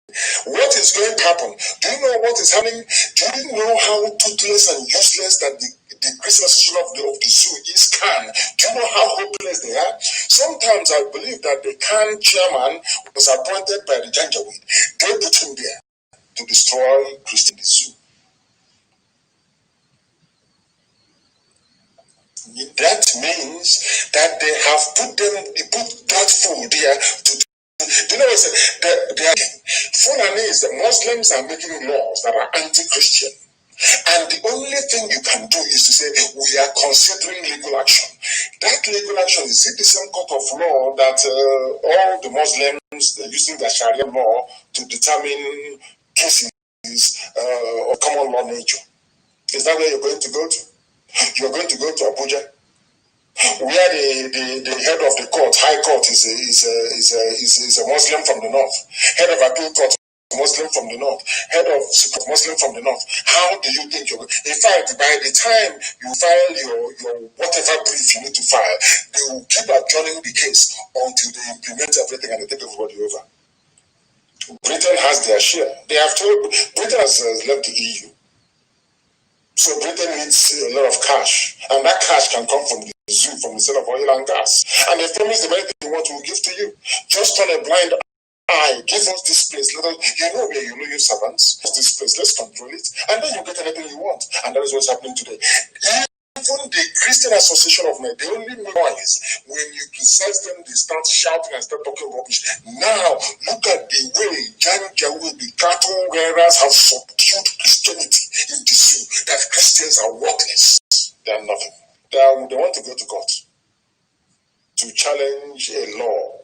What is going to happen? Do you know what is happening? Do you know how toothless and useless that the Christian Association of the Sioux is Kanu? Do you know how hopeless they are? Sometimes I believe that the Kanu chairman was appointed by the Janjaweed. They put him there to destroy Christian Sioux. That means that they have put that fool there to. Do you know what I said? Fulani is the Muslims are making laws that are anti-Christian. And the only thing you can do is to say, we are considering legal action. That legal action, is it the same court of law that all the Muslims are using the Sharia law to determine cases of common law nature? Is that where you're going to go to? You're going to go to Abuja, where the head of the court, high court, is a Muslim from the north. Head of appeal court, Muslim from the north. Head of Muslim from the north. How do you think you're going? In fact, by the time you file your whatever brief you need to file, they will keep adjourning the case until they implement everything and they take everybody over. Britain has their share. They have told Britain has left the EU. So Britain needs a lot of cash, and that cash can come from the zoo, from the sale of oil and gas. And they promise them anything you want to give to you. Just turn a blind eye, give us this place. You know where you know your servants. This place, let's control it, and then you get anything you want. And that is what's happening today. Even the Christian Association of Men, they only make noise when you criticize them. They start shouting and start talking rubbish. Now, look at the way the cattle wearers have subdued Christianity in the zoo. That Christians are worthless. They are nothing. They want to go to court to challenge a law.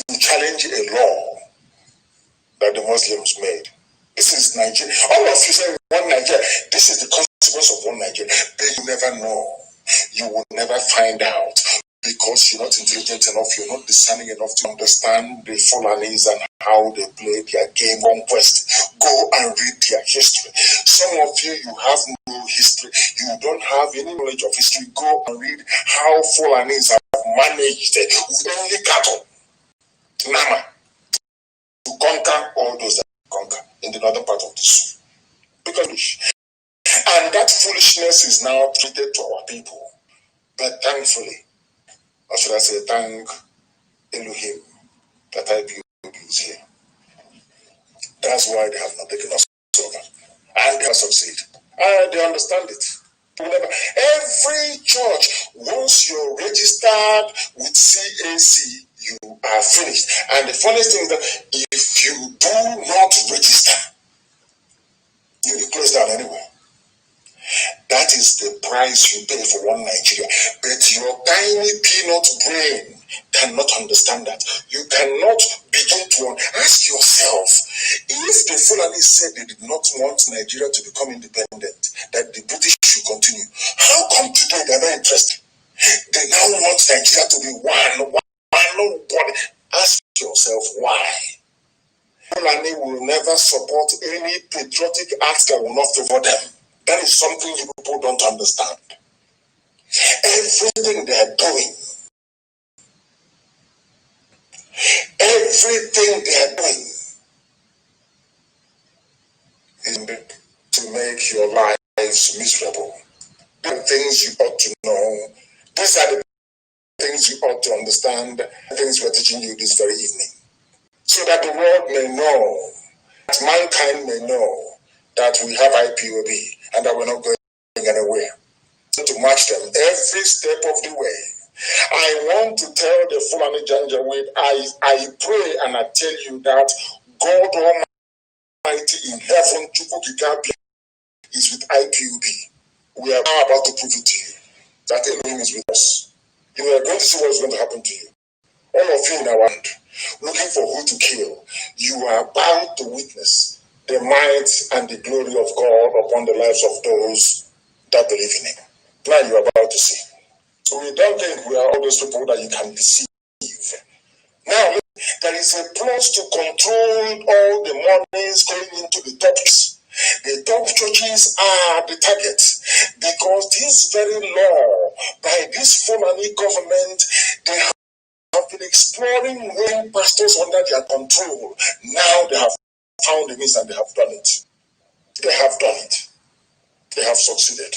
To challenge a law that the Muslims made. This is Nigeria. All of you say one Nigeria. This is the consequence of one Nigeria. But you never know. You will never find out because you're not intelligent enough. You're not discerning enough to understand the Fulanis and how they play their game. Conquest. Go and read their history. Some of you have no history. You don't have any knowledge of history. Go and read how Fulanis have managed with only cattle, Nama, to conquer all those that conquer in the northern part of the South. Because and that foolishness is now treated to our people. But thankfully, or should I say, thank Elohim that IPOB is here. That's why they have not taken us over. And they have succeeded. They understand it. Every church, once you're registered with CAC, you are finished. And the funniest thing is that if you do not register, you'll be closed down anyway. That is the price you pay for one Nigeria. But your tiny peanut brain cannot understand that. You cannot begin to ask yourself, if the Fulani said they did not want Nigeria to become independent, that the British should continue, how come today they're not interested? They now want Nigeria to be one body. Ask yourself why. Fulani will never support any patriotic acts that will not favor them. That is something you people don't understand. Everything they are doing, is to make your lives miserable. The things you ought to know. These are the things you ought to understand. The things we're teaching you this very evening. So that the world may know, that mankind may know, that we have IPOB and that we're not going anywhere. To match them every step of the way. I want to tell the Fulani Janjaweed, I pray and I tell you that God Almighty in heaven, Chukwu is with IPOB. We are now about to prove it to you that Elohim is with us. You are going to see what is going to happen to you. All of you in our land, looking for who to kill, you are about to witness the might and the glory of God upon the lives of those that believe in Him. Now you are about to see. So we don't think we are all those people that you can deceive. Now, there is a plot to control all the monies going into the top churches. The top churches are the target because this very law by this Fulani government, they have been exploring when pastors under their control. Now they have found the means and they have done it. They have done it. They have succeeded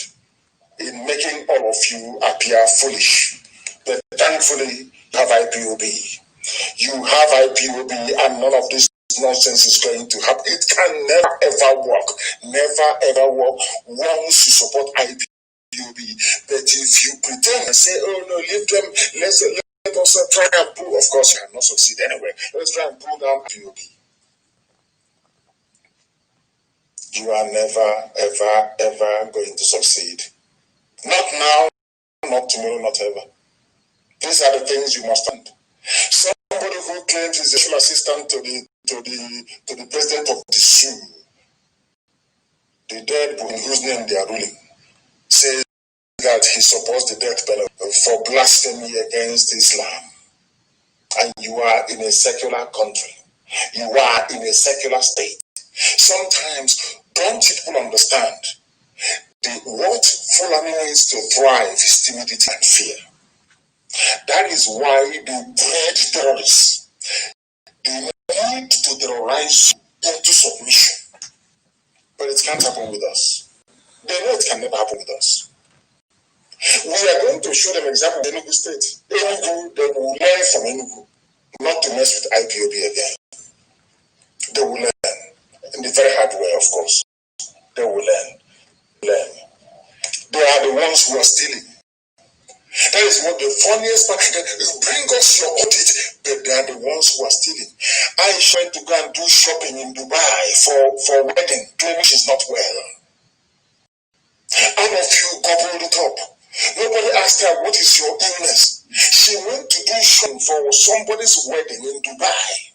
in making all of you appear foolish. But thankfully, you have IPOB. You have IPOB and none of this nonsense is going to happen. It can never ever work. Never ever work once you support IPOB. But if you pretend and say, oh no, leave them, let us try and pull, of course you cannot succeed anyway. Let's try and pull down IPOB. You are never ever going to succeed. Not now, not tomorrow, not ever. These are the things you must understand. Somebody who claims he's a special assistant to the president of the Sioux, the dead boy whose name they are ruling, says that he supports the death penalty for blasphemy against Islam. And you are in a secular country. You are in a secular state. Sometimes, don't people understand? What Fulani needs to thrive is timidity and fear. That is why they bred terrorists. They need to terrorize you into submission. But it can't happen with us. They know it can never happen with us. We are going to show them example in Enugu State. Enugu, they will learn from Enugu not to mess with IPOB again. They will learn. In the very hard way, of course. They will learn. They are the ones who are stealing. That is what the funniest part. Bring us your audit, but they are the ones who are stealing. I went to go and do shopping in Dubai for wedding, claiming she's not well. All of you gobbled it up. Nobody asked her, what is your illness? She went to do shopping for somebody's wedding in Dubai.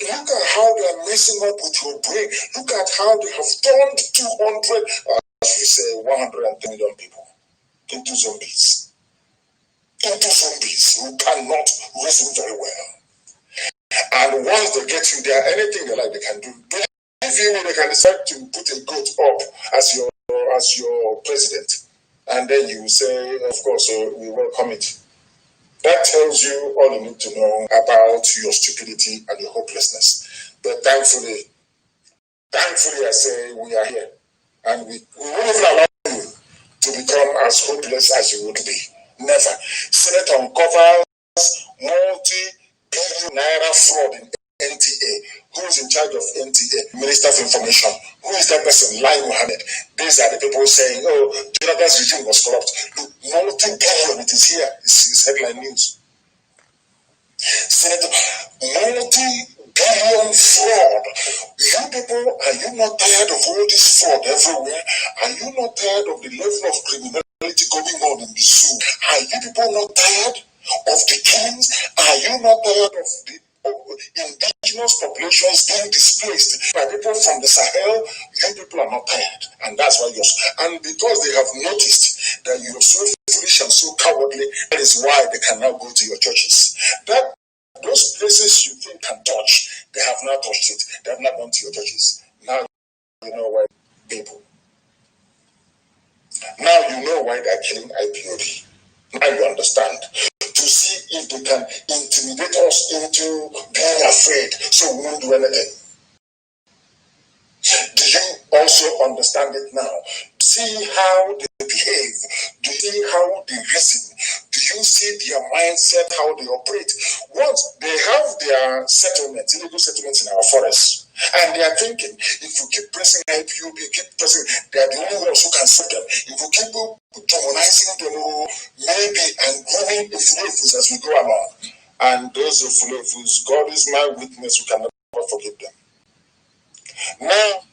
Look at how they are messing up with your brain. Look at how they have turned 200, as we say, 110 million people into zombies. Into zombies who cannot reason very well. And once they get you there, anything they like, they can do. Believe you, they can decide to put a goat up as your president. And then you say, of course, we welcome it. That tells you all you need to know about your stupidity and your hopelessness. But thankfully, I say we are here. And we won't even allow you to become as hopeless as you would be. Never. Senate uncovers multi-billion naira fraud in NTA. Who is in charge of NTA? Minister of Information. Who is that person? Lai Mohammed. These are the people saying, oh, Jonathan's regime was corrupt. Look, multi-billion, it is here. It's headline news. Senator, multi-billion fraud. You people, are you not tired of all this fraud everywhere? Are you not tired of the level of criminality going on in the zoo? Are you people not tired of the killings? Are you not tired of the indigenous populations being displaced by people from the Sahel? You people are not tired, and that's why you're. And because they have noticed that you're so foolish and so cowardly, that is why they can now go to your churches. Those places you think can touch, they have not touched it. They have not gone to your churches. Now you know why people. Now you know why they're killing IPOD. Now you understand. To see if they can intimidate us into being afraid so we won't do anything. Do you also understand it now? See how they behave. Do you see how they reason? Do you see their mindset, how they operate? Once they have their settlements, illegal settlements in our forests, and they are thinking, if we keep pressing IPOB, keep pressing, they are the only ones who can save them. If we keep demonizing them, maybe, and grooming the fulefus as we go along, and those fulefus, God is my witness, we can never forgive them. Now,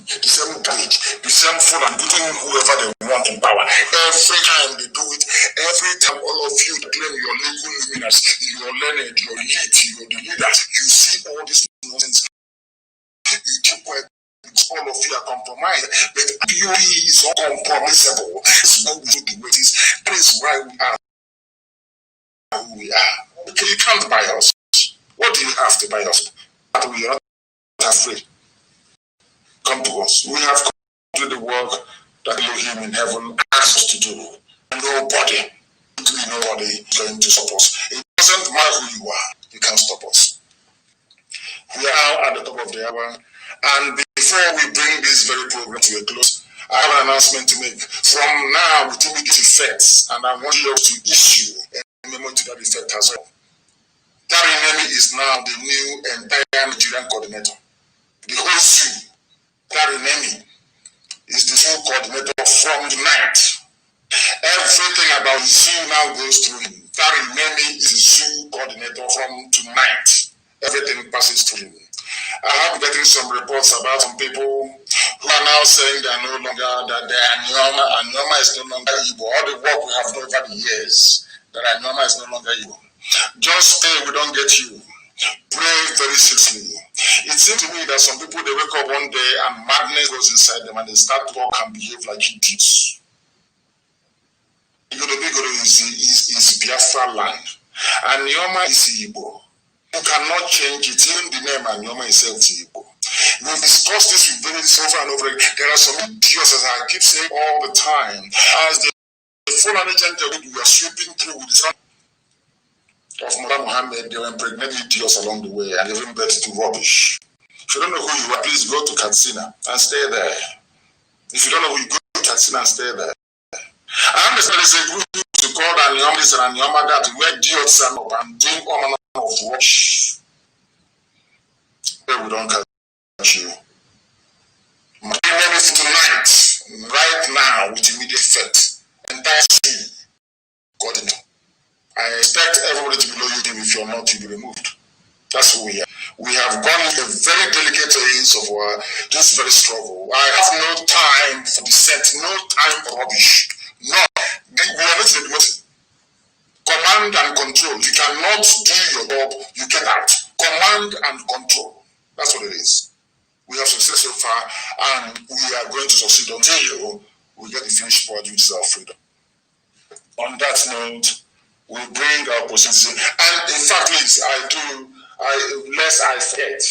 the same page, the same phone, and putting whoever they want in power. Every time they do it, every time all of you claim your legal luminous, your learned, your elite, you're the leaders, you see all this nonsense. You keep quiet. All of you are compromised, but POE is uncompromisable. It's what we do the way it is. That is why we are who we are. Okay, you can't buy us. What do you have to buy us? But we are not afraid. Come to us. We have come to do the work that Elohim in heaven asks us to do. Nobody is going to stop us. It doesn't matter who you are. You can't stop us. We are now at the top of the hour. And before we bring this very program to a close, I have an announcement to make. From now, with immediate effects, and I want you to issue a memo to that effect as well. Tari Nemi is now the new entire Nigerian coordinator. The whole zoo. Tari Nemi is the zoo coordinator from tonight. Everything about the zoo now goes through him. Tari Nemi is the zoo coordinator from tonight. Everything passes through him. I have getting some reports about some people who are now saying they are no longer, that they are Nyoma, and Nyoma is no longer Igbo. All the work we have done over the years, that Nyoma is no longer Igbo. Just stay, we don't get you. Pray very seriously. It seems to me that some people, they wake up one day and madness goes inside them and they start to talk and behave like idiots. Igbo is Biafra land, and Nyoma is Igbo. You cannot change it. Even the name and Nyoma itself is Igbo. We've discussed this with various over and over again. There are some idiots, as I keep saying all the time, as the full agent we are sweeping through with the son of Mother Muhammad, they were impregnated idiots along the way and giving birth to rubbish. If you don't know who you are, please go to Katsina and stay there. If you don't know who you go to Katsina and stay there. I understand there's a group to call and Nyoma this and Nyoma that, where idiots are up and doing all manner of rubbish. We don't catch you. My name is tonight, right now, with immediate effect. Entire city, coordinator. I expect everybody to be below you if you're not to be removed. That's who we are. We have gone into a very delicate phase days of this very struggle. I have no time for dissent, no time for rubbish. No, we are not in the command and control. You cannot do your job, you get out. Command and control. That's what it is. We have success so far, and we are going to succeed until we get the finished product, which is our freedom. On that note, we bring our position. And in fact, please, lest I forget,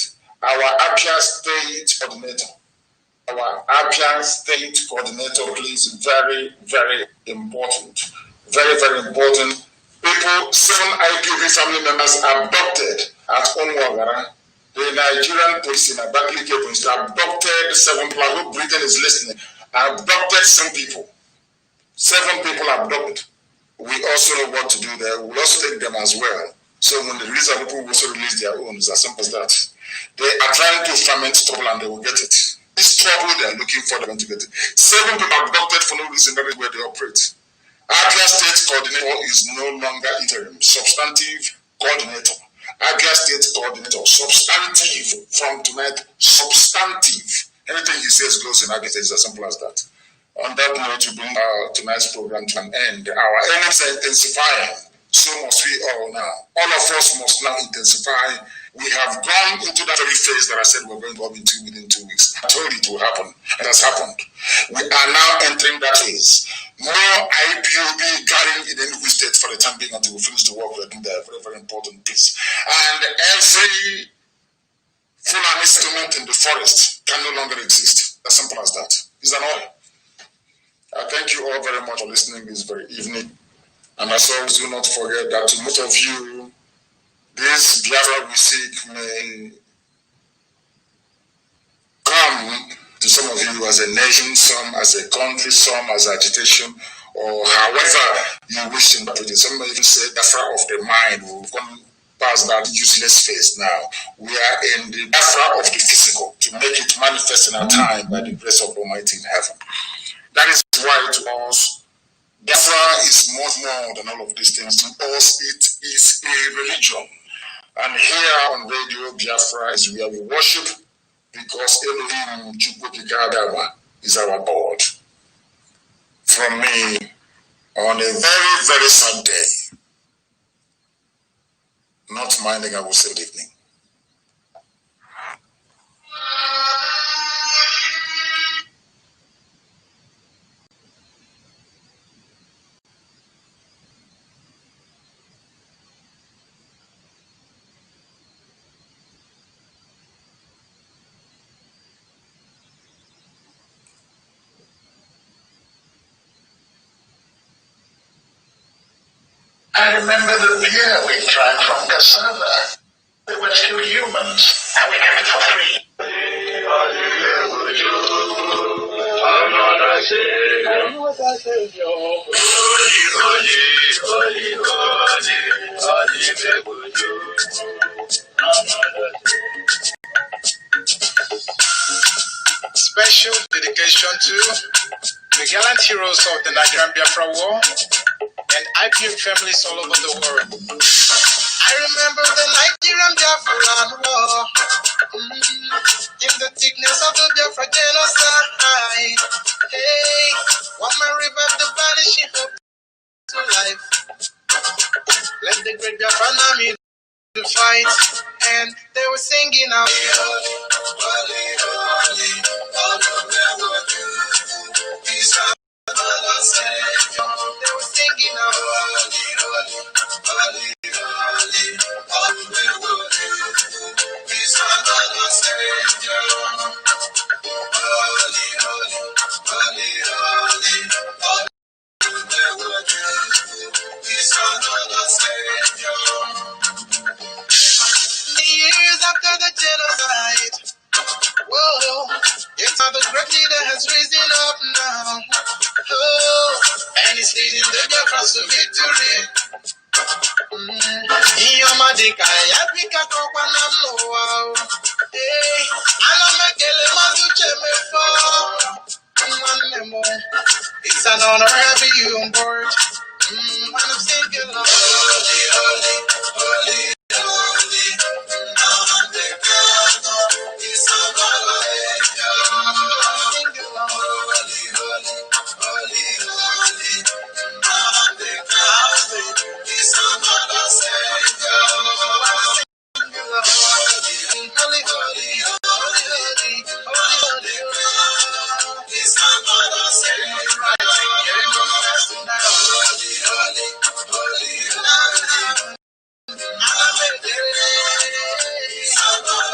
our APIA state coordinator. Our APIA state coordinator, please, very, very important. Very, very important. People, 7 IPOB family members abducted at Onwagara. The Nigerian police in Abakaliki police abducted 7 people. I hope Britain is listening. Abducted 7 people. 7 people abducted. We also know what to do there. We'll also take them as well. So when they release our people, we also release their own. It's as simple as that. They are trying to ferment trouble and they will get it. This trouble they are looking for, they're going to get it. 7 people abducted for no reason. That is where they operate. Abia State Coordinator is no longer interim. Substantive coordinator. Abia State Coordinator. Substantive from tonight. Substantive. Anything he says goes in Abia State. It's as simple as that. On that note, we bring tonight's program to an end. Our enemies are intensifying. So must we all now. All of us must now intensify. We have gone into that very phase that I said we're going to go into within 2 weeks. I told it will happen. It has happened. We are now entering that phase. No IPOB gathering in any state for the time being until we finish the work we're doing there. Very, very important piece. And every full instrument in the forest can no longer exist. As simple as that. Is that all? Thank you all very much for listening this very evening. And as always, do not forget that to most of you, this Biafra we seek may come to some of you as a nation, some as a country, some as agitation, or however you wish to interpret it. Some may even say Biafra of the mind. We've gone past that useless phase now. We are in the Biafra of the physical to make it manifest in our time by the grace of Almighty in heaven. That is why to us, Biafra is much more than all of these things. To us, it is a religion. And here on radio, Biafra is where we worship because Elohim Chukwukikadawa is our God. From me, on a very, very sad day, not minding, I will say good evening. I remember the beer we drank from cassava. They were still humans, and we kept it for free. Special dedication to the gallant heroes of the Nigerian Biafra War and IPM families all over the world. I remember the Nigerian Biafra War, in the thickness of the Biafra genocide. Hey, one man revived the vanishing hope to life. Let the great Biafra army to fight, and they were singing out. They were singing out. Years after the genocide, whoa, it's how the great leader has risen up now. Oh, and he's leading the Biafra to victory. Iyomadika yapika kwa namoa. Hey, alamekele mazuche mefo. It's an honor having you on board.